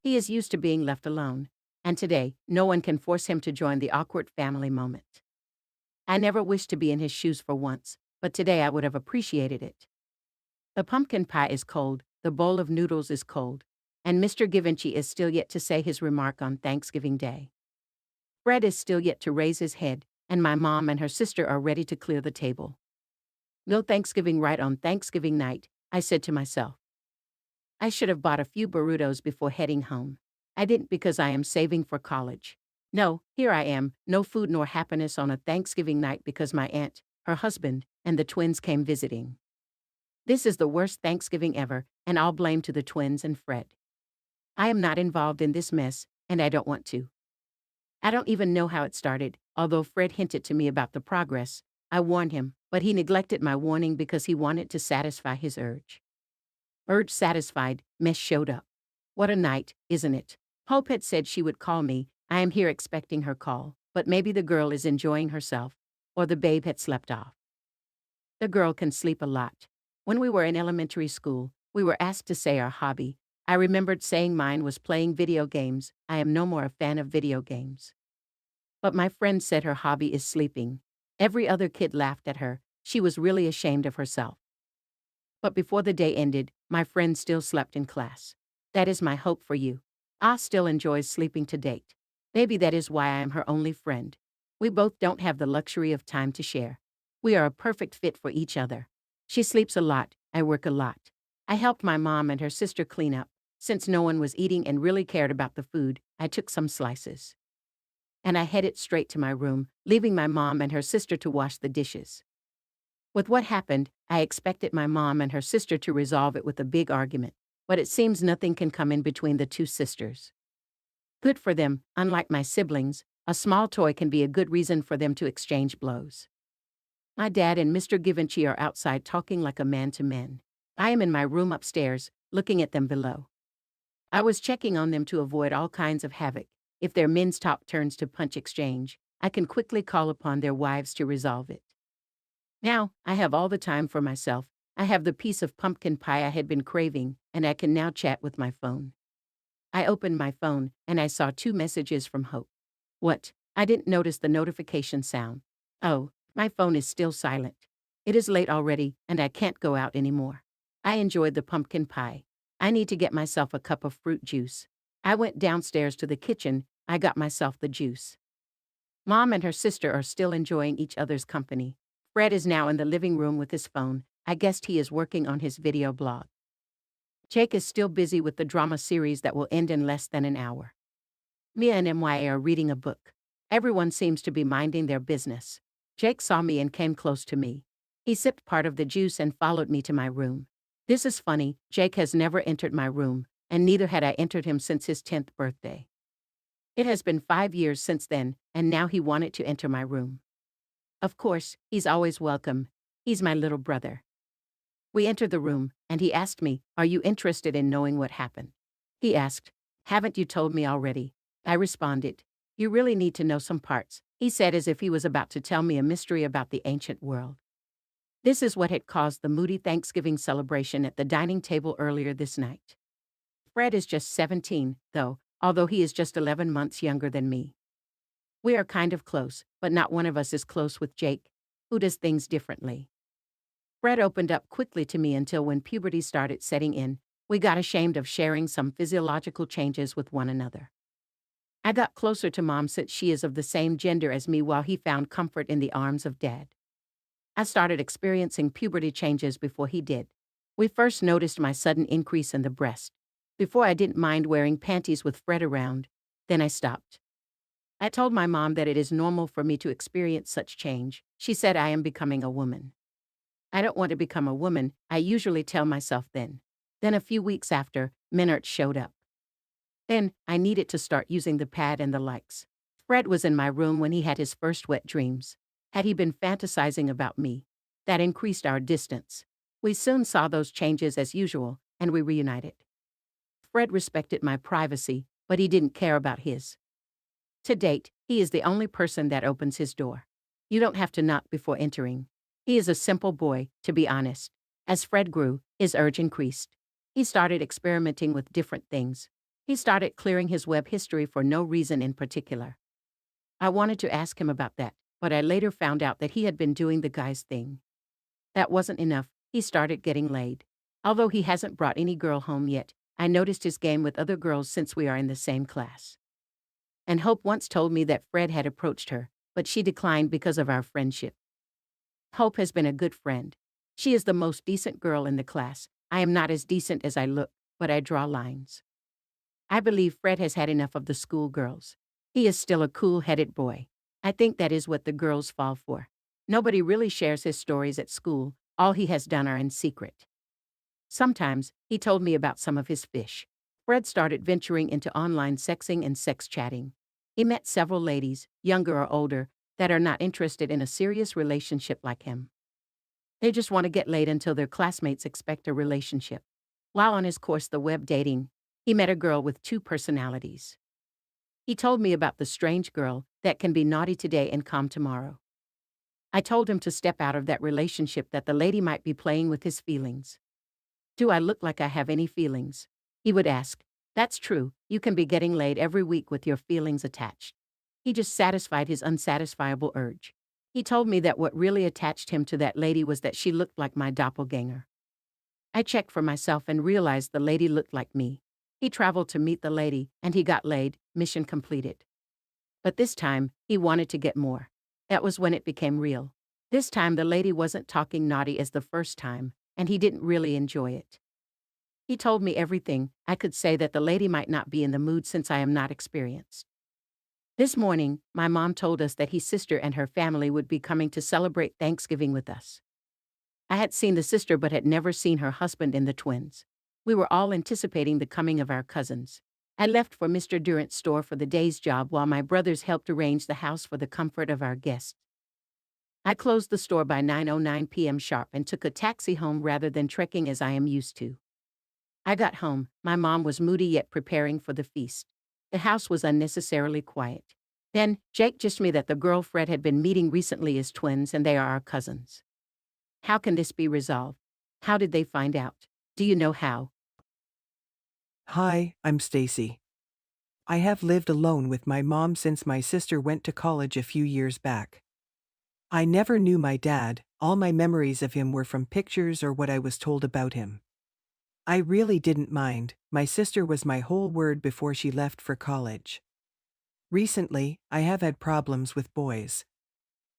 He is used to being left alone, and today, no one can force him to join the awkward family moment. I never wished to be in his shoes for once, but today I would have appreciated it. The pumpkin pie is cold, the bowl of noodles is cold, and Mr. Givenchy is still yet to say his remark on Thanksgiving Day. Fred is still yet to raise his head, and my mom and her sister are ready to clear the table. No Thanksgiving right on Thanksgiving night, I said to myself. I should have bought a few burritos before heading home. I didn't because I am saving for college. No, here I am, no food nor happiness on a Thanksgiving night because my aunt, her husband, and the twins came visiting. This is the worst Thanksgiving ever, and all blame to the twins and Fred. I am not involved in this mess, and I don't want to. I don't even know how it started, although Fred hinted to me about the progress. I warned him, but he neglected my warning because he wanted to satisfy his urge. Urge satisfied, mess showed up. What a night, isn't it? Hope had said she would call me. I am here expecting her call, but maybe the girl is enjoying herself, or the babe had slept off. The girl can sleep a lot. When we were in elementary school, we were asked to say our hobby. I remembered saying mine was playing video games. I am no more a fan of video games. But my friend said her hobby is sleeping. Every other kid laughed at her. She was really ashamed of herself. But before the day ended, my friend still slept in class. That is my hope for you. Ah still enjoys sleeping to date. Maybe that is why I am her only friend. We both don't have the luxury of time to share. We are a perfect fit for each other. She sleeps a lot, I work a lot. I helped my mom and her sister clean up. Since no one was eating and really cared about the food, I took some slices. And I headed straight to my room, leaving my mom and her sister to wash the dishes. With what happened, I expected my mom and her sister to resolve it with a big argument, but it seems nothing can come in between the two sisters. Good for them, unlike my siblings, a small toy can be a good reason for them to exchange blows. My dad and Mr. Givenchy are outside talking like a man to man. I am in my room upstairs, looking at them below. I was checking on them to avoid all kinds of havoc. If their men's talk turns to punch exchange, I can quickly call upon their wives to resolve it. Now, I have all the time for myself. I have the piece of pumpkin pie I had been craving, and I can now chat with my phone. I opened my phone, and I saw 2 messages from Hope. What? I didn't notice the notification sound. Oh, my phone is still silent. It is late already, and I can't go out anymore. I enjoyed the pumpkin pie. I need to get myself a cup of fruit juice. I went downstairs to the kitchen. I got myself the juice. Mom and her sister are still enjoying each other's company. Fred is now in the living room with his phone. I guessed he is working on his video blog. Jake is still busy with the drama series that will end in less than an hour. Mia and MYA are reading a book. Everyone seems to be minding their business. Jake saw me and came close to me. He sipped part of the juice and followed me to my room. This is funny, Jake has never entered my room, and neither had I entered him since his 10th birthday. It has been 5 years since then, and now he wanted to enter my room. Of course, he's always welcome. He's my little brother. We entered the room, and he asked me, "Are you interested in knowing what happened?" He asked, "Haven't you told me already?" I responded, "You really need to know some parts," he said as if he was about to tell me a mystery about the ancient world. This is what had caused the moody Thanksgiving celebration at the dining table earlier this night. Fred is just 17, though, although he is just 11 months younger than me. We are kind of close, but not one of us is close with Jake, who does things differently. Fred opened up quickly to me until when puberty started setting in, we got ashamed of sharing some physiological changes with one another. I got closer to Mom since she is of the same gender as me while he found comfort in the arms of Dad. I started experiencing puberty changes before he did. We first noticed my sudden increase in the breast. Before I didn't mind wearing panties with Fred around, then I stopped. I told my mom that it is normal for me to experience such change. She said I am becoming a woman. I don't want to become a woman, I usually tell myself then. Then a few weeks after, Menard showed up. Then, I needed to start using the pad and the likes. Fred was in my room when he had his first wet dreams. Had he been fantasizing about me? That increased our distance. We soon saw those changes as usual, and we reunited. Fred respected my privacy, but he didn't care about his. To date, he is the only person that opens his door. You don't have to knock before entering. He is a simple boy, to be honest. As Fred grew, his urge increased. He started experimenting with different things. He started clearing his web history for no reason in particular. I wanted to ask him about that, but I later found out that he had been doing the guy's thing. That wasn't enough, he started getting laid. Although he hasn't brought any girl home yet, I noticed his game with other girls since we are in the same class. And Hope once told me that Fred had approached her, but she declined because of our friendship. Hope has been a good friend. She is the most decent girl in the class. I am not as decent as I look, but I draw lines. I believe Fred has had enough of the school girls. He is still a cool-headed boy. I think that is what the girls fall for. Nobody really shares his stories at school. All he has done are in secret. Sometimes, he told me about some of his fish. Fred started venturing into online sexing and sex chatting. He met several ladies, younger or older, that are not interested in a serious relationship like him. They just want to get laid until their classmates expect a relationship. While on his course the web dating, he met a girl with 2 personalities. He told me about the strange girl that can be naughty today and calm tomorrow. I told him to step out of that relationship, that the lady might be playing with his feelings. Do I look like I have any feelings? He would ask. That's true, you can be getting laid every week with your feelings attached. He just satisfied his unsatisfiable urge. He told me that what really attached him to that lady was that she looked like my doppelganger. I checked for myself and realized the lady looked like me. He traveled to meet the lady, and he got laid, mission completed. But this time, he wanted to get more. That was when it became real. This time the lady wasn't talking naughty as the first time, and he didn't really enjoy it. He told me everything. I could say that the lady might not be in the mood since I am not experienced. This morning, my mom told us that his sister and her family would be coming to celebrate Thanksgiving with us. I had seen the sister but had never seen her husband and the twins. We were all anticipating the coming of our cousins. I left for Mr. Durant's store for the day's job while my brothers helped arrange the house for the comfort of our guests. I closed the store by 9:09 p.m. sharp and took a taxi home rather than trekking as I am used to. I got home. My mom was moody yet preparing for the feast. The house was unnecessarily quiet. Then, Jake just me that the girl Fred had been meeting recently is twins and they are our cousins. How can this be resolved? How did they find out? Do you know how?
Hi, I'm Stacy. I have lived alone with my mom since my sister went to college a few years back. I never knew my dad, all my memories of him were from pictures or what I was told about him. I really didn't mind, my sister was my whole world before she left for college. Recently, I have had problems with boys.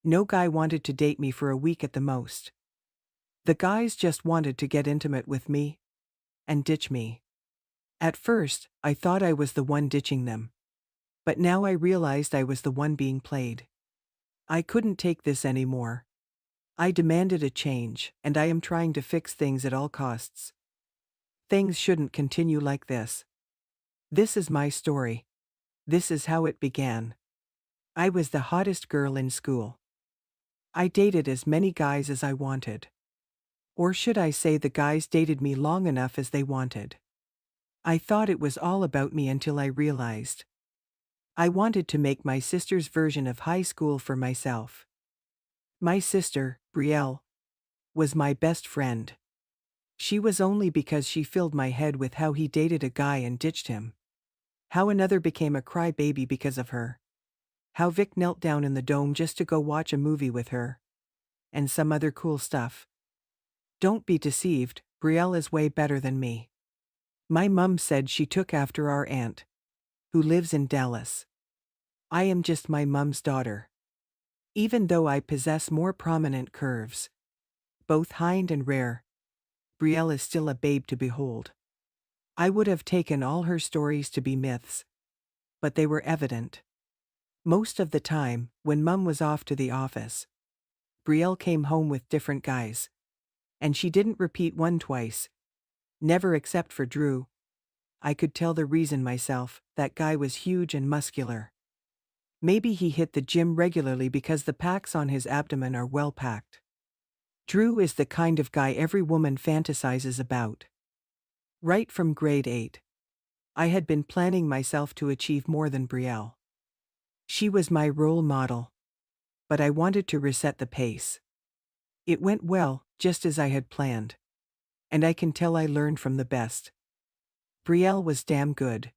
No guy wanted to date me for a week at the most. The guys just wanted to get intimate with me and ditch me. At first, I thought I was the one ditching them. But now I realized I was the one being played. I couldn't take this anymore. I demanded a change, and I am trying to fix things at all costs. Things shouldn't continue like this. This is my story. This is how it began. I was the hottest girl in school. I dated as many guys as I wanted. Or should I say the guys dated me long enough as they wanted. I thought it was all about me until I realized. I wanted to make my sister's version of high school for myself. My sister, Brielle, was my best friend. She was only because she filled my head with how he dated a guy and ditched him. How another became a crybaby because of her. How Vic knelt down in the dome just to go watch a movie with her. And some other cool stuff. Don't be deceived, Brielle is way better than me. My mum said she took after our aunt, who lives in Dallas. I am just my mum's daughter. Even though I possess more prominent curves, both hind and rare, Brielle is still a babe to behold. I would have taken all her stories to be myths, but they were evident. Most of the time, when Mum was off to the office, Brielle came home with different guys. And she didn't repeat one twice. Never except for Drew. I could tell the reason myself, that guy was huge and muscular. Maybe he hit the gym regularly because the packs on his abdomen are well packed. Drew is the kind of guy every woman fantasizes about. Right from grade 8. I had been planning myself to achieve more than Brielle. She was my role model. But I wanted to reset the pace. It went well, just as I had planned. And I can tell I learned from the best. Brielle was damn good.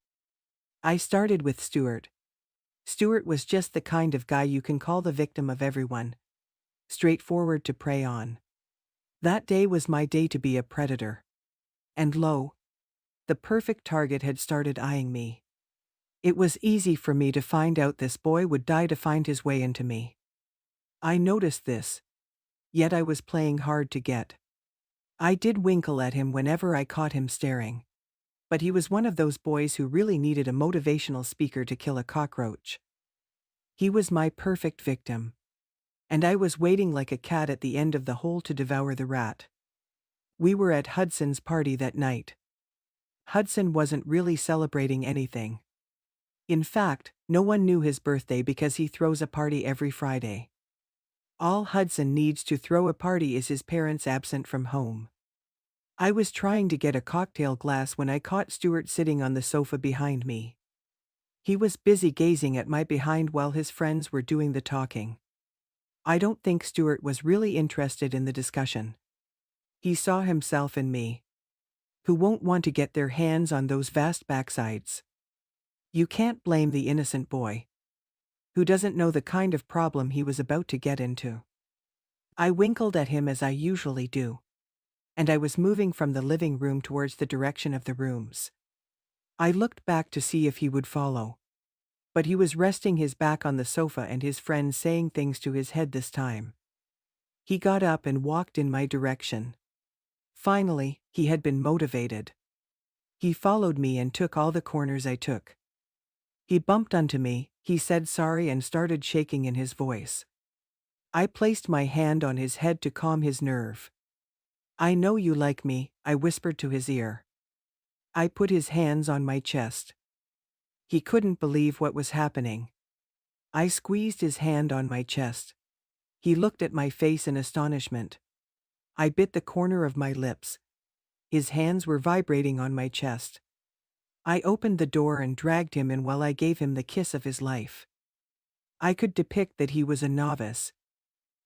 I started with Stuart. Stuart was just the kind of guy you can call the victim of everyone. Straightforward to prey on. That day was my day to be a predator. And lo, the perfect target had started eyeing me. It was easy for me to find out this boy would die to find his way into me. I noticed this. Yet I was playing hard to get. I did winkle at him whenever I caught him staring. But he was one of those boys who really needed a motivational speaker to kill a cockroach. He was my perfect victim. And I was waiting like a cat at the end of the hole to devour the rat. We were at Hudson's party that night. Hudson wasn't really celebrating anything. In fact, no one knew his birthday because he throws a party every Friday. All Hudson needs to throw a party is his parents absent from home. I was trying to get a cocktail glass when I caught Stuart sitting on the sofa behind me. He was busy gazing at my behind while his friends were doing the talking. I don't think Stuart was really interested in the discussion. He saw himself in me. Who won't want to get their hands on those vast backsides? You can't blame the innocent boy, who doesn't know the kind of problem he was about to get into. I winkled at him as I usually do, and I was moving from the living room towards the direction of the rooms. I looked back to see if he would follow, but he was resting his back on the sofa and his friend saying things to his head this time. He got up and walked in my direction. Finally, he had been motivated. He followed me and took all the corners I took. He bumped into me, he said sorry and started shaking in his voice. I placed my hand on his head to calm his nerve. I know you like me, I whispered to his ear. I put his hands on my chest. He couldn't believe what was happening. I squeezed his hand on my chest. He looked at my face in astonishment. I bit the corner of my lips. His hands were vibrating on my chest. I opened the door and dragged him in while I gave him the kiss of his life. I could depict that he was a novice,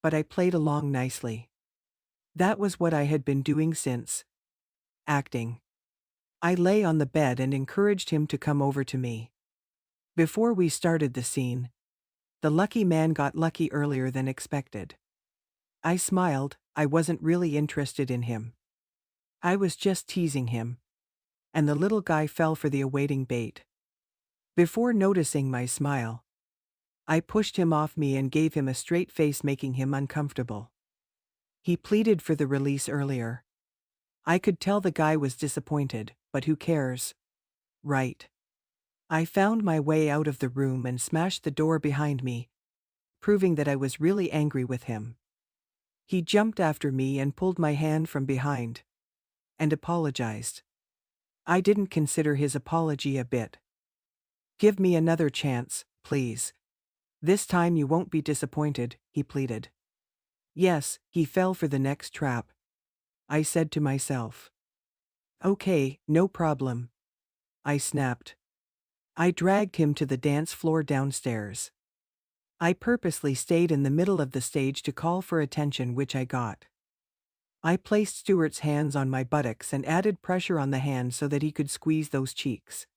but I played along nicely. That was what I had been doing since acting. I lay on the bed and encouraged him to come over to me. Before we started the scene, the lucky man got lucky earlier than expected. I smiled, I wasn't really interested in him. I was just teasing him. And the little guy fell for the awaiting bait. Before noticing my smile, I pushed him off me and gave him a straight face, making him uncomfortable. He pleaded for the release earlier. I could tell the guy was disappointed, but who cares? Right. I found my way out of the room and smashed the door behind me, proving that I was really angry with him. He jumped after me and pulled my hand from behind, and apologized. I didn't consider his apology a bit. Give me another chance, please. This time you won't be disappointed, he pleaded. Yes, he fell for the next trap, I said to myself. Okay, no problem, I snapped. I dragged him to the dance floor downstairs. I purposely stayed in the middle of the stage to call for attention, which I got. I placed Stuart's hands on my buttocks and added pressure on the hand so that he could squeeze those cheeks.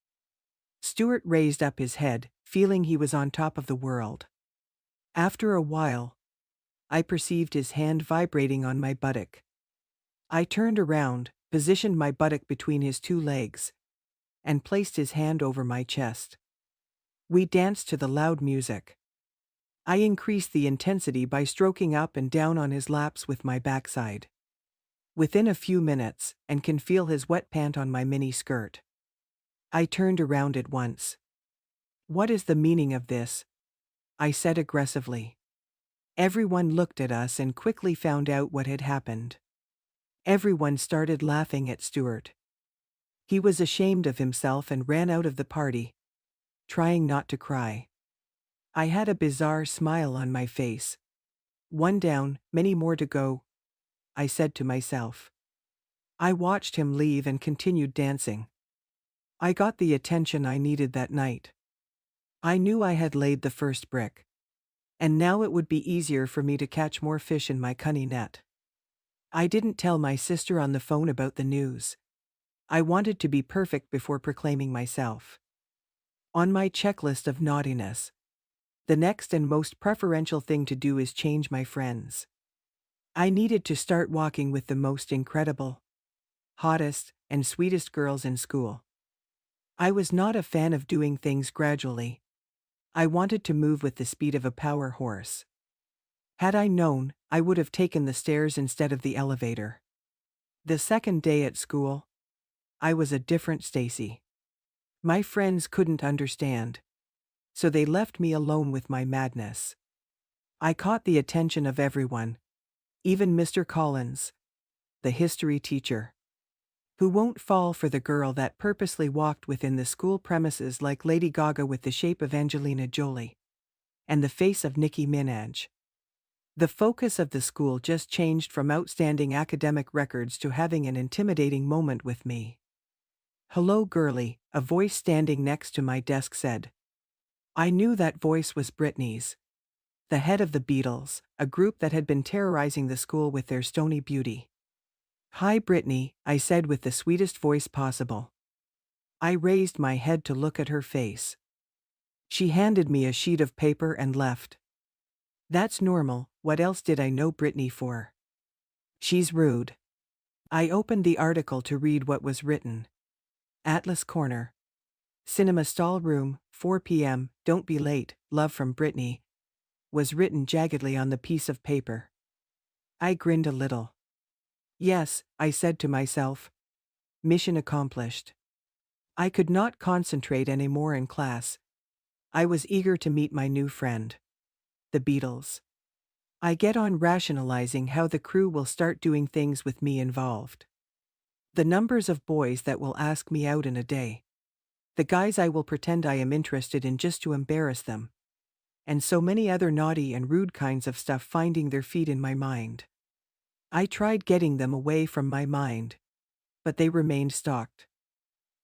Stuart raised up his head, feeling he was on top of the world. After a while, I perceived his hand vibrating on my buttock. I turned around, positioned my buttock between his two legs, and placed his hand over my chest. We danced to the loud music. I increased the intensity by stroking up and down on his laps with my backside. Within a few minutes, and can feel his wet pant on my mini skirt. I turned around at once. What is the meaning of this? I said aggressively. Everyone looked at us and quickly found out what had happened. Everyone started laughing at Stuart. He was ashamed of himself and ran out of the party, trying not to cry. I had a bizarre smile on my face. One down, many more to go, I said to myself. I watched him leave and continued dancing. I got the attention I needed that night. I knew I had laid the first brick, and now it would be easier for me to catch more fish in my cunning net. I didn't tell my sister on the phone about the news. I wanted to be perfect before proclaiming myself. On my checklist of naughtiness, the next and most preferential thing to do is change my friends. I needed to start walking with the most incredible, hottest, and sweetest girls in school. I was not a fan of doing things gradually. I wanted to move with the speed of a power horse. Had I known, I would have taken the stairs instead of the elevator. The second day at school, I was a different Stacy. My friends couldn't understand, so they left me alone with my madness. I caught the attention of everyone, even Mr. Collins, the history teacher, who won't fall for the girl that purposely walked within the school premises like Lady Gaga with the shape of Angelina Jolie and the face of Nicki Minaj. The focus of the school just changed from outstanding academic records to having an intimidating moment with me. "Hello, girlie," a voice standing next to my desk said. I knew that voice was Brittany's. the head of the Beatles, a group that had been terrorizing the school with their stony beauty. "Hi, Brittany," I said with the sweetest voice possible. I raised my head to look at her face. She handed me a sheet of paper and left. That's normal, what else did I know Brittany for? She's rude. I opened the article to read what was written. Atlas Corner. Cinema stall room, 4 p.m., don't be late, love from Brittany, was written jaggedly on the piece of paper. I grinned a little. Yes, I said to myself. Mission accomplished. I could not concentrate any more in class. I was eager to meet my new friend. The Beatles. I get on rationalizing how the crew will start doing things with me involved. The numbers of boys that will ask me out in a day. The guys I will pretend I am interested in just to embarrass them. And so many other naughty and rude kinds of stuff finding their feet in my mind. I tried getting them away from my mind, but they remained stocked.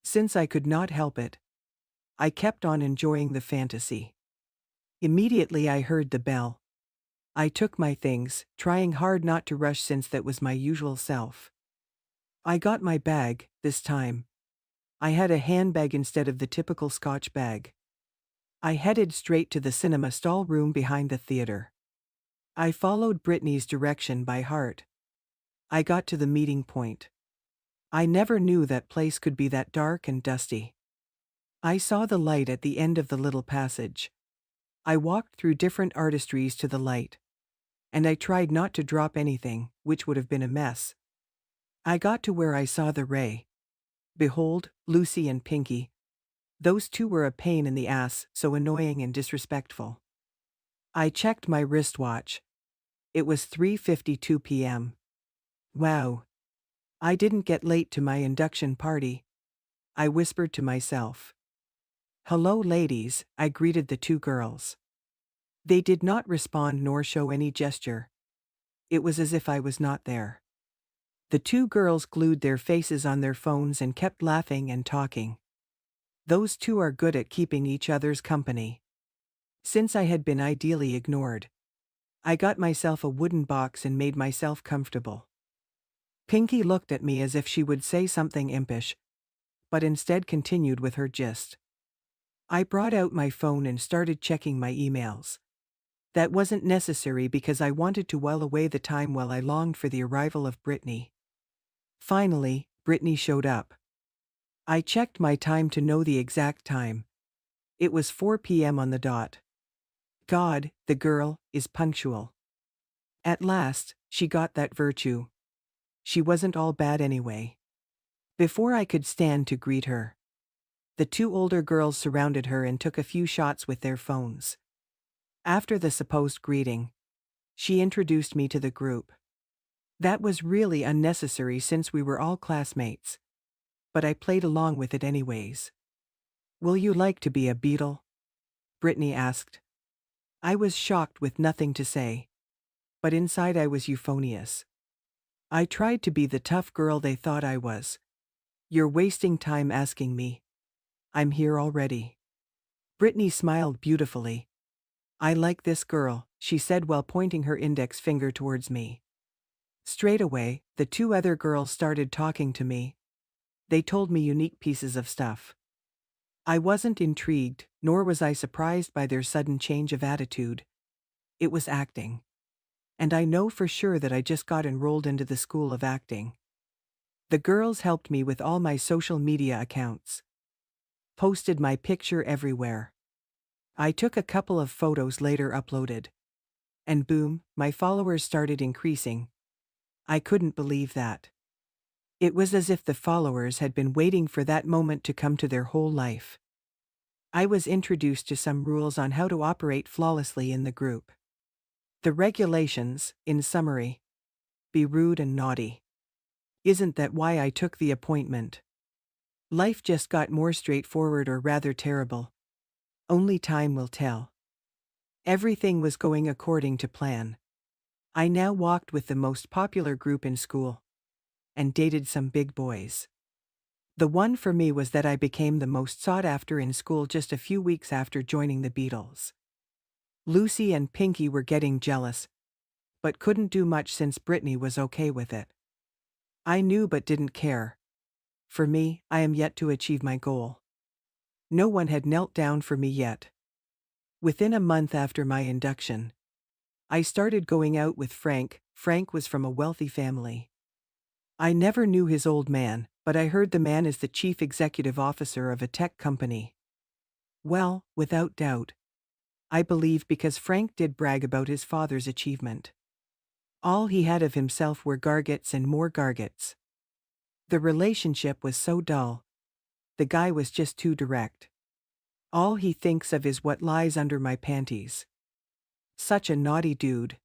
Since I could not help it, I kept on enjoying the fantasy. Immediately I heard the bell. I took my things, trying hard not to rush since that was my usual self. I got my bag, this time. I had a handbag instead of the typical Scotch bag. I headed straight to the cinema stall room behind the theater. I followed Brittany's direction by heart. I got to the meeting point. I never knew that place could be that dark and dusty. I saw the light at the end of the little passage. I walked through different artistries to the light. And I tried not to drop anything, which would have been a mess. I got to where I saw the ray. Behold, Lucy and Pinky. Those two were a pain in the ass, so annoying and disrespectful. I checked my wristwatch. It was 3:52 p.m. Wow. I didn't get late to my induction party. I whispered to myself. Hello, ladies, I greeted the two girls. They did not respond nor show any gesture. It was as if I was not there. The two girls glued their faces on their phones and kept laughing and talking. Those two are good at keeping each other's company. Since I had been ideally ignored, I got myself a wooden box and made myself comfortable. Pinky looked at me as if she would say something impish, but instead continued with her gist. I brought out my phone and started checking my emails. That wasn't necessary because I wanted to while away the time while I longed for the arrival of Brittany. Finally, Brittany showed up. I checked my time to know the exact time. It was 4 p.m. on the dot. God, the girl, is punctual. At last, she got that virtue. She wasn't all bad anyway. Before I could stand to greet her, the two older girls surrounded her and took a few shots with their phones. After the supposed greeting, she introduced me to the group. That was really unnecessary since we were all classmates. But I played along with it anyways. Will you like to be a Beatle? Brittany asked. I was shocked with nothing to say. But inside I was euphonious. I tried to be the tough girl they thought I was. You're wasting time asking me. I'm here already. Brittany smiled beautifully. I like this girl, she said while pointing her index finger towards me. Straight away, the two other girls started talking to me. They told me unique pieces of stuff. I wasn't intrigued, nor was I surprised by their sudden change of attitude. It was acting. And I know for sure that I just got enrolled into the school of acting. The girls helped me with all my social media accounts. Posted my picture everywhere. I took a couple of photos later uploaded. And boom, my followers started increasing. I couldn't believe that. It was as if the followers had been waiting for that moment to come to their whole life. I was introduced to some rules on how to operate flawlessly in the group. The regulations, in summary. Be rude and naughty. Isn't that why I took the appointment? Life just got more straightforward or rather terrible. Only time will tell. Everything was going according to plan. I now walked with the most popular group in school. And dated some big boys. The one for me was that I became the most sought after in school just a few weeks after joining the Beatles. Lucy and Pinky were getting jealous, but couldn't do much since Brittany was okay with it. I knew but didn't care. For me, I am yet to achieve my goal. No one had knelt down for me yet. Within a month after my induction, I started going out with Frank. Frank was from a wealthy family. I never knew his old man, but I heard the man is the chief executive officer of a tech company. Well, without doubt. I believe because Frank did brag about his father's achievement. All he had of himself were gargets and more gargets. The relationship was so dull. The guy was just too direct. All he thinks of is what lies under my panties. Such a naughty dude.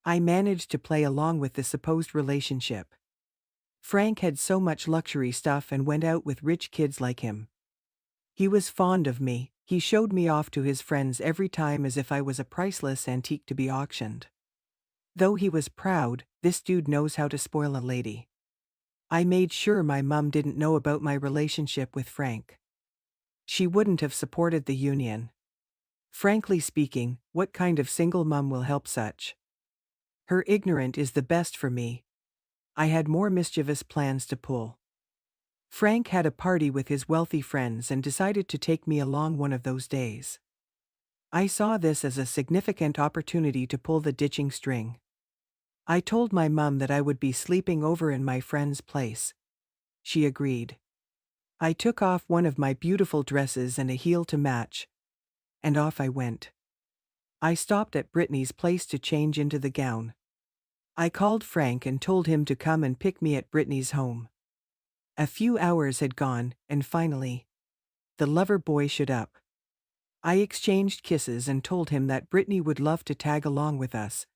I managed to play along with the supposed relationship. Frank had so much luxury stuff and went out with rich kids like him. He was fond of me. He showed me off to his friends every time as if I was a priceless antique to be auctioned. Though he was proud, this dude knows how to spoil a lady. I made sure my mum didn't know about my relationship with Frank. She wouldn't have supported the union. Frankly speaking, what kind of single mum will help such? Her ignorant is the best for me. I had more mischievous plans to pull. Frank had a party with his wealthy friends and decided to take me along one of those days. I saw this as a significant opportunity to pull the ditching string. I told my mum that I would be sleeping over in my friend's place. She agreed. I took off one of my beautiful dresses and a heel to match, and off I went. I stopped at Brittany's place to change into the gown. I called Frank and told him to come and pick me at Brittany's home. A few hours had gone, and finally, the lover boy showed up. I exchanged kisses and told him that Brittany would love to tag along with us.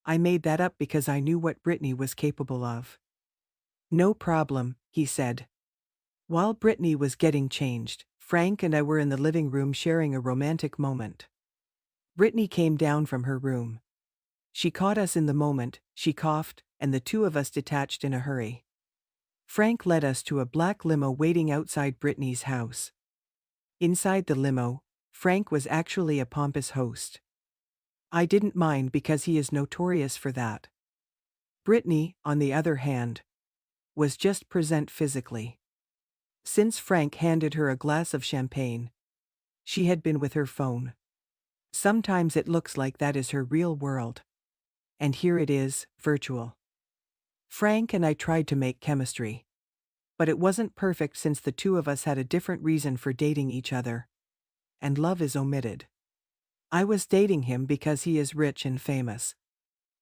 I made that up because I knew what Brittany was capable of. No problem, he said. While Brittany was getting changed, Frank and I were in the living room sharing a romantic moment. Brittany came down from her room. She caught us in the moment, she coughed, and the two of us detached in a hurry. Frank led us to a black limo waiting outside Brittany's house. Inside the limo, Frank was actually a pompous host. I didn't mind because he is notorious for that. Brittany, on the other hand, was just present physically. Since Frank handed her a glass of champagne, she had been with her phone. Sometimes it looks like that is her real world. And here it is, virtual. Frank and I tried to make chemistry. But it wasn't perfect since the two of us had a different reason for dating each other. And love is omitted. I was dating him because he is rich and famous.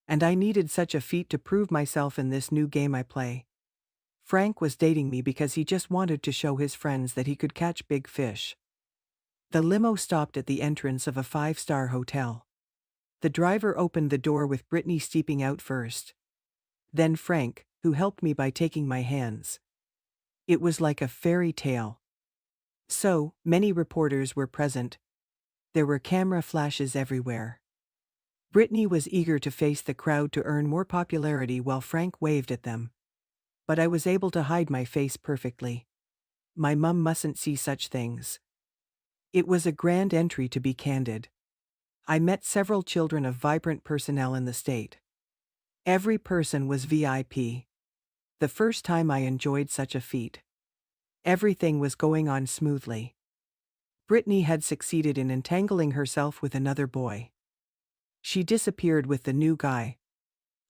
And I needed such a feat to prove myself in this new game I play. Frank was dating me because he just wanted to show his friends that he could catch big fish. The limo stopped at the entrance of a 5-star hotel. The driver opened the door with Brittany stepping out first. Then Frank, who helped me by taking my hands. It was like a fairy tale. So, many reporters were present. There were camera flashes everywhere. Brittany was eager to face the crowd to earn more popularity while Frank waved at them. But I was able to hide my face perfectly. My mum mustn't see such things. It was a grand entry, to be candid. I met several children of vibrant personnel in the state. Every person was VIP. The first time I enjoyed such a feat. Everything was going on smoothly. Brittany had succeeded in entangling herself with another boy. She disappeared with the new guy.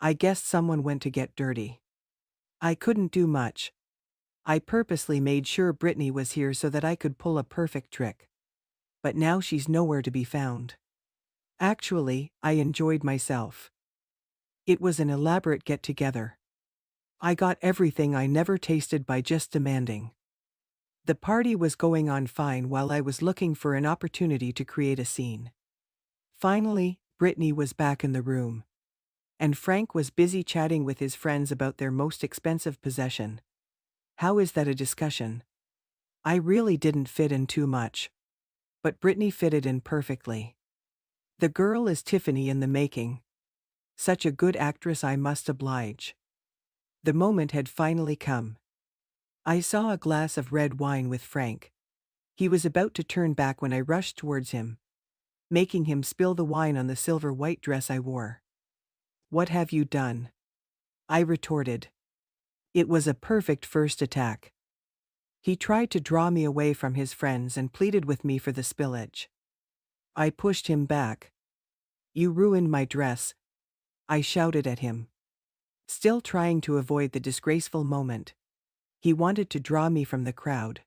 I guessed someone went to get dirty. I couldn't do much. I purposely made sure Brittany was here so that I could pull a perfect trick. But now she's nowhere to be found. Actually, I enjoyed myself. It was an elaborate get-together. I got everything I never tasted by just demanding. The party was going on fine while I was looking for an opportunity to create a scene. Finally, Brittany was back in the room. And Frank was busy chatting with his friends about their most expensive possession. How is that a discussion? I really didn't fit in too much. But Brittany fitted in perfectly. The girl is Tiffany in the making. Such a good actress, I must oblige. The moment had finally come. I saw a glass of red wine with Frank. He was about to turn back when I rushed towards him. making him spill the wine on the silver white dress I wore. "What have you done?" I retorted. It was a perfect first attack. He tried to draw me away from his friends and pleaded with me for the spillage. I pushed him back. "You ruined my dress," I shouted at him. Still trying to avoid the disgraceful moment. He wanted to draw me from the crowd.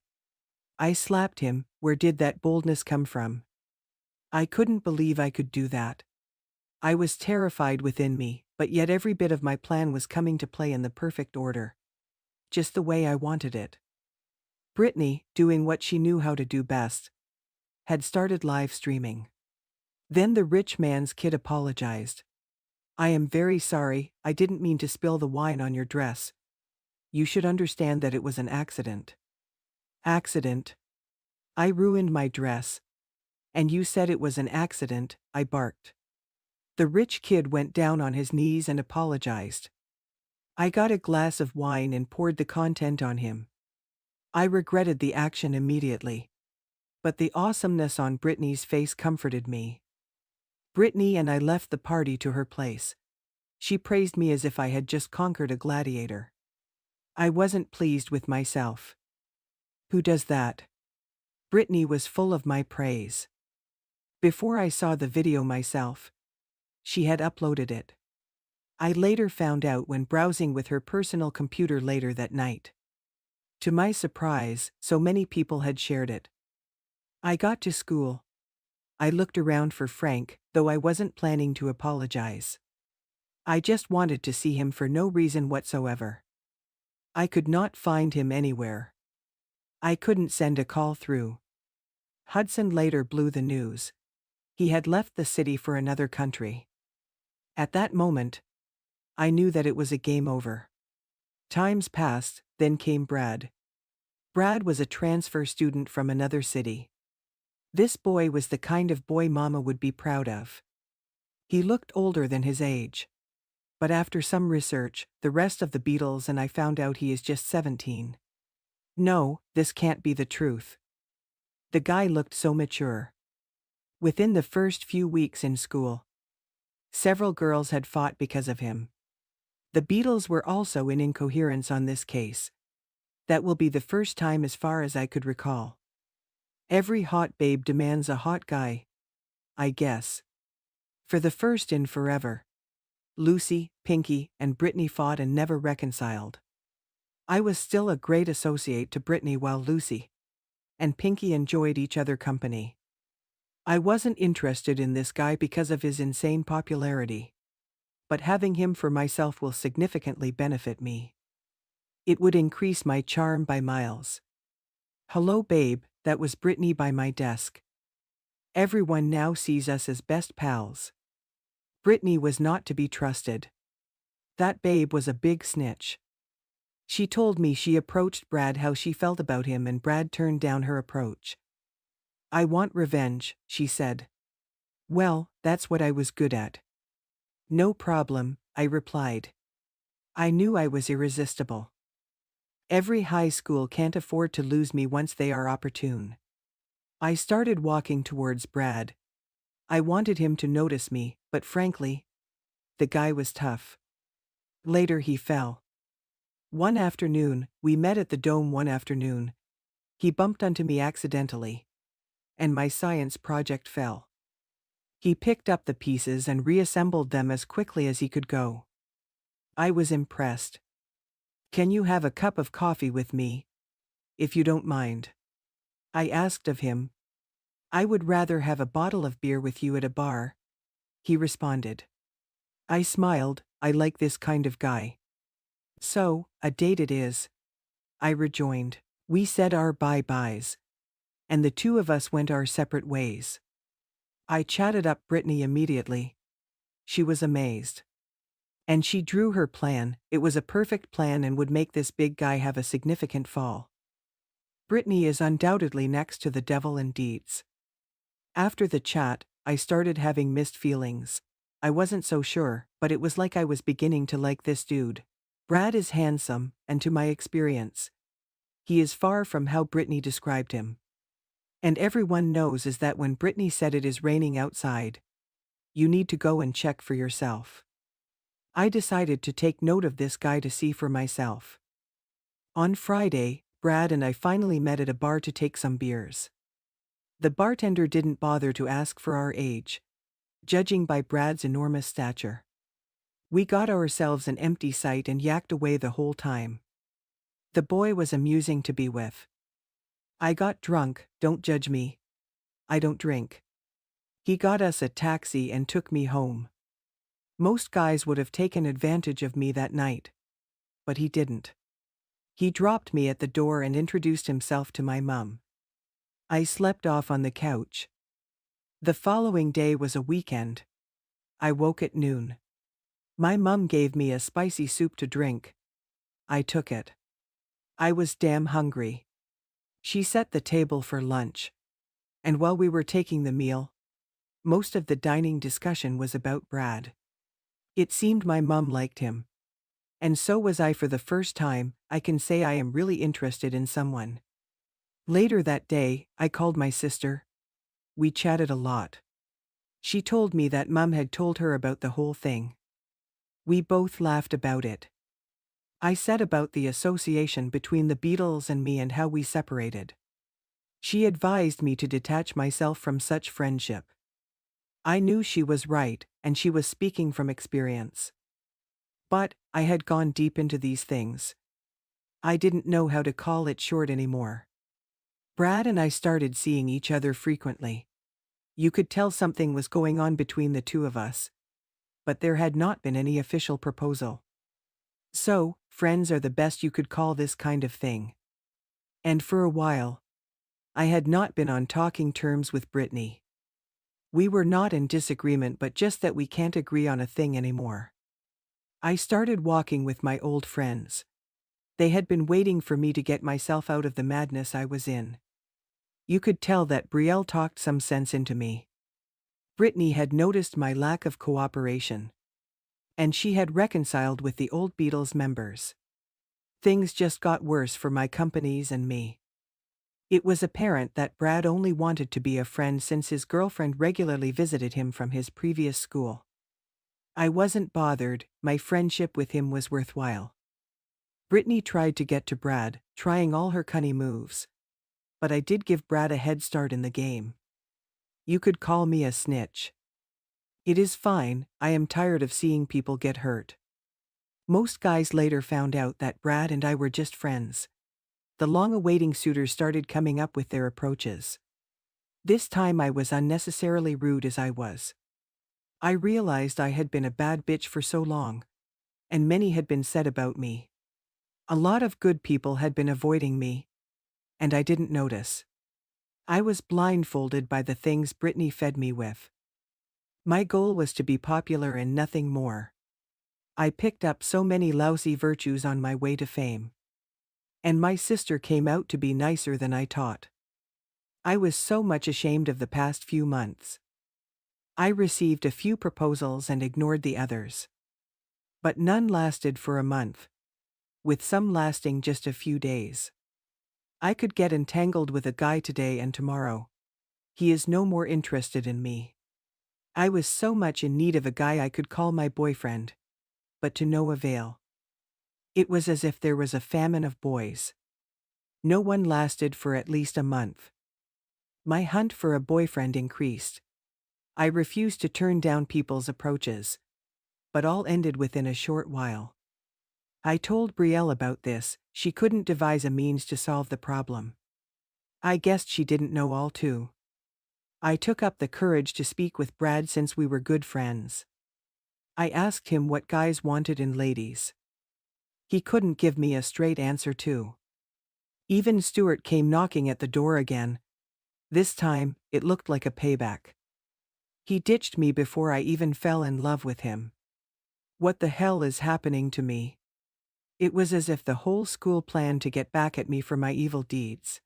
I slapped him. Where did that boldness come from? I couldn't believe I could do that. I was terrified within me, but yet every bit of my plan was coming to play in the perfect order. Just the way I wanted it. Brittany, doing what she knew how to do best, had started live streaming. Then the rich man's kid apologized. "I am very sorry, I didn't mean to spill the wine on your dress. You should understand that it was an accident." "Accident? I ruined my dress. And you said it was an accident," I barked. The rich kid went down on his knees and apologized. I got a glass of wine and poured the content on him. I regretted the action immediately. But the awesomeness on Brittany's face comforted me. Brittany and I left the party to her place. She praised me as if I had just conquered a gladiator. I wasn't pleased with myself. "Who does that?" Brittany was full of my praise. Before I saw the video myself, she had uploaded it. I later found out when browsing with her personal computer later that night. To my surprise, so many people had shared it. I got to school. I looked around for Frank, though I wasn't planning to apologize. I just wanted to see him for no reason whatsoever. I could not find him anywhere. I couldn't send a call through. Hudson later blew the news. He had left the city for another country. At that moment, I knew that it was a game over. Times passed, then came Brad. Brad was a transfer student from another city. This boy was the kind of boy Mama would be proud of. He looked older than his age. But after some research, the rest of the Beatles and I found out he is just 17. No, this can't be the truth. The guy looked so mature. Within the first few weeks in school, several girls had fought because of him. The Beatles were also in incoherence on this case. That will be the first time as far as I could recall. Every hot babe demands a hot guy, I guess. For the first in forever, Lucy, Pinky, and Brittany fought and never reconciled. I was still a great associate to Brittany while Lucy and Pinky enjoyed each other company. I wasn't interested in this guy because of his insane popularity. But having him for myself will significantly benefit me. It would increase my charm by miles. "Hello babe," that was Brittany by my desk. Everyone now sees us as best pals. Brittany was not to be trusted. That babe was a big snitch. She told me she approached Brad how she felt about him and Brad turned down her approach. "I want revenge," she said. Well, that's what I was good at. "No problem," I replied. I knew I was irresistible. Every high school can't afford to lose me once they are opportune. I started walking towards Brad. I wanted him to notice me, but frankly, the guy was tough. Later he fell. One afternoon, we met at the Dome one afternoon. He bumped onto me accidentally. And my science project fell. He picked up the pieces and reassembled them as quickly as he could go. I was impressed. "Can you have a cup of coffee with me? If you don't mind," I asked of him. "I would rather have a bottle of beer with you at a bar," he responded. I smiled. I like this kind of guy. "So, a date it is," I rejoined. We said our bye-byes. And the two of us went our separate ways. I chatted up Brittany immediately. She was amazed. And she drew her plan. It was a perfect plan and would make this big guy have a significant fall. Brittany is undoubtedly next to the devil in deeds. After the chat, I started having mixed feelings. I wasn't so sure, but it was like I was beginning to like this dude. Brad is handsome, and to my experience, he is far from how Brittany described him. And everyone knows is that when Brittany said it is raining outside, you need to go and check for yourself. I decided to take note of this guy to see for myself. On Friday, Brad and I finally met at a bar to take some beers. The bartender didn't bother to ask for our age, judging by Brad's enormous stature. We got ourselves an empty sight and yacked away the whole time. The boy was amusing to be with. I got drunk, don't judge me. I don't drink. He got us a taxi and took me home. Most guys would have taken advantage of me that night. But he didn't. He dropped me at the door and introduced himself to my mum. I slept off on the couch. The following day was a weekend. I woke at noon. My mum gave me a spicy soup to drink. I took it. I was damn hungry. She set the table for lunch. And while we were taking the meal, most of the dining discussion was about Brad. It seemed my mum liked him. And so was I. For the first time, I can say I am really interested in someone. Later that day, I called my sister. We chatted a lot. She told me that Mum had told her about the whole thing. We both laughed about it. I said about the association between the Beatles and me and how we separated. She advised me to detach myself from such friendship. I knew she was right, and she was speaking from experience. But I had gone deep into these things. I didn't know how to call it short anymore. Brad and I started seeing each other frequently. You could tell something was going on between the two of us. But there had not been any official proposal. So, friends are the best you could call this kind of thing. And for a while, I had not been on talking terms with Brittany. We were not in disagreement, but just that we can't agree on a thing anymore. I started walking with my old friends. They had been waiting for me to get myself out of the madness I was in. You could tell that Brielle talked some sense into me. Brittany had noticed my lack of cooperation. And she had reconciled with the old Beatles members. Things just got worse for my companies and me. It was apparent that Brad only wanted to be a friend since his girlfriend regularly visited him from his previous school. I wasn't bothered, my friendship with him was worthwhile. Brittany tried to get to Brad, trying all her cunning moves. But I did give Brad a head start in the game. You could call me a snitch. It is fine, I am tired of seeing people get hurt. Most guys later found out that Brad and I were just friends. The long-awaiting suitors started coming up with their approaches. This time I was unnecessarily rude as I was. I realized I had been a bad bitch for so long. And many had been said about me. A lot of good people had been avoiding me. And I didn't notice. I was blindfolded by the things Brittany fed me with. My goal was to be popular and nothing more. I picked up so many lousy virtues on my way to fame. And my sister came out to be nicer than I taught. I was so much ashamed of the past few months. I received a few proposals and ignored the others. But none lasted for a month. With some lasting just a few days. I could get entangled with a guy today and tomorrow. He is no more interested in me. I was so much in need of a guy I could call my boyfriend. But to no avail. It was as if there was a famine of boys. No one lasted for at least a month. My hunt for a boyfriend increased. I refused to turn down people's approaches. But all ended within a short while. I told Brielle about this, she couldn't devise a means to solve the problem. I guessed she didn't know all too. I took up the courage to speak with Brad since we were good friends. I asked him what guys wanted in ladies. He couldn't give me a straight answer too. Even Stuart came knocking at the door again. This time, it looked like a payback. He ditched me before I even fell in love with him. What the hell is happening to me? It was as if the whole school planned to get back at me for my evil deeds.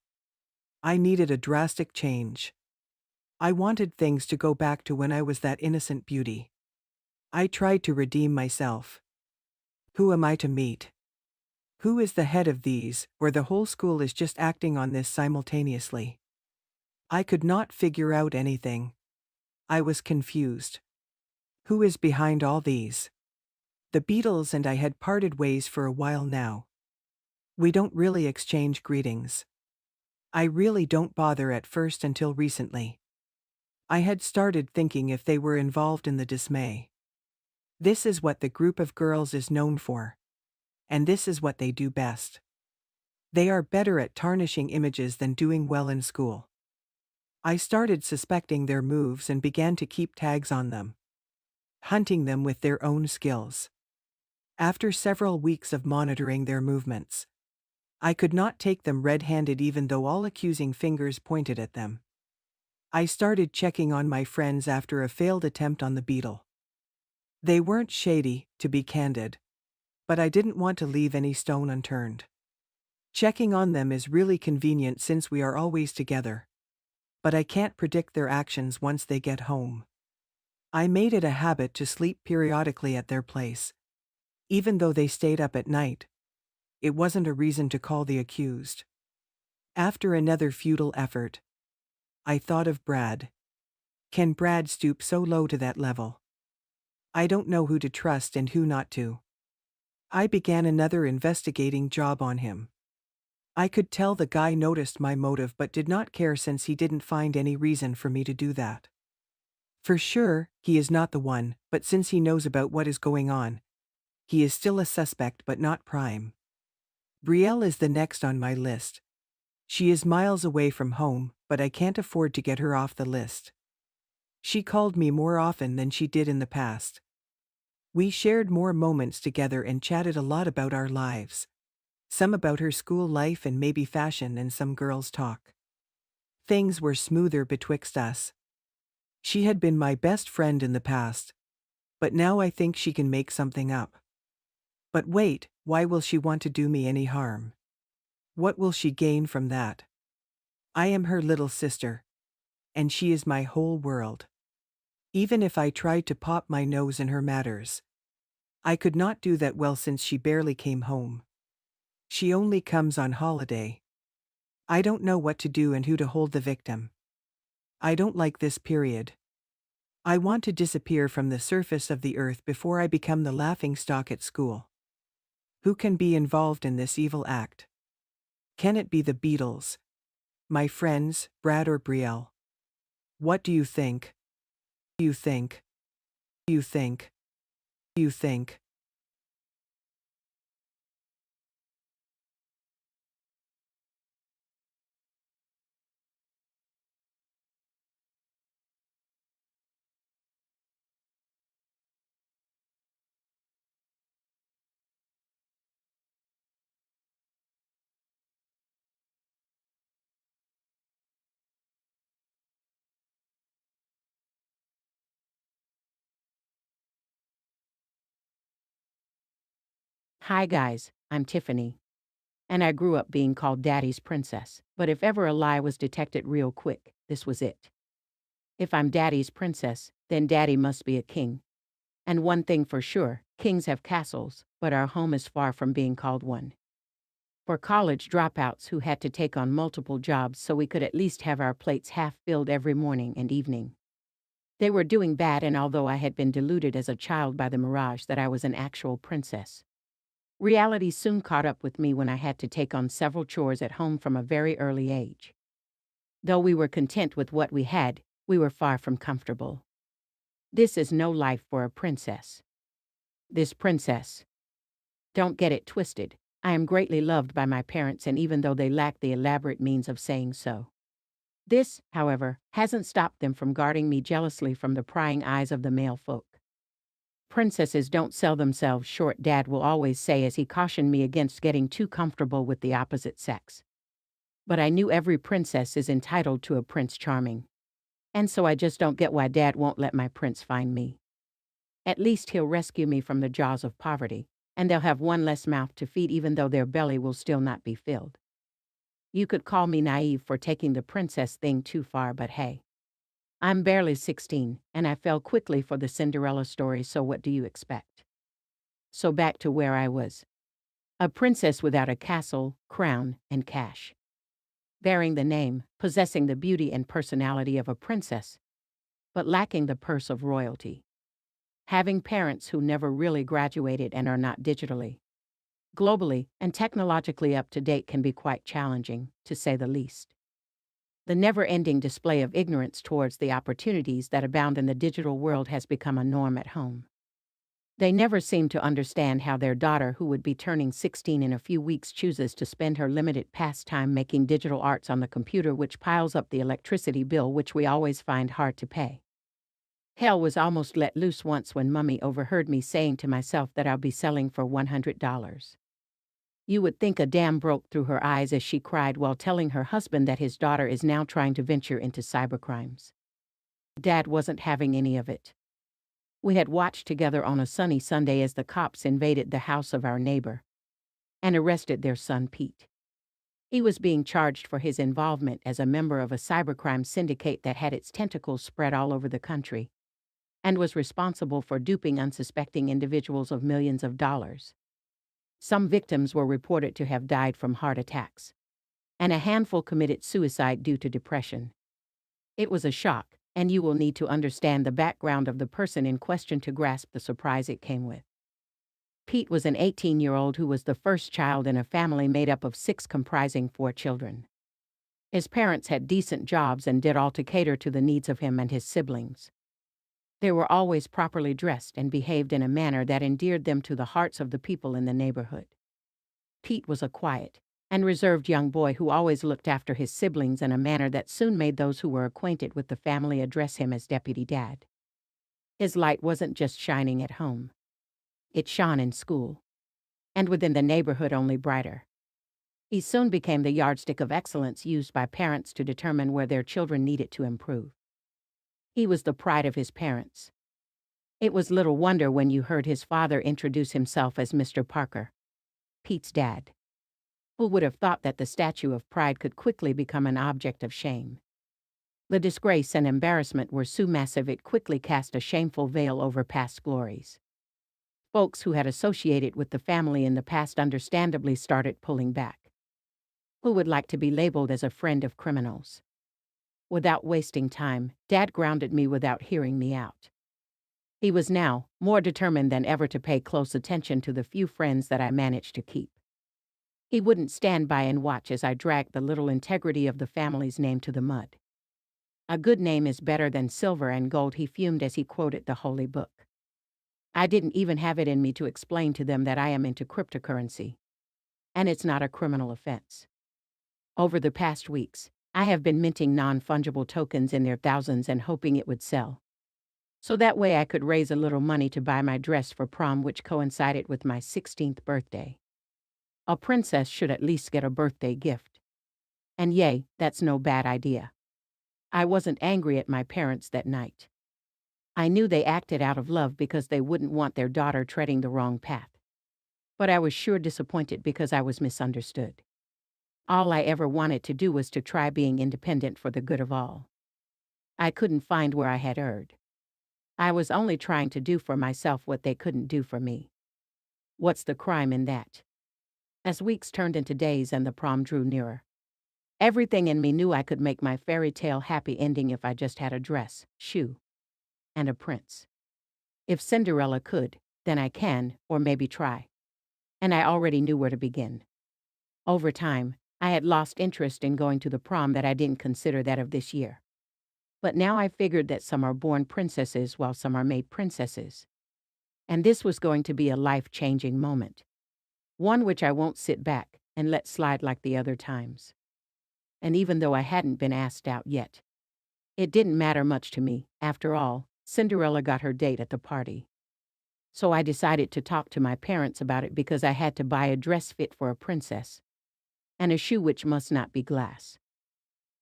I needed a drastic change. I wanted things to go back to when I was that innocent beauty. I tried to redeem myself. Who am I to meet? Who is the head of these, or the whole school is just acting on this simultaneously? I could not figure out anything. I was confused. Who is behind all these? The Beatles and I had parted ways for a while now. We don't really exchange greetings. I really don't bother at first until recently. I had started thinking if they were involved in the dismay. This is what the group of girls is known for. And this is what they do best. They are better at tarnishing images than doing well in school. I started suspecting their moves and began to keep tags on them, hunting them with their own skills. After several weeks of monitoring their movements, I could not take them red-handed even though all accusing fingers pointed at them. I started checking on my friends after a failed attempt on the Beatle. They weren't shady, to be candid, but I didn't want to leave any stone unturned. Checking on them is really convenient since we are always together. But I can't predict their actions once they get home. I made it a habit to sleep periodically at their place. Even though they stayed up at night, it wasn't a reason to call the accused. After another futile effort, I thought of Brad. Can Brad stoop so low to that level? I don't know who to trust and who not to. I began another investigating job on him. I could tell the guy noticed my motive but did not care since he didn't find any reason for me to do that. For sure, he is not the one, but since he knows about what is going on, he is still a suspect but not prime. Brielle is the next on my list. She is miles away from home, but I can't afford to get her off the list. She called me more often than she did in the past. We shared more moments together and chatted a lot about our lives. Some about her school life and maybe fashion and some girls' talk. Things were smoother betwixt us. She had been my best friend in the past, but now I think she can make something up. But wait, why will she want to do me any harm? What will she gain from that? I am her little sister, and she is my whole world. Even if I tried to pop my nose in her matters, I could not do that well since she barely came home. She only comes on holiday. I don't know what to do and who to hold the victim. I don't like this period. I want to disappear from the surface of the earth before I become the laughingstock at school. Who can be involved in this evil act? Can it be the Beatles? My friends, Brad or Brielle? What do you think? Do you think? Do you think? Do you think?
Hi guys, I'm Tiffany. And I grew up being called Daddy's princess. But if ever a lie was detected real quick, this was it. If I'm Daddy's princess, then Daddy must be a king. And one thing for sure, kings have castles, but our home is far from being called one. For college dropouts who had to take on multiple jobs so we could at least have our plates half filled every morning and evening. They were doing bad, and although I had been deluded as a child by the mirage that I was an actual princess, reality soon caught up with me when I had to take on several chores at home from a very early age. Though we were content with what we had, we were far from comfortable. This is no life for a princess. This princess. Don't get it twisted. I am greatly loved by my parents, and even though they lack the elaborate means of saying so. This, however, hasn't stopped them from guarding me jealously from the prying eyes of the male folk. Princesses don't sell themselves short, Dad will always say as he cautioned me against getting too comfortable with the opposite sex. But I knew every princess is entitled to a Prince Charming. And so I just don't get why Dad won't let my prince find me. At least he'll rescue me from the jaws of poverty, and they'll have one less mouth to feed even though their belly will still not be filled. You could call me naive for taking the princess thing too far, but hey. I'm barely 16, and I fell quickly for the Cinderella story, so what do you expect? So back to where I was. A princess without a castle, crown, and cash. bearing the name, possessing the beauty and personality of a princess, but lacking the purse of royalty. Having parents who never really graduated and are not digitally, globally, and technologically up to date can be quite challenging, to say the least. The never-ending display of ignorance towards the opportunities that abound in the digital world has become a norm at home. They never seem to understand how their daughter, who would be turning 16 in a few weeks, chooses to spend her limited pastime making digital arts on the computer, which piles up the electricity bill, which we always find hard to pay. Hell was almost let loose once when Mummy overheard me saying to myself that I'll be selling for $100. You would think a dam broke through her eyes as she cried while telling her husband that his daughter is now trying to venture into cybercrimes. Dad wasn't having any of it. We had watched together on a sunny Sunday as the cops invaded the house of our neighbor and arrested their son Pete. He was being charged for his involvement as a member of a cybercrime syndicate that had its tentacles spread all over the country and was responsible for duping unsuspecting individuals of millions of dollars. Some victims were reported to have died from heart attacks, and a handful committed suicide due to depression. It was a shock, and you will need to understand the background of the person in question to grasp the surprise it came with. Pete was an 18-year-old who was the first child in a family made up of 6 comprising 4 children. His parents had decent jobs and did all to cater to the needs of him and his siblings. They were always properly dressed and behaved in a manner that endeared them to the hearts of the people in the neighborhood. Pete was a quiet and reserved young boy who always looked after his siblings in a manner that soon made those who were acquainted with the family address him as Deputy Dad. His light wasn't just shining at home. It shone in school, and within the neighborhood only brighter. He soon became the yardstick of excellence used by parents to determine where their children needed to improve. He was the pride of his parents. It was little wonder when you heard his father introduce himself as Mr. Parker, Pete's dad. Who would have thought that the statue of pride could quickly become an object of shame? The disgrace and embarrassment were so massive it quickly cast a shameful veil over past glories. Folks who had associated with the family in the past understandably started pulling back. Who would like to be labeled as a friend of criminals? Without wasting time, Dad grounded me without hearing me out. He was now more determined than ever to pay close attention to the few friends that I managed to keep. He wouldn't stand by and watch as I dragged the little integrity of the family's name to the mud. A good name is better than silver and gold, he fumed as he quoted the holy book. I didn't even have it in me to explain to them that I am into cryptocurrency, and it's not a criminal offense. Over the past weeks, I have been minting non-fungible tokens in their thousands and hoping it would sell. So that way I could raise a little money to buy my dress for prom, which coincided with my 16th birthday. A princess should at least get a birthday gift. And yay, that's no bad idea. I wasn't angry at my parents that night. I knew they acted out of love because they wouldn't want their daughter treading the wrong path. But I was sure disappointed because I was misunderstood. All I ever wanted to do was to try being independent for the good of all. I couldn't find where I had erred. I was only trying to do for myself what they couldn't do for me. What's the crime in that? As weeks turned into days and the prom drew nearer, everything in me knew I could make my fairy tale happy ending if I just had a dress, shoe, and a prince. If Cinderella could, then I can, or maybe try. And I already knew where to begin. Over time, I had lost interest in going to the prom that I didn't consider that of this year. But now I figured that some are born princesses while some are made princesses. And this was going to be a life-changing moment. One which I won't sit back and let slide like the other times. And even though I hadn't been asked out yet, it didn't matter much to me. After all, Cinderella got her date at the party. So I decided to talk to my parents about it because I had to buy a dress fit for a princess, and a shoe which must not be glass.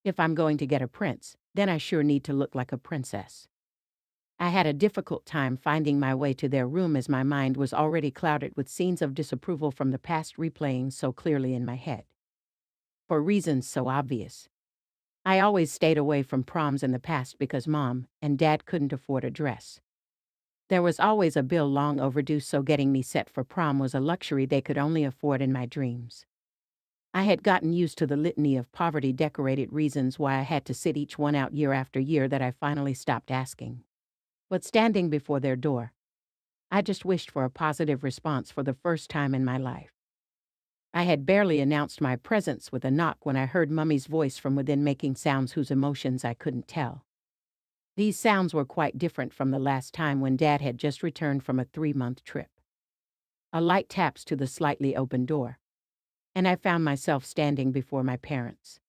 If I'm going to get a prince, then I sure need to look like a princess. I had a difficult time finding my way to their room as my mind was already clouded with scenes of disapproval from the past replaying so clearly in my head. For reasons so obvious. I always stayed away from proms in the past because Mom and Dad couldn't afford a dress. There was always a bill long overdue, so getting me set for prom was a luxury they could only afford in my dreams. I had gotten used to the litany of poverty-decorated reasons why I had to sit each one out year after year that I finally stopped asking. But standing before their door, I just wished for a positive response for the first time in my life. I had barely announced my presence with a knock when I heard Mummy's voice from within making sounds whose emotions I couldn't tell. These sounds were quite different from the last time when Dad had just returned from a 3-month trip. A light taps to the slightly open door, and I found myself standing before my parents.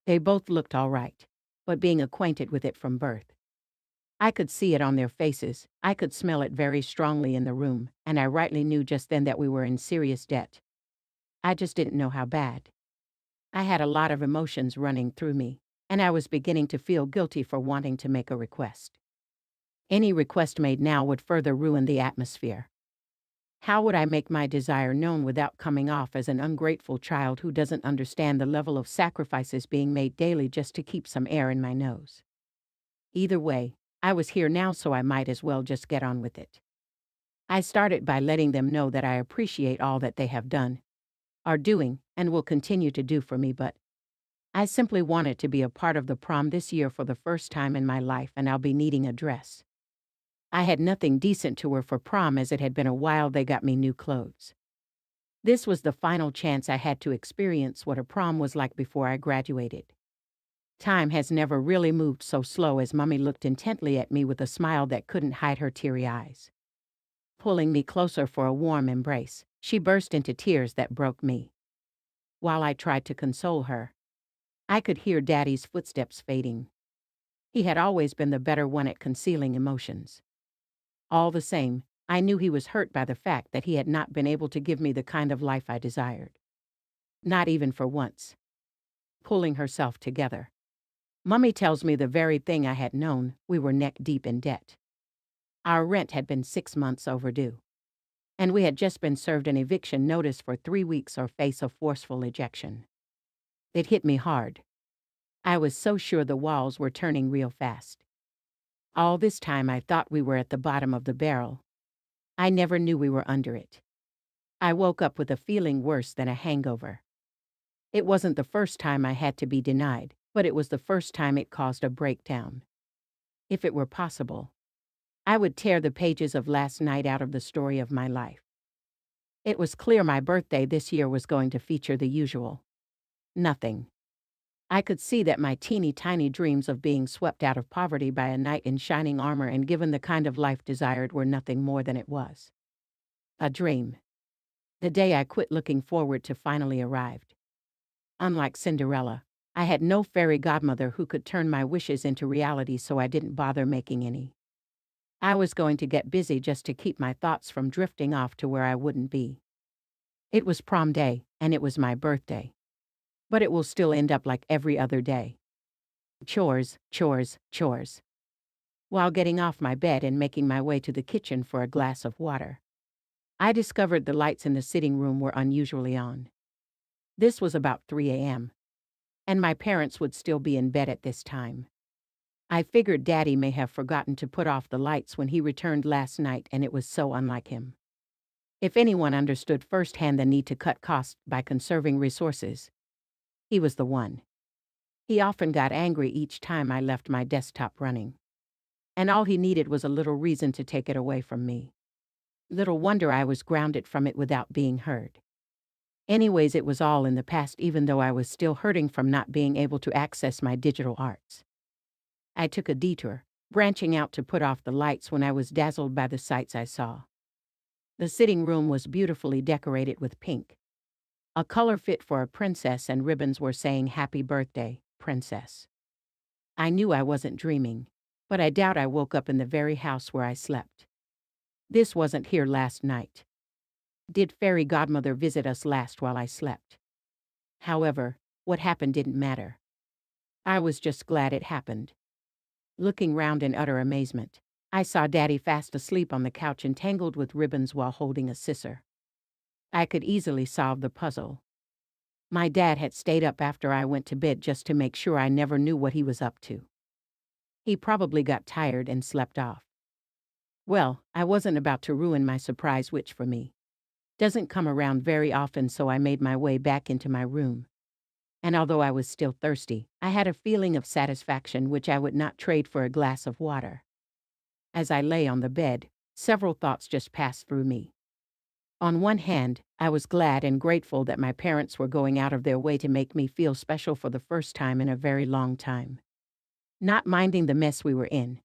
They both looked all right, but being acquainted with it from birth, I could see it on their faces, I could smell it very strongly in the room, and I rightly knew just then that we were in serious debt. I just didn't know how bad. I had a lot of emotions running through me, and I was beginning to feel guilty for wanting to make a request. Any request made now would further ruin the atmosphere. How would I make my desire known without coming off as an ungrateful child who doesn't understand the level of sacrifices being made daily just to keep some air in my nose? Either way, I was here now, so I might as well just get on with it. I started by letting them know that I appreciate all that they have done, are doing, and will continue to do for me, but I simply wanted to be a part of the prom this year for the first time in my life, and I'll be needing a dress. I had nothing decent to wear for prom as it had been a while they got me new clothes. This was the final chance I had to experience what a prom was like before I graduated. Time has never really moved so slow as Mummy looked intently at me with a smile that couldn't hide her teary eyes. Pulling me closer for a warm embrace, she burst into tears that broke me. While I tried to console her, I could hear Daddy's footsteps fading. He had always been the better one at concealing emotions. All the same, I knew he was hurt by the fact that he had not been able to give me the kind of life I desired. Not even for once. Pulling herself together, Mummy tells me the very thing I had known: we were neck deep in debt. Our rent had been 6 months overdue, and we had just been served an eviction notice for 3 weeks or face a forceful ejection. It hit me hard. I was so sure the walls were turning real fast. All this time I thought we were at the bottom of the barrel. I never knew we were under it. I woke up with a feeling worse than a hangover. It wasn't the first time I had to be denied, but it was the first time it caused a breakdown. If it were possible, I would tear the pages of last night out of the story of my life. It was clear my birthday this year was going to feature the usual nothing. I could see that my teeny tiny dreams of being swept out of poverty by a knight in shining armor and given the kind of life desired were nothing more than it was. A dream. The day I quit looking forward to finally arrived. Unlike Cinderella, I had no fairy godmother who could turn my wishes into reality, so I didn't bother making any. I was going to get busy just to keep my thoughts from drifting off to where I wouldn't be. It was prom day, and it was my birthday. But it will still end up like every other day. Chores, chores, chores. While getting off my bed and making my way to the kitchen for a glass of water, I discovered the lights in the sitting room were unusually on. This was about 3 a.m., and my parents would still be in bed at this time. I figured Daddy may have forgotten to put off the lights when he returned last night, and it was so unlike him. If anyone understood firsthand the need to cut costs by conserving resources, he was the one. He often got angry each time I left my desktop running, and all he needed was a little reason to take it away from me. Little wonder I was grounded from it without being heard. Anyways, it was all in the past, even though I was still hurting from not being able to access my digital arts. I took a detour, branching out to put off the lights when I was dazzled by the sights I saw. The sitting room was beautifully decorated with pink, a color fit for a princess, and ribbons were saying "Happy Birthday, Princess." I knew I wasn't dreaming, but I doubt I woke up in the very house where I slept. This wasn't here last night. Did Fairy Godmother visit us last while I slept? However, what happened didn't matter. I was just glad it happened. Looking round in utter amazement, I saw Daddy fast asleep on the couch, entangled with ribbons while holding a scissor. I could easily solve the puzzle. My dad had stayed up after I went to bed just to make sure I never knew what he was up to. He probably got tired and slept off. Well, I wasn't about to ruin my surprise witch for me. doesn't come around very often, so I made my way back into my room. And although I was still thirsty, I had a feeling of satisfaction which I would not trade for a glass of water. As I lay on the bed, several thoughts just passed through me. On one hand, I was glad and grateful that my parents were going out of their way to make me feel special for the first time in a very long time, not minding the mess we were in.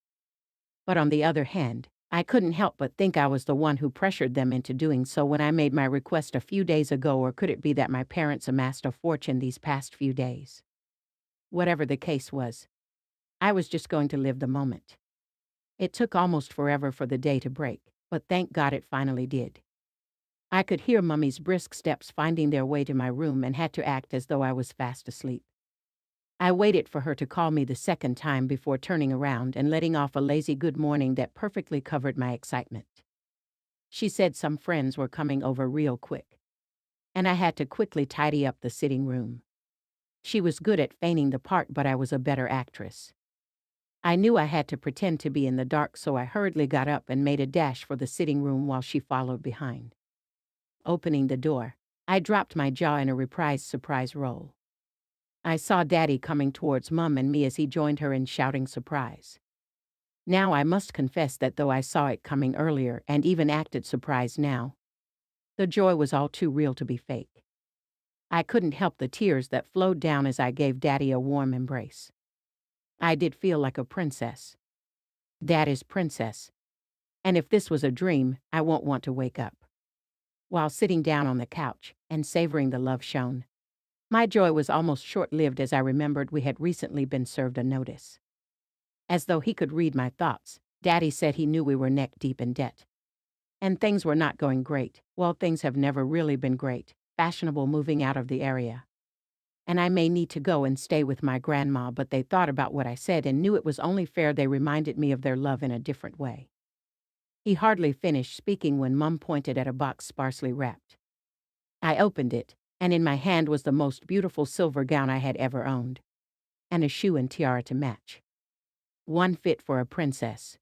But on the other hand, I couldn't help but think I was the one who pressured them into doing so when I made my request a few days ago, or could it be that my parents amassed a fortune these past few days? Whatever the case was, I was just going to live the moment. It took almost forever for the day to break, but thank God it finally did. I could hear Mummy's brisk steps finding their way to my room and had to act as though I was fast asleep. I waited for her to call me the second time before turning around and letting off a lazy good morning that perfectly covered my excitement. She said some friends were coming over real quick, and I had to quickly tidy up the sitting room. She was good at feigning the part, but I was a better actress. I knew I had to pretend to be in the dark, so I hurriedly got up and made a dash for the sitting room while she followed behind. Opening the door, I dropped my jaw in a reprised surprise roll. I saw Daddy coming towards Mum and me as he joined her in shouting surprise. Now I must confess that though I saw it coming earlier and even acted surprised now, the joy was all too real to be fake. I couldn't help the tears that flowed down as I gave Daddy a warm embrace. I did feel like a princess. Daddy's princess. And if this was a dream, I won't want to wake up. While sitting down on the couch and savoring the love shown, my joy was almost short-lived as I remembered we had recently been served a notice. As though he could read my thoughts, Daddy said he knew we were neck-deep in debt. And things were not going great. Well, things have never really been great. Fashionable moving out of the area. And I may need to go and stay with my grandma, but they thought about what I said and knew it was only fair they reminded me of their love in a different way. He hardly finished speaking when Mum pointed at a box sparsely wrapped. I opened it, and in my hand was the most beautiful silver gown I had ever owned, and a shoe and tiara to match. One fit for a princess.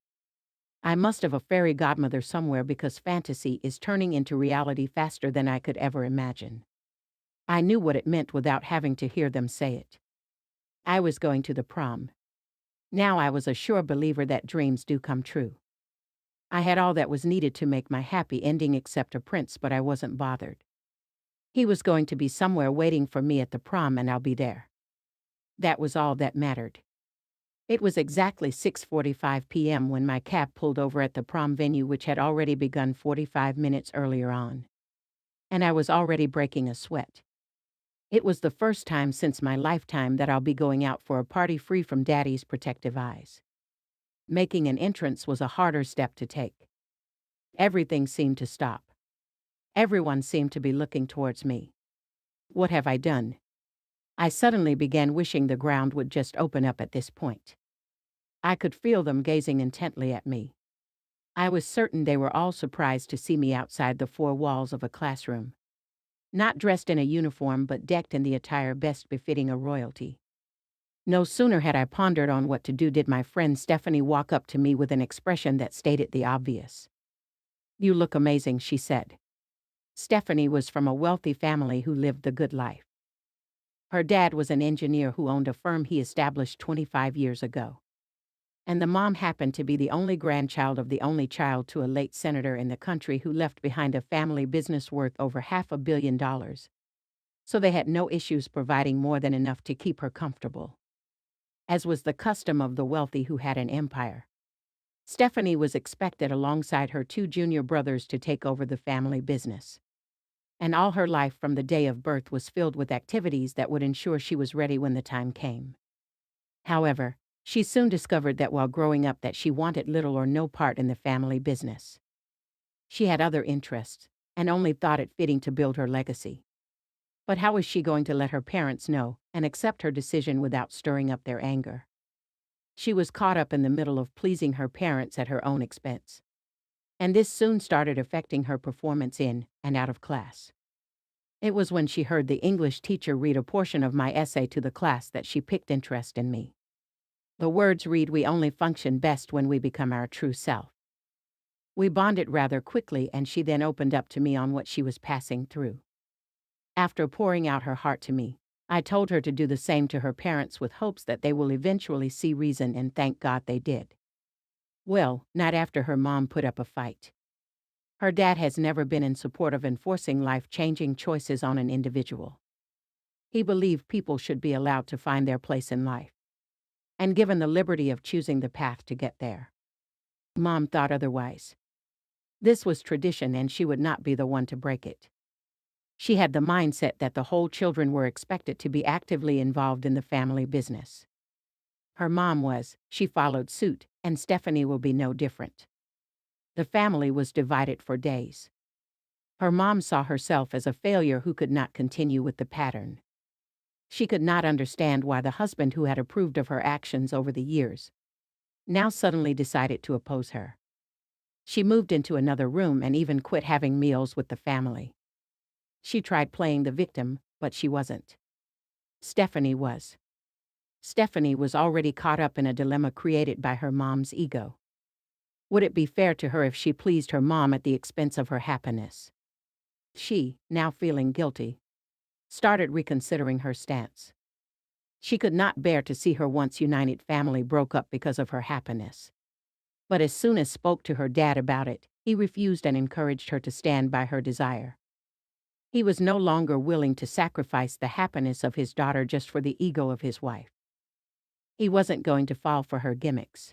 I must have a fairy godmother somewhere, because fantasy is turning into reality faster than I could ever imagine. I knew what it meant without having to hear them say it. I was going to the prom. Now I was a sure believer that dreams do come true. I had all that was needed to make my happy ending except a prince, but I wasn't bothered. He was going to be somewhere waiting for me at the prom, and I'll be there. That was all that mattered. It was exactly 6:45 p.m. when my cab pulled over at the prom venue, which had already begun 45 minutes earlier on. And I was already breaking a sweat. It was the first time since my lifetime that I'll be going out for a party free from Daddy's protective eyes. Making an entrance was a harder step to take. Everything seemed to stop. Everyone seemed to be looking towards me. What have I done? I suddenly began wishing the ground would just open up at this point. I could feel them gazing intently at me. I was certain they were all surprised to see me outside the four walls of a classroom. Not dressed in a uniform, but decked in the attire best befitting a royalty. No sooner had I pondered on what to do did my friend Stephanie walk up to me with an expression that stated the obvious. "You look amazing," she said. Stephanie was from a wealthy family who lived the good life. Her dad was an engineer who owned a firm he established 25 years ago. And the mom happened to be the only grandchild of the only child to a late senator in the country who left behind a family business worth over $500 million. So they had no issues providing more than enough to keep her comfortable. As was the custom of the wealthy who had an empire, Stephanie was expected alongside her two junior brothers to take over the family business. And all her life from the day of birth was filled with activities that would ensure she was ready when the time came. However, she soon discovered that while growing up that she wanted little or no part in the family business. She had other interests, and only thought it fitting to build her legacy. But how was she going to let her parents know and accept her decision without stirring up their anger? She was caught up in the middle of pleasing her parents at her own expense. And this soon started affecting her performance in and out of class. It was when she heard the English teacher read a portion of my essay to the class that she picked interest in me. The words read, "We only function best when we become our true self." We bonded rather quickly, and she then opened up to me on what she was passing through. After pouring out her heart to me, I told her to do the same to her parents with hopes that they will eventually see reason, and thank God they did. Well, not after her mom put up a fight. Her dad has never been in support of enforcing life-changing choices on an individual. He believed people should be allowed to find their place in life, and given the liberty of choosing the path to get there. Mom thought otherwise. This was tradition, and she would not be the one to break it. She had the mindset that the whole children were expected to be actively involved in the family business. Her mom was, she followed suit, and Stephanie will be no different. The family was divided for days. Her mom saw herself as a failure who could not continue with the pattern. She could not understand why the husband who had approved of her actions over the years now suddenly decided to oppose her. She moved into another room and even quit having meals with the family. She tried playing the victim, but she wasn't. Stephanie was. Stephanie was already caught up in a dilemma created by her mom's ego. Would it be fair to her if she pleased her mom at the expense of her happiness? She, now feeling guilty, started reconsidering her stance. She could not bear to see her once united family broke up because of her happiness. But as soon as spoke to her dad about it, he refused and encouraged her to stand by her desire. He was no longer willing to sacrifice the happiness of his daughter just for the ego of his wife. He wasn't going to fall for her gimmicks.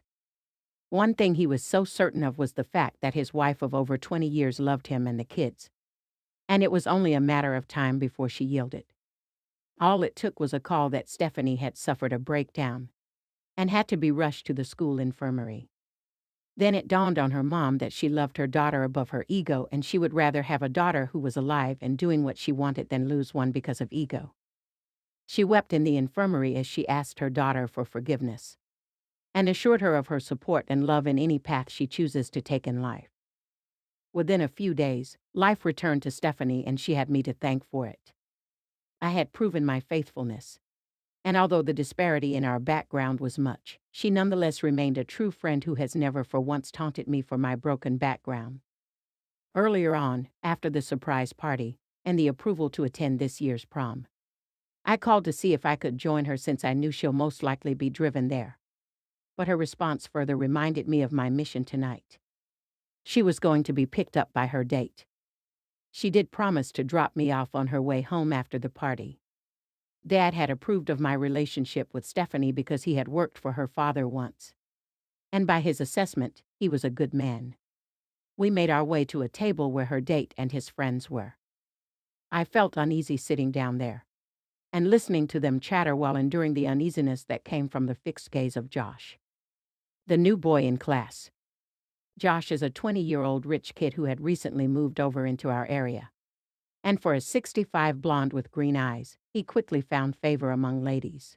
One thing he was so certain of was the fact that his wife of over 20 years loved him and the kids. And it was only a matter of time before she yielded. All it took was a call that Stephanie had suffered a breakdown and had to be rushed to the school infirmary. Then it dawned on her mom that she loved her daughter above her ego, and she would rather have a daughter who was alive and doing what she wanted than lose one because of ego. She wept in the infirmary as she asked her daughter for forgiveness and assured her of her support and love in any path she chooses to take in life. Within a few days, life returned to Stephanie, and she had me to thank for it. I had proven my faithfulness, and although the disparity in our background was much, she nonetheless remained a true friend who has never for once taunted me for my broken background. Earlier on, after the surprise party and the approval to attend this year's prom, I called to see if I could join her since I knew she'll most likely be driven there. But her response further reminded me of my mission tonight. She was going to be picked up by her date. She did promise to drop me off on her way home after the party. Dad had approved of my relationship with Stephanie because he had worked for her father once. And by his assessment, he was a good man. We made our way to a table where her date and his friends were. I felt uneasy sitting down there and listening to them chatter while enduring the uneasiness that came from the fixed gaze of Josh, the new boy in class. Josh is a 20-year-old rich kid who had recently moved over into our area. And for a 65 blonde with green eyes, he quickly found favor among ladies.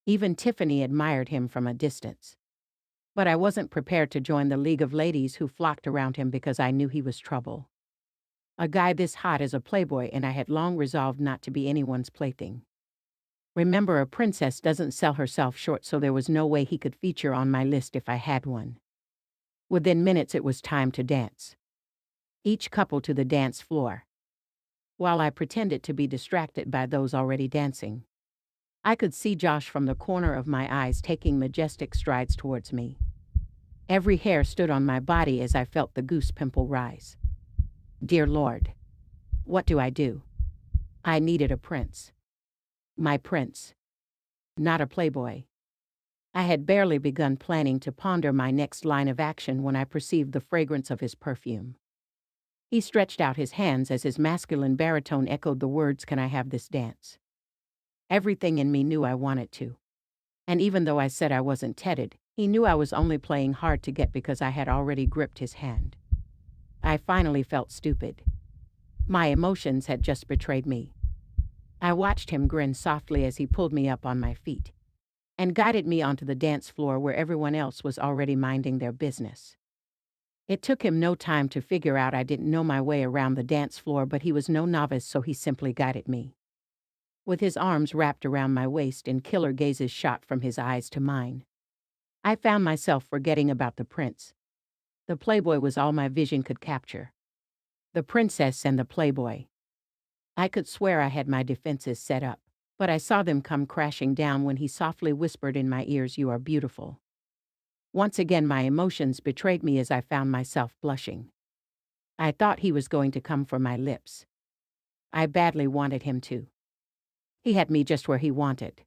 Even Tiffany admired him from a distance. But I wasn't prepared to join the league of ladies who flocked around him because I knew he was trouble. A guy this hot is a playboy, and I had long resolved not to be anyone's plaything. Remember, a princess doesn't sell herself short, so there was no way he could feature on my list if I had one. Within minutes it was time to dance. Each couple to the dance floor. While I pretended to be distracted by those already dancing, I could see Josh from the corner of my eyes taking majestic strides towards me. Every hair stood on my body as I felt the goose pimple rise. Dear Lord, what do I do? I needed a prince. My prince. Not a playboy. I had barely begun planning to ponder my next line of action when I perceived the fragrance of his perfume. He stretched out his hands as his masculine baritone echoed the words, "Can I have this dance?" Everything in me knew I wanted to. And even though I said I wasn't tethered, he knew I was only playing hard to get because I had already gripped his hand. I finally felt stupid. My emotions had just betrayed me. I watched him grin softly as he pulled me up on my feet and guided me onto the dance floor where everyone else was already minding their business. It took him no time to figure out I didn't know my way around the dance floor, but he was no novice, so he simply guided me. With his arms wrapped around my waist and killer gazes shot from his eyes to mine, I found myself forgetting about the prince The Playboy was all my vision could capture. The princess and the Playboy. I could swear I had my defenses set up, but I saw them come crashing down when he softly whispered in my ears, "You are beautiful." Once again my emotions betrayed me as I found myself blushing. I thought he was going to come for my lips. I badly wanted him to. He had me just where he wanted.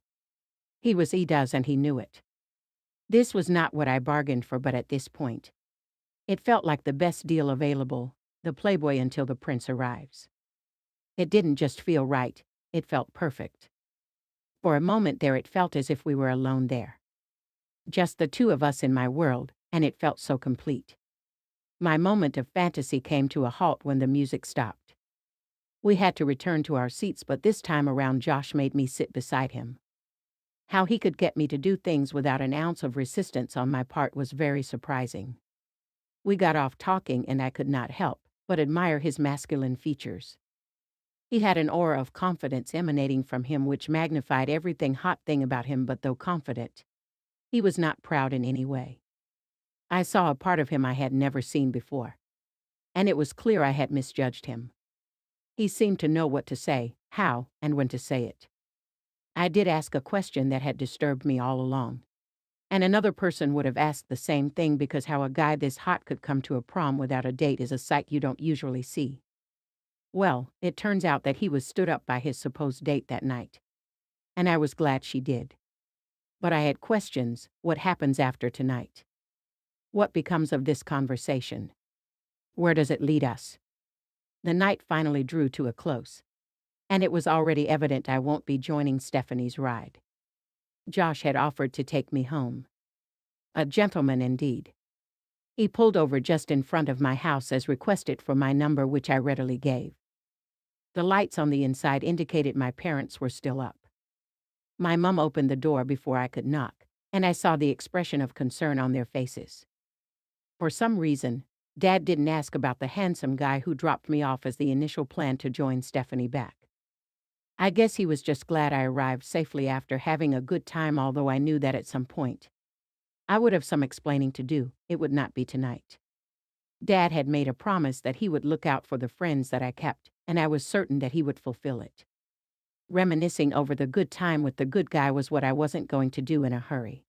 He was Eda's and he knew it. This was not what I bargained for, but at this point, it felt like the best deal available, the Playboy until the prince arrives. It didn't just feel right, it felt perfect. For a moment there it felt as if we were alone there. Just the two of us in my world, and it felt so complete. My moment of fantasy came to a halt when the music stopped. We had to return to our seats, but this time around Josh made me sit beside him. How he could get me to do things without an ounce of resistance on my part was very surprising. We got off talking and I could not help but admire his masculine features. He had an aura of confidence emanating from him which magnified everything hot thing about him, but though confident, he was not proud in any way. I saw a part of him I had never seen before, and it was clear I had misjudged him. He seemed to know what to say, how, and when to say it. I did ask a question that had disturbed me all along. And another person would have asked the same thing, because how a guy this hot could come to a prom without a date is a sight you don't usually see. Well, it turns out that he was stood up by his supposed date that night. And I was glad she did. But I had questions. What happens after tonight? What becomes of this conversation? Where does it lead us? The night finally drew to a close, and it was already evident I won't be joining Stephanie's ride. Josh had offered to take me home. A gentleman indeed. He pulled over just in front of my house as requested for my number, which I readily gave. The lights on the inside indicated my parents were still up. My mom opened the door before I could knock, and I saw the expression of concern on their faces. For some reason, Dad didn't ask about the handsome guy who dropped me off as the initial plan to join Stephanie back. I guess he was just glad I arrived safely after having a good time, although I knew that at some point I would have some explaining to do. It would not be tonight. Dad had made a promise that he would look out for the friends that I kept, and I was certain that he would fulfill it. Reminiscing over the good time with the good guy was what I wasn't going to do in a hurry.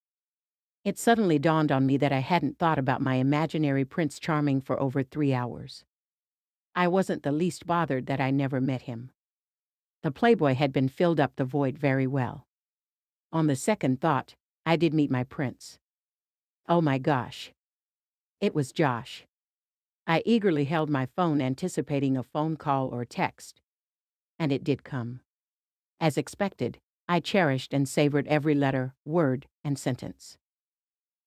It suddenly dawned on me that I hadn't thought about my imaginary Prince Charming for over 3 hours. I wasn't the least bothered that I never met him. The Playboy had been filled up the void very well. On the second thought, I did meet my prince. Oh my gosh. It was Josh. I eagerly held my phone, anticipating a phone call or text. And it did come. As expected, I cherished and savored every letter, word, and sentence.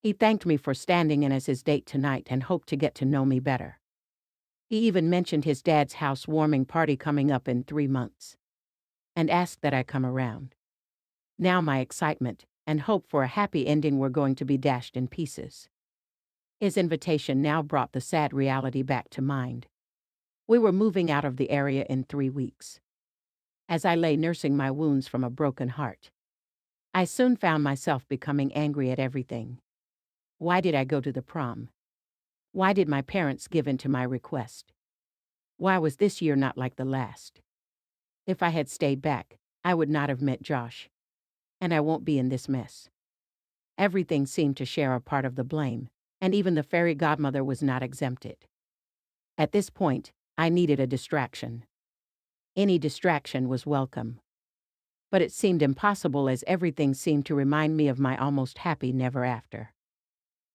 He thanked me for standing in as his date tonight and hoped to get to know me better. He even mentioned his dad's housewarming party coming up in 3 months, and asked that I come around. Now my excitement and hope for a happy ending were going to be dashed in pieces. His invitation now brought the sad reality back to mind. We were moving out of the area in 3 weeks. As I lay nursing my wounds from a broken heart, I soon found myself becoming angry at everything. Why did I go to the prom? Why did my parents give in to my request? Why was this year not like the last? If I had stayed back, I would not have met Josh. And I won't be in this mess. Everything seemed to share a part of the blame, and even the fairy godmother was not exempted. At this point, I needed a distraction. Any distraction was welcome. But it seemed impossible, as everything seemed to remind me of my almost happy never after.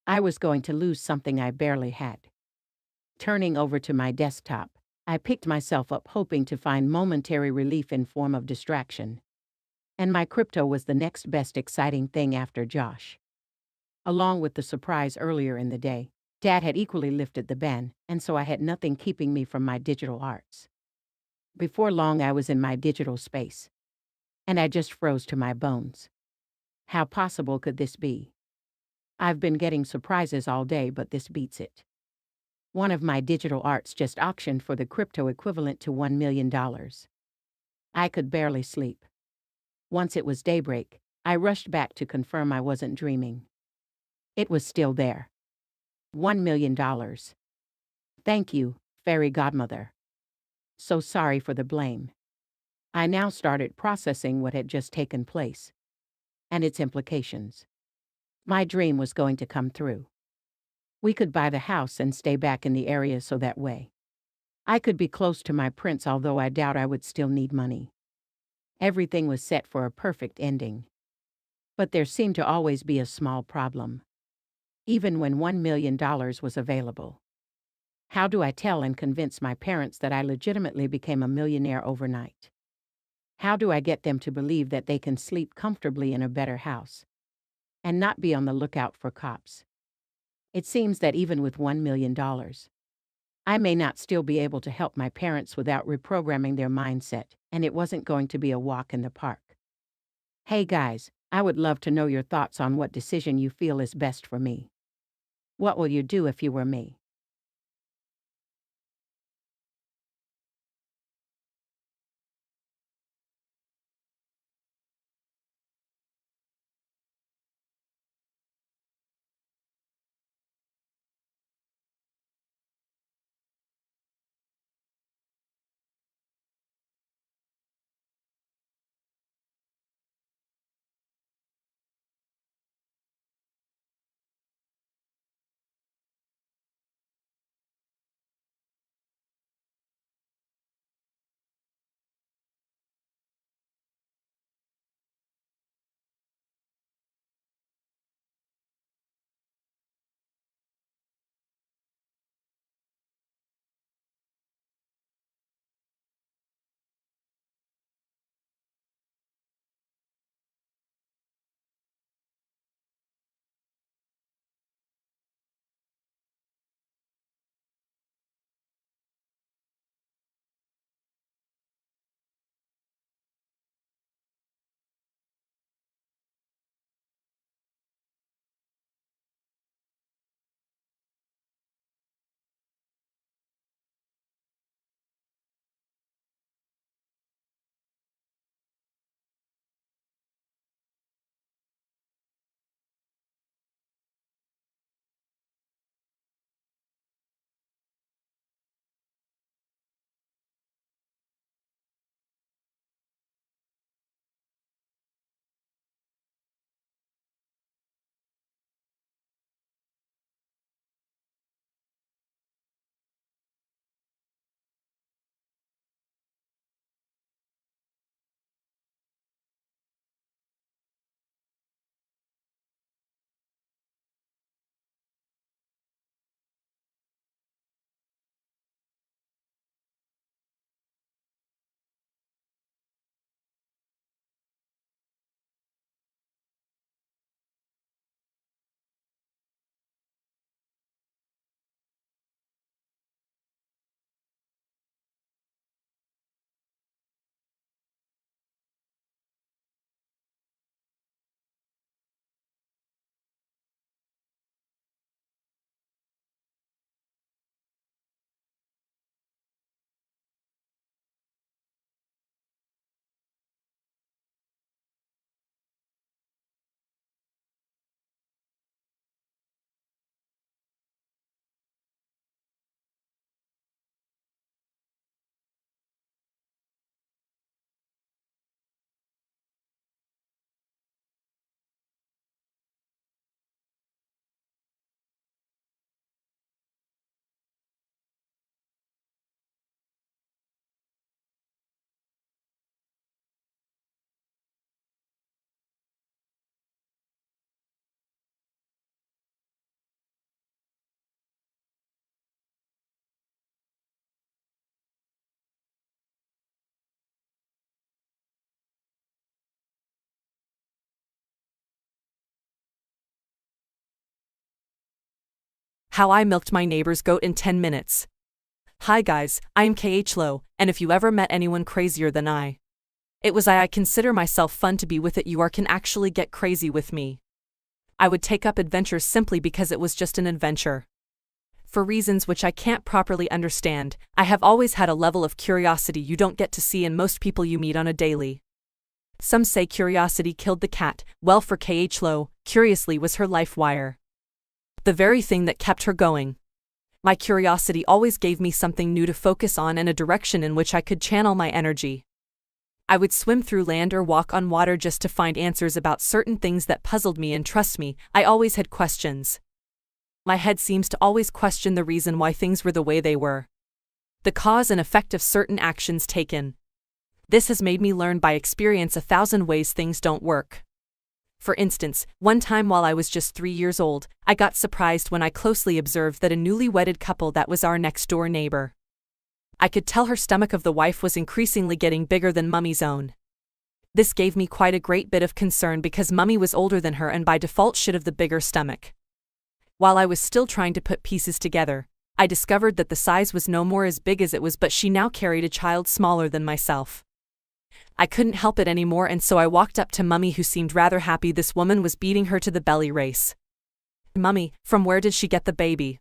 I was going to lose something I barely had. Turning over to my desktop, I picked myself up, hoping to find momentary relief in form of distraction. And my crypto was the next best exciting thing after Josh. Along with the surprise earlier in the day, Dad had equally lifted the ban, and so I had nothing keeping me from my digital arts. Before long I was in my digital space, and I just froze to my bones. How possible could this be? I've been getting surprises all day, but this beats it. One of my digital arts just auctioned for the crypto equivalent to $1 million. I could barely sleep. Once it was daybreak, I rushed back to confirm I wasn't dreaming. It was still there. $1 million. Thank you, fairy godmother. So sorry for the blame. I now started processing what had just taken place and its implications. My dream was going to come through. We could buy the house and stay back in the area so that way I could be close to my prince, although I doubt I would still need money. Everything was set for a perfect ending. But there seemed to always be a small problem, even when $1 million was available. How do I tell and convince my parents that I legitimately became a millionaire overnight? How do I get them to believe that they can sleep comfortably in a better house and not be on the lookout for cops? It seems that even with $1 million, I may not still be able to help my parents without reprogramming their mindset, and it wasn't going to be a walk in the park. Hey guys, I would love to know your thoughts on what decision you feel is best for me. What will you do if you were me?
How I milked my neighbor's goat in 10 minutes. Hi guys, I'm KH Low, and if you ever met anyone crazier than I consider myself fun to be with it. You can actually get crazy with me. I would take up adventures simply because it was just an adventure. For reasons which I can't properly understand, I have always had a level of curiosity you don't get to see in most people you meet on a daily. Some say curiosity killed the cat. Well, for KH Low, curiously was her life wire. The very thing that kept her going. My curiosity always gave me something new to focus on and a direction in which I could channel my energy. I would swim through land or walk on water just to find answers about certain things that puzzled me, and trust me, I always had questions. My head seems to always question the reason why things were the way they were. The cause and effect of certain actions taken. This has made me learn by experience 1,000 ways things don't work. For instance, one time while I was just 3 years old, I got surprised when I closely observed that a newly wedded couple that was our next-door neighbor. I could tell her stomach of the wife was increasingly getting bigger than Mummy's own. This gave me quite a great bit of concern because Mummy was older than her and by default should have the bigger stomach. While I was still trying to put pieces together, I discovered that the size was no more as big as it was, but she now carried a child smaller than myself. I couldn't help it anymore, and so I walked up to Mummy, who seemed rather happy this woman was beating her to the belly race. "Mummy, from where did she get the baby?"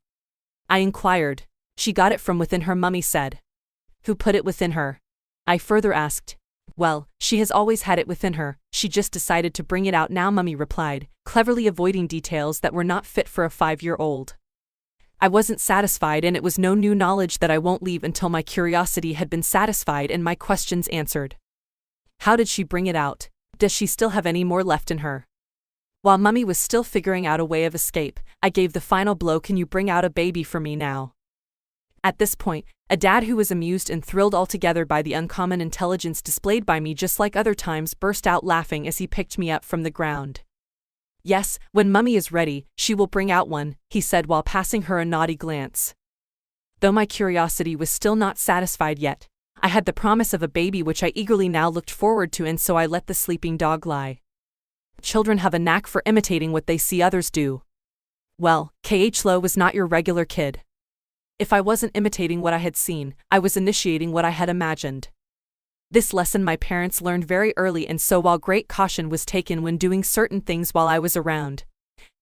I inquired. "She got it from within her," Mummy said. "Who put it within her?" I further asked. "Well, she has always had it within her, she just decided to bring it out now," Mummy replied, cleverly avoiding details that were not fit for a 5-year-old. I wasn't satisfied, and it was no new knowledge that I won't leave until my curiosity had been satisfied and my questions answered. How did she bring it out? Does she still have any more left in her? While Mummy was still figuring out a way of escape, I gave the final blow. "Can you bring out a baby for me now?" At this point, a dad who was amused and thrilled altogether by the uncommon intelligence displayed by me just like other times burst out laughing as he picked me up from the ground. "Yes, when Mummy is ready, she will bring out one," he said while passing her a naughty glance. Though my curiosity was still not satisfied yet, I had the promise of a baby which I eagerly now looked forward to, and so I let the sleeping dog lie. Children have a knack for imitating what they see others do. Well, K.H. Lowe was not your regular kid. If I wasn't imitating what I had seen, I was initiating what I had imagined. This lesson my parents learned very early, and so while great caution was taken when doing certain things while I was around,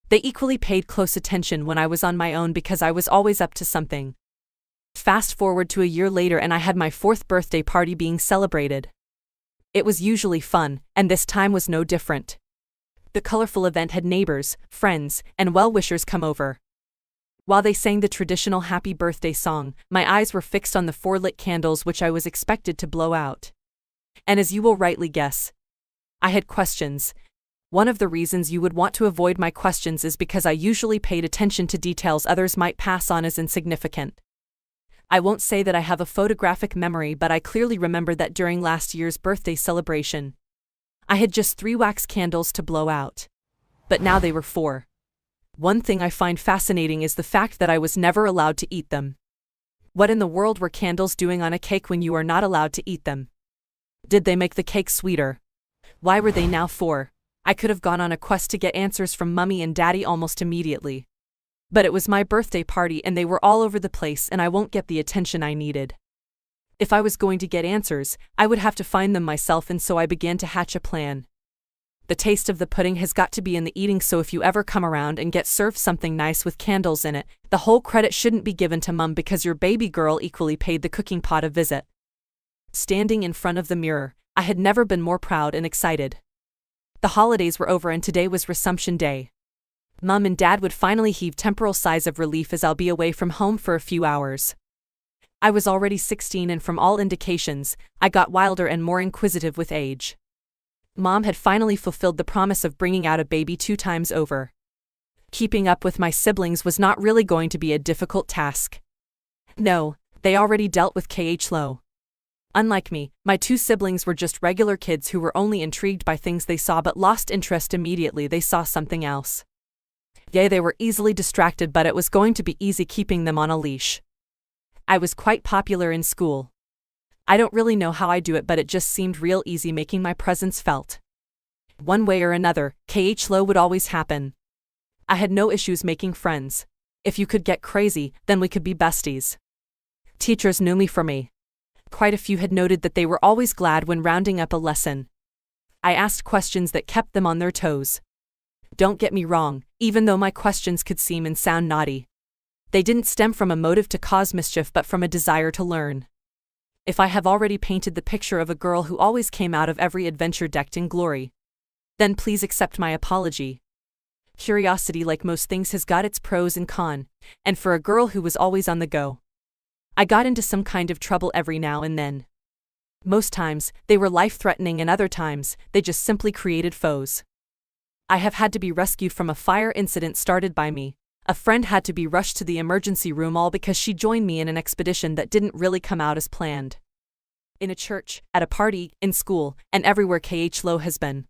they equally paid close attention when I was on my own because I was always up to something. Fast forward to a year later and I had my 4th birthday party being celebrated. It was usually fun, and this time was no different. The colorful event had neighbors, friends, and well-wishers come over. While they sang the traditional happy birthday song, my eyes were fixed on the 4 lit candles which I was expected to blow out. And as you will rightly guess, I had questions. One of the reasons you would want to avoid my questions is because I usually paid attention to details others might pass on as insignificant. I won't say that I have a photographic memory, but I clearly remember that during last year's birthday celebration, I had just 3 wax candles to blow out. But now they were 4. One thing I find fascinating is the fact that I was never allowed to eat them. What in the world were candles doing on a cake when you are not allowed to eat them? Did they make the cake sweeter? Why were they now 4? I could have gone on a quest to get answers from Mummy and Daddy almost immediately. But it was my birthday party and they were all over the place, and I won't get the attention I needed. If I was going to get answers, I would have to find them myself, and so I began to hatch a plan. The taste of the pudding has got to be in the eating, so if you ever come around and get served something nice with candles in it, the whole credit shouldn't be given to Mum because your baby girl equally paid the cooking pot a visit. Standing in front of the mirror, I had never been more proud and excited. The holidays were over and today was resumption day. Mum and Dad would finally heave temporal sighs of relief as I'll be away from home for a few hours. I was already 16 and from all indications, I got wilder and more inquisitive with age. Mom had finally fulfilled the promise of bringing out a baby 2 times over. Keeping up with my siblings was not really going to be a difficult task. No, they already dealt with K.H. Lowe. Unlike me, my 2 siblings were just regular kids who were only intrigued by things they saw but lost interest immediately they saw something else. Yeah, they were easily distracted, but it was going to be easy keeping them on a leash. I was quite popular in school. I don't really know how I do it, but it just seemed real easy making my presence felt. One way or another, K.H. Lowe would always happen. I had no issues making friends. If you could get crazy, then we could be besties. Teachers knew me for me. Quite a few had noted that they were always glad when rounding up a lesson. I asked questions that kept them on their toes. Don't get me wrong, even though my questions could seem and sound naughty, they didn't stem from a motive to cause mischief but from a desire to learn. If I have already painted the picture of a girl who always came out of every adventure decked in glory, then please accept my apology. Curiosity, like most things, has got its pros and cons, and for a girl who was always on the go, I got into some kind of trouble every now and then. Most times, they were life-threatening, and other times, they just simply created foes. I have had to be rescued from a fire incident started by me. A friend had to be rushed to the emergency room, all because she joined me in an expedition that didn't really come out as planned. In a church, at a party, in school, and everywhere KHLO has been,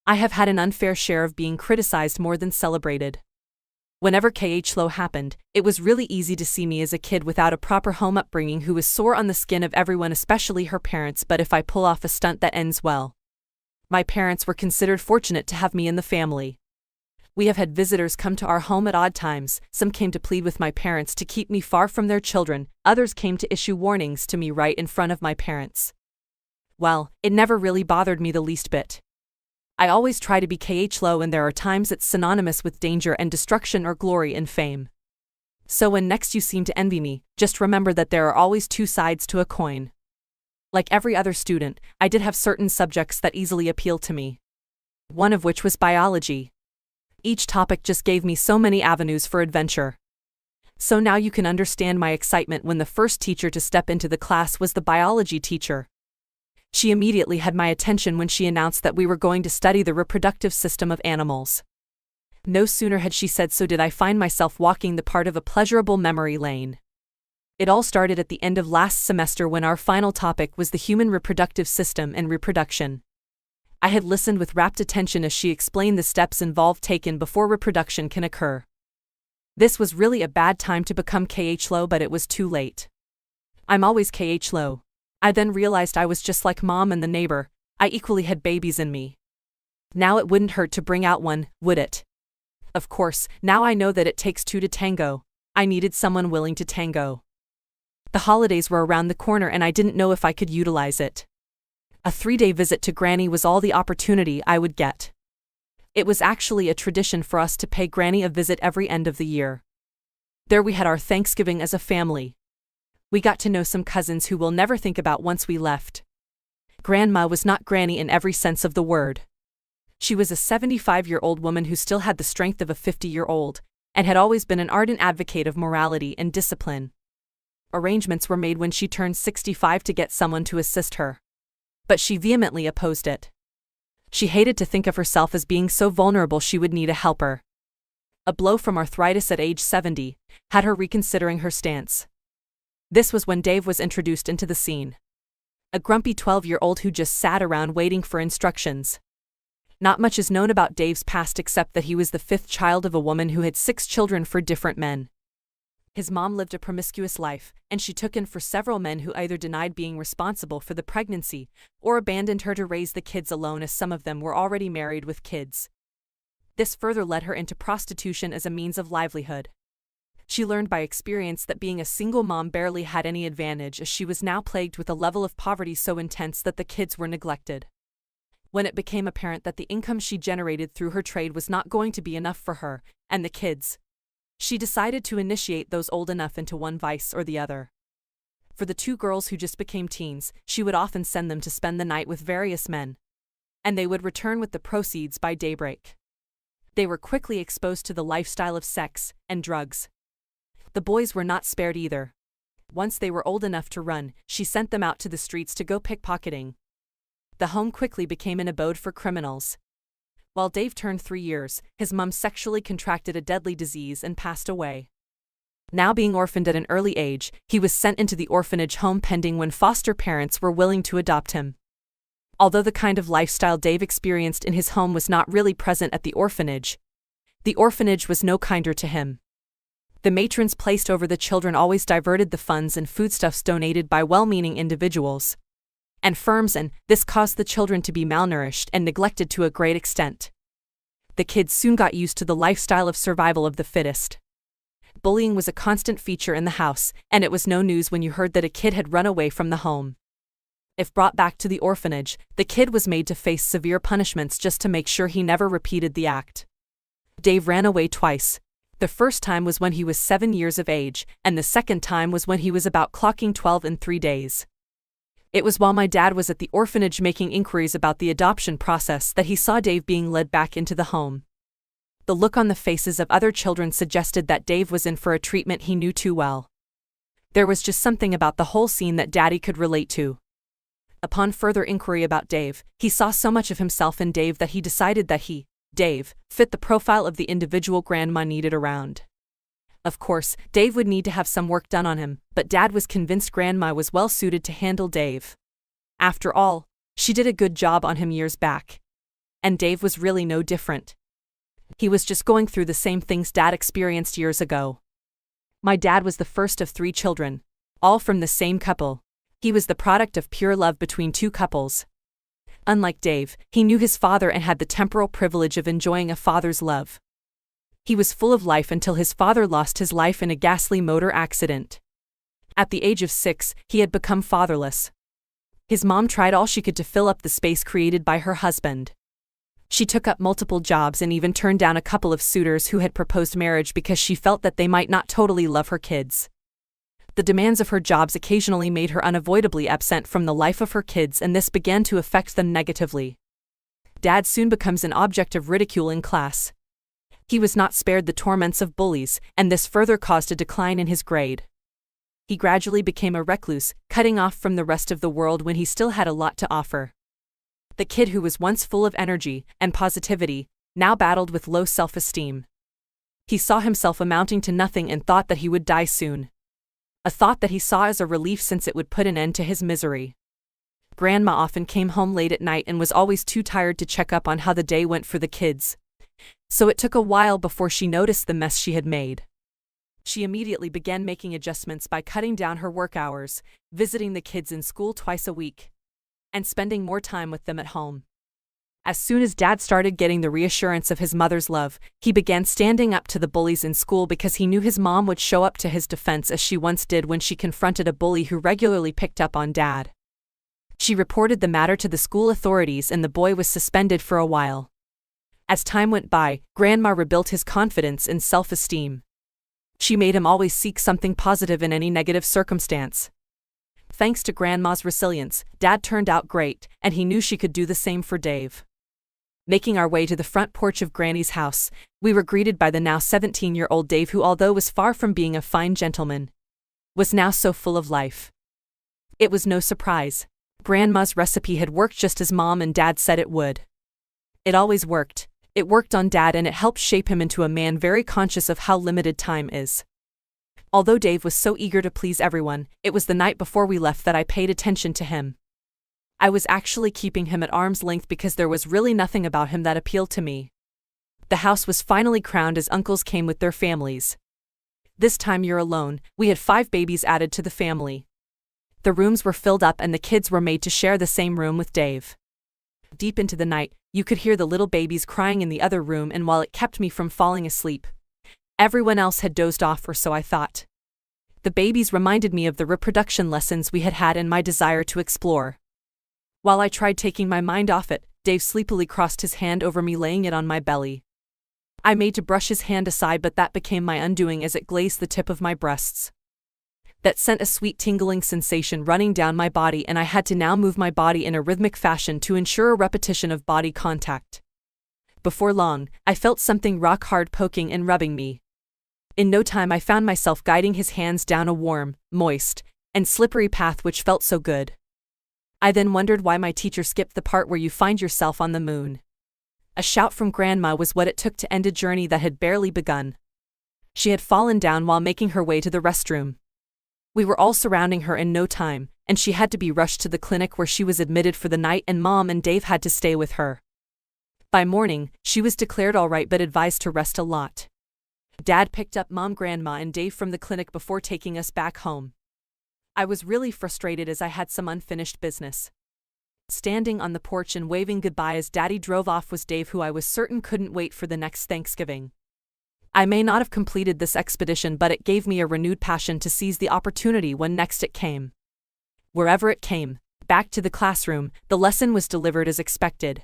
I have had an unfair share of being criticized more than celebrated. Whenever KHLO happened, it was really easy to see me as a kid without a proper home upbringing who was sore on the skin of everyone, especially her parents. But if I pull off a stunt that ends well, my parents were considered fortunate to have me in the family. We have had visitors come to our home at odd times. Some came to plead with my parents to keep me far from their children, others came to issue warnings to me right in front of my parents. Well, it never really bothered me the least bit. I always try to be KHLO, and there are times it's synonymous with danger and destruction, or glory and fame. So when next you seem to envy me, just remember that there are always two sides to a coin. Like every other student, I did have certain subjects that easily appealed to me. One of which was biology. Each topic just gave me so many avenues for adventure. So now you can understand my excitement when the first teacher to step into the class was the biology teacher. She immediately had my attention when she announced that we were going to study the reproductive system of animals. No sooner had she said so did I find myself walking the part of a pleasurable memory lane. It all started at the end of last semester when our final topic was the human reproductive system and reproduction. I had listened with rapt attention as she explained the steps involved taken before reproduction can occur. This was really a bad time to become KHLO, but it was too late. I'm always KHLO. I then realized I was just like Mom and the neighbor. I equally had babies in me. Now it wouldn't hurt to bring out one, would it? Of course, now I know that it takes two to tango. I needed someone willing to tango. The holidays were around the corner, and I didn't know if I could utilize it. A 3-day visit to Granny was all the opportunity I would get. It was actually a tradition for us to pay Granny a visit every end of the year. There we had our Thanksgiving as a family. We got to know some cousins who we'll never think about once we left. Grandma was not Granny in every sense of the word. She was a 75-year-old woman who still had the strength of a 50-year-old, and had always been an ardent advocate of morality and discipline. Arrangements were made when she turned 65 to get someone to assist her. But she vehemently opposed it. She hated to think of herself as being so vulnerable she would need a helper. A blow from arthritis at age 70 had her reconsidering her stance. This was when Dave was introduced into the scene. A grumpy 12-year-old who just sat around waiting for instructions. Not much is known about Dave's past except that he was the 5th child of a woman who had 6 children for different men. His mom lived a promiscuous life, and she took in for several men who either denied being responsible for the pregnancy or abandoned her to raise the kids alone, as some of them were already married with kids. This further led her into prostitution as a means of livelihood. She learned by experience that being a single mom barely had any advantage, as she was now plagued with a level of poverty so intense that the kids were neglected. When it became apparent that the income she generated through her trade was not going to be enough for her and the kids, she decided to initiate those old enough into one vice or the other. For the 2 girls who just became teens, she would often send them to spend the night with various men, and they would return with the proceeds by daybreak. They were quickly exposed to the lifestyle of sex and drugs. The boys were not spared either. Once they were old enough to run, she sent them out to the streets to go pickpocketing. The home quickly became an abode for criminals. While Dave turned 3 years, his mom sexually contracted a deadly disease and passed away. Now being orphaned at an early age, he was sent into the orphanage home pending when foster parents were willing to adopt him. Although the kind of lifestyle Dave experienced in his home was not really present at the orphanage was no kinder to him. The matrons placed over the children always diverted the funds and foodstuffs donated by well-meaning individuals and firms, and this caused the children to be malnourished and neglected to a great extent. The kids soon got used to the lifestyle of survival of the fittest. Bullying was a constant feature in the house, and it was no news when you heard that a kid had run away from the home. If brought back to the orphanage, the kid was made to face severe punishments just to make sure he never repeated the act. Dave ran away twice. The first time was when he was 7 years of age, and the second time was when he was about clocking 12 in 3 days. It was while my dad was at the orphanage making inquiries about the adoption process that he saw Dave being led back into the home. The look on the faces of other children suggested that Dave was in for a treatment he knew too well. There was just something about the whole scene that Daddy could relate to. Upon further inquiry about Dave, he saw so much of himself in Dave that he decided that he, Dave, fit the profile of the individual Grandma needed around. Of course, Dave would need to have some work done on him, but Dad was convinced Grandma was well suited to handle Dave. After all, she did a good job on him years back. And Dave was really no different. He was just going through the same things Dad experienced years ago. My dad was the first of 3 children, all from the same couple. He was the product of pure love between 2 couples. Unlike Dave, he knew his father and had the temporal privilege of enjoying a father's love. He was full of life until his father lost his life in a ghastly motor accident. At the age of 6, he had become fatherless. His mom tried all she could to fill up the space created by her husband. She took up multiple jobs and even turned down a couple of suitors who had proposed marriage because she felt that they might not totally love her kids. The demands of her jobs occasionally made her unavoidably absent from the life of her kids, and this began to affect them negatively. Dad soon becomes an object of ridicule in class. He was not spared the torments of bullies, and this further caused a decline in his grade. He gradually became a recluse, cutting off from the rest of the world when he still had a lot to offer. The kid who was once full of energy and positivity now battled with low self-esteem. He saw himself amounting to nothing and thought that he would die soon. A thought that he saw as a relief since it would put an end to his misery. Grandma often came home late at night and was always too tired to check up on how the day went for the kids. So it took a while before she noticed the mess she had made. She immediately began making adjustments by cutting down her work hours, visiting the kids in school twice a week, and spending more time with them at home. As soon as Dad started getting the reassurance of his mother's love, he began standing up to the bullies in school because he knew his mom would show up to his defense as she once did when she confronted a bully who regularly picked up on Dad. She reported the matter to the school authorities and the boy was suspended for a while. As time went by, Grandma rebuilt his confidence and self-esteem. She made him always seek something positive in any negative circumstance. Thanks to Grandma's resilience, Dad turned out great, and he knew she could do the same for Dave. Making our way to the front porch of Granny's house, we were greeted by the now 17-year-old Dave who, although was far from being a fine gentleman, was now so full of life. It was no surprise. Grandma's recipe had worked just as Mom and Dad said it would. It always worked. It worked on Dad and it helped shape him into a man very conscious of how limited time is. Although Dave was so eager to please everyone, it was the night before we left that I paid attention to him. I was actually keeping him at arm's length because there was really nothing about him that appealed to me. The house was finally crowned as uncles came with their families. This time you're alone, we had 5 babies added to the family. The rooms were filled up and the kids were made to share the same room with Dave. Deep into the night, you could hear the little babies crying in the other room, and while it kept me from falling asleep, everyone else had dozed off, or so I thought. The babies reminded me of the reproduction lessons we had had and my desire to explore. While I tried taking my mind off it, Dave sleepily crossed his hand over me, laying it on my belly. I made to brush his hand aside, but that became my undoing as it grazed the tip of my breasts. That sent a sweet tingling sensation running down my body, and I had to now move my body in a rhythmic fashion to ensure a repetition of body contact. Before long, I felt something rock hard poking and rubbing me. In no time I found myself guiding his hands down a warm, moist, and slippery path which felt so good. I then wondered why my teacher skipped the part where you find yourself on the moon. A shout from Grandma was what it took to end a journey that had barely begun. She had fallen down while making her way to the restroom. We were all surrounding her in no time, and she had to be rushed to the clinic where she was admitted for the night, and Mom and Dave had to stay with her. By morning, she was declared all right but advised to rest a lot. Dad picked up Mom, Grandma, and Dave from the clinic before taking us back home. I was really frustrated as I had some unfinished business. Standing on the porch and waving goodbye as Daddy drove off was Dave, who I was certain couldn't wait for the next Thanksgiving. I may not have completed this expedition, but it gave me a renewed passion to seize the opportunity when next it came. Wherever it came, back to the classroom, the lesson was delivered as expected.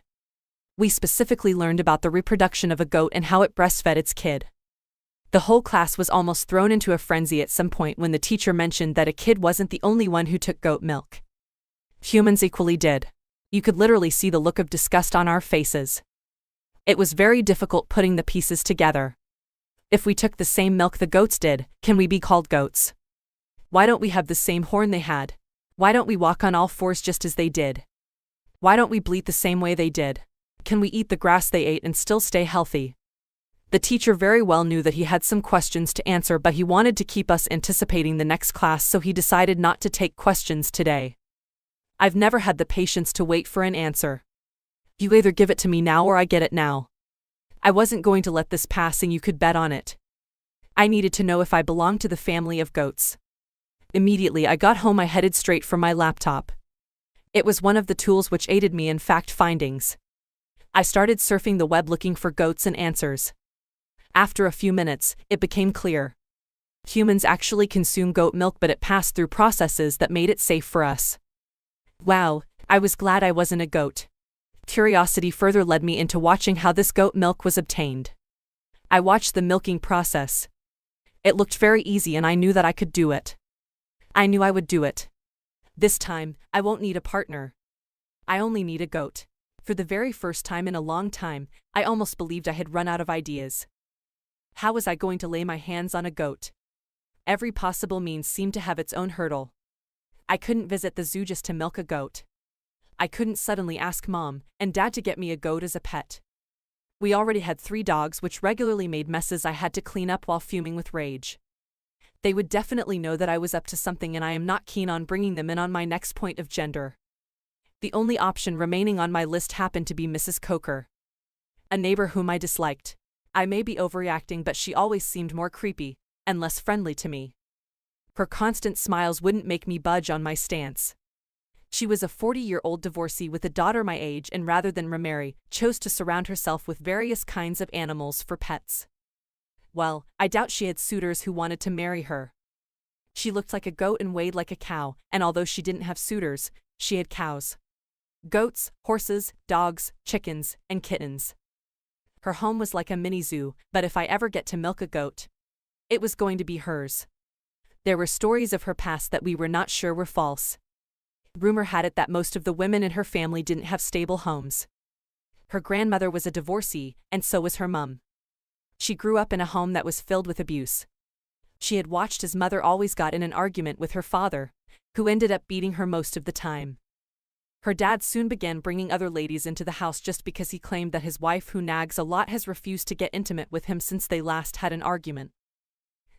We specifically learned about the reproduction of a goat and how it breastfed its kid. The whole class was almost thrown into a frenzy at some point when the teacher mentioned that a kid wasn't the only one who took goat milk. Humans equally did. You could literally see the look of disgust on our faces. It was very difficult putting the pieces together. If we took the same milk the goats did, can we be called goats? Why don't we have the same horn they had? Why don't we walk on all fours just as they did? Why don't we bleat the same way they did? Can we eat the grass they ate and still stay healthy? The teacher very well knew that he had some questions to answer, but he wanted to keep us anticipating the next class, so he decided not to take questions today. I've never had the patience to wait for an answer. You either give it to me now or I get it now. I wasn't going to let this pass, and you could bet on it. I needed to know if I belonged to the family of goats. Immediately I got home, I headed straight for my laptop. It was one of the tools which aided me in fact findings. I started surfing the web looking for goats and answers. After a few minutes, it became clear. Humans actually consume goat milk, but it passed through processes that made it safe for us. Wow, I was glad I wasn't a goat. Curiosity further led me into watching how this goat milk was obtained. I watched the milking process. It looked very easy, and I knew that I could do it. I knew I would do it. This time, I won't need a partner. I only need a goat. For the very first time in a long time, I almost believed I had run out of ideas. How was I going to lay my hands on a goat? Every possible means seemed to have its own hurdle. I couldn't visit the zoo just to milk a goat. I couldn't suddenly ask Mom and Dad to get me a goat as a pet. We already had 3 dogs which regularly made messes I had to clean up while fuming with rage. They would definitely know that I was up to something, and I am not keen on bringing them in on my next point of gender. The only option remaining on my list happened to be Mrs. Coker, a neighbor whom I disliked. I may be overreacting, but she always seemed more creepy and less friendly to me. Her constant smiles wouldn't make me budge on my stance. She was a 40-year-old divorcee with a daughter my age, and rather than remarry, chose to surround herself with various kinds of animals for pets. Well, I doubt she had suitors who wanted to marry her. She looked like a goat and weighed like a cow, and although she didn't have suitors, she had cows. Goats, horses, dogs, chickens, and kittens. Her home was like a mini zoo, but if I ever get to milk a goat, it was going to be hers. There were stories of her past that we were not sure were false. Rumor had it that most of the women in her family didn't have stable homes. Her grandmother was a divorcee, and so was her mum. She grew up in a home that was filled with abuse. She had watched his mother always got in an argument with her father, who ended up beating her most of the time. Her dad soon began bringing other ladies into the house just because he claimed that his wife, who nags a lot, has refused to get intimate with him since they last had an argument.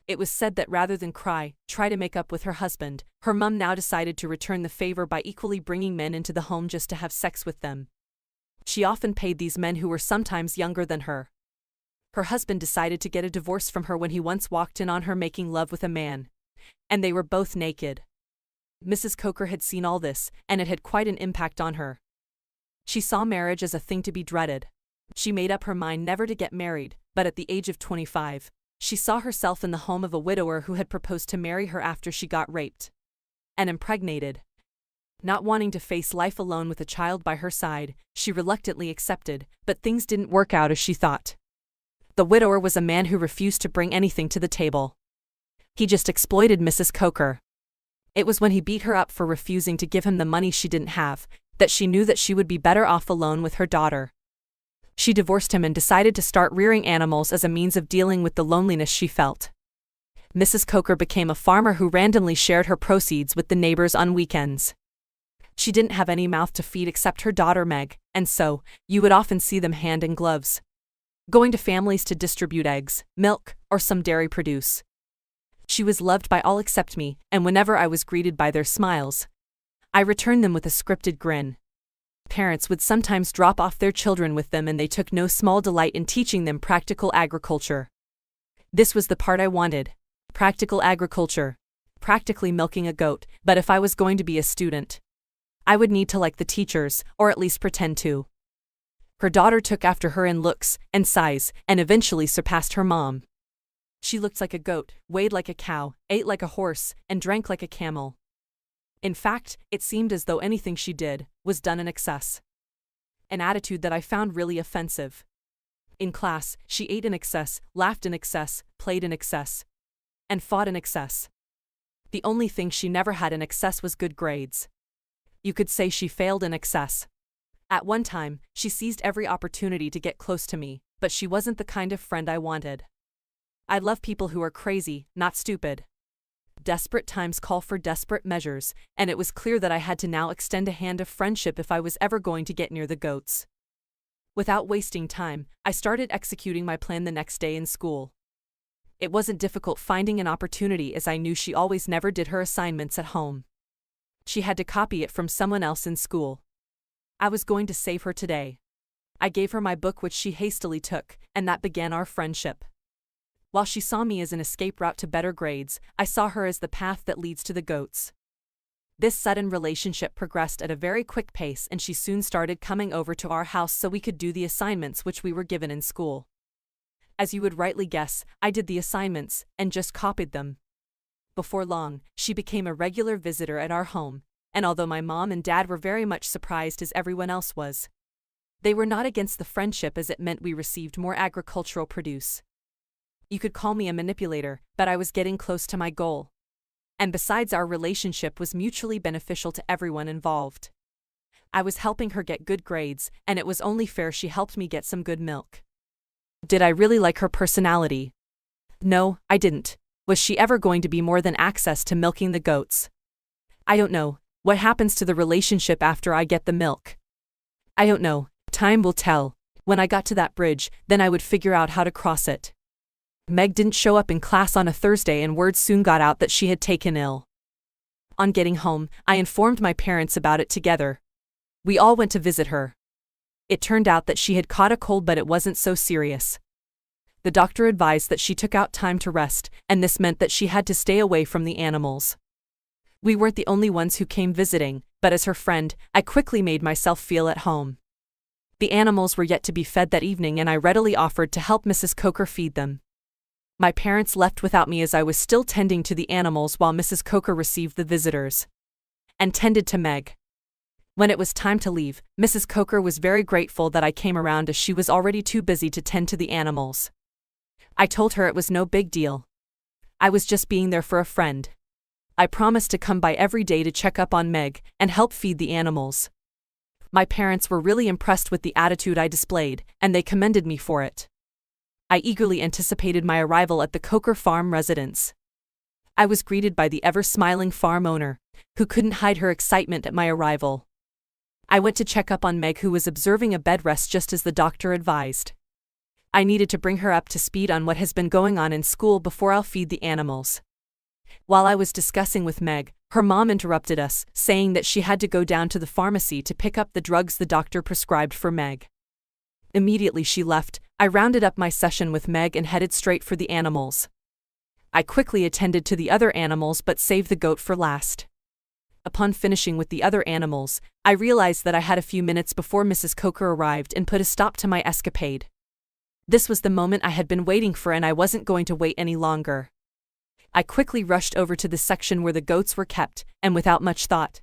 It was said that rather than try to make up with her husband, her mum now decided to return the favor by equally bringing men into the home just to have sex with them. She often paid these men, who were sometimes younger than her. Her husband decided to get a divorce from her when he once walked in on her making love with a man, and they were both naked. Mrs. Coker had seen all this, and it had quite an impact on her. She saw marriage as a thing to be dreaded. She made up her mind never to get married, but at the age of 25, she saw herself in the home of a widower who had proposed to marry her after she got raped and impregnated. Not wanting to face life alone with a child by her side, she reluctantly accepted, but things didn't work out as she thought. The widower was a man who refused to bring anything to the table. He just exploited Mrs. Coker. It was when he beat her up for refusing to give him the money she didn't have that she knew that she would be better off alone with her daughter. She divorced him and decided to start rearing animals as a means of dealing with the loneliness she felt. Mrs. Coker became a farmer who randomly shared her proceeds with the neighbors on weekends. She didn't have any mouth to feed except her daughter Meg, and so, you would often see them hand in gloves, going to families to distribute eggs, milk, or some dairy produce. She was loved by all except me, and whenever I was greeted by their smiles, I returned them with a scripted grin. Parents would sometimes drop off their children with them, and they took no small delight in teaching them practical agriculture. This was the part I wanted. Practical agriculture. Practically milking a goat, but if I was going to be a student, I would need to like the teachers, or at least pretend to. Her daughter took after her in looks and size, and eventually surpassed her mom. She looked like a goat, weighed like a cow, ate like a horse, and drank like a camel. In fact, it seemed as though anything she did was done in excess. An attitude that I found really offensive. In class, she ate in excess, laughed in excess, played in excess, and fought in excess. The only thing she never had in excess was good grades. You could say she failed in excess. At one time, she seized every opportunity to get close to me, but she wasn't the kind of friend I wanted. I love people who are crazy, not stupid. Desperate times call for desperate measures, and it was clear that I had to now extend a hand of friendship if I was ever going to get near the goats. Without wasting time, I started executing my plan the next day in school. It wasn't difficult finding an opportunity as I knew she always never did her assignments at home. She had to copy it from someone else in school. I was going to save her today. I gave her my book, which she hastily took, and that began our friendship. While she saw me as an escape route to better grades, I saw her as the path that leads to the goats. This sudden relationship progressed at a very quick pace, and she soon started coming over to our house so we could do the assignments which we were given in school. As you would rightly guess, I did the assignments, and just copied them. Before long, she became a regular visitor at our home, and although my mom and dad were very much surprised as everyone else was, they were not against the friendship as it meant we received more agricultural produce. You could call me a manipulator, but I was getting close to my goal. And besides, our relationship was mutually beneficial to everyone involved. I was helping her get good grades, and it was only fair she helped me get some good milk. Did I really like her personality? No, I didn't. Was she ever going to be more than access to milking the goats? I don't know. What happens to the relationship after I get the milk? I don't know. Time will tell. When I got to that bridge, then I would figure out how to cross it. Meg didn't show up in class on a Thursday, and word soon got out that she had taken ill. On getting home, I informed my parents about it together. We all went to visit her. It turned out that she had caught a cold, but it wasn't so serious. The doctor advised that she took out time to rest, and this meant that she had to stay away from the animals. We weren't the only ones who came visiting, but as her friend, I quickly made myself feel at home. The animals were yet to be fed that evening, and I readily offered to help Mrs. Coker feed them. My parents left without me as I was still tending to the animals while Mrs. Coker received the visitors and tended to Meg. When it was time to leave, Mrs. Coker was very grateful that I came around as she was already too busy to tend to the animals. I told her it was no big deal. I was just being there for a friend. I promised to come by every day to check up on Meg and help feed the animals. My parents were really impressed with the attitude I displayed, and they commended me for it. I eagerly anticipated my arrival at the Coker farm residence. I was greeted by the ever-smiling farm owner, who couldn't hide her excitement at my arrival. I went to check up on Meg, who was observing a bed rest just as the doctor advised. I needed to bring her up to speed on what has been going on in school before I'll feed the animals. While I was discussing with Meg, her mom interrupted us, saying that she had to go down to the pharmacy to pick up the drugs the doctor prescribed for Meg. Immediately she left, I rounded up my session with Meg and headed straight for the animals. I quickly attended to the other animals but saved the goat for last. Upon finishing with the other animals, I realized that I had a few minutes before Mrs. Coker arrived and put a stop to my escapade. This was the moment I had been waiting for, and I wasn't going to wait any longer. I quickly rushed over to the section where the goats were kept, and without much thought,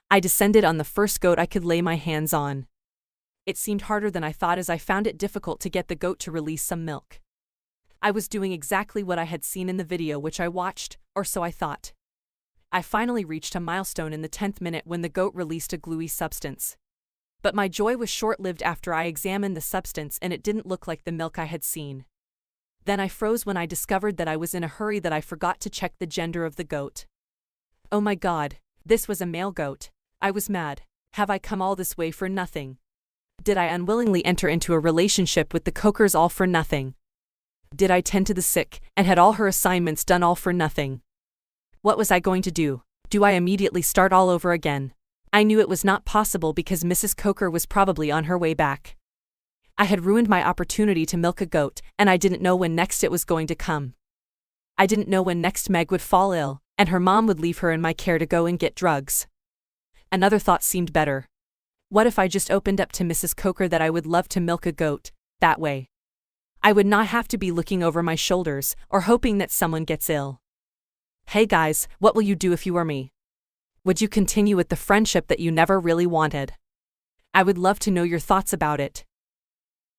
I descended on the first goat I could lay my hands on. It seemed harder than I thought, as I found it difficult to get the goat to release some milk. I was doing exactly what I had seen in the video which I watched, or so I thought. I finally reached a milestone in the 10th minute when the goat released a gluey substance. But my joy was short-lived after I examined the substance, and it didn't look like the milk I had seen. Then I froze when I discovered that I was in a hurry that I forgot to check the gender of the goat. Oh my God, this was a male goat. I was mad. Have I come all this way for nothing? Did I unwillingly enter into a relationship with the Cokers all for nothing? Did I tend to the sick, and had all her assignments done all for nothing? What was I going to do? Do I immediately start all over again? I knew it was not possible because Mrs. Coker was probably on her way back. I had ruined my opportunity to milk a goat, and I didn't know when next it was going to come. I didn't know when next Meg would fall ill, and her mom would leave her in my care to go and get drugs. Another thought seemed better. What if I just opened up to Mrs. Coker that I would love to milk a goat, that way? I would not have to be looking over my shoulders, or hoping that someone gets ill. Hey guys, what will you do if you were me? Would you continue with the friendship that you never really wanted? I would love to know your thoughts about it.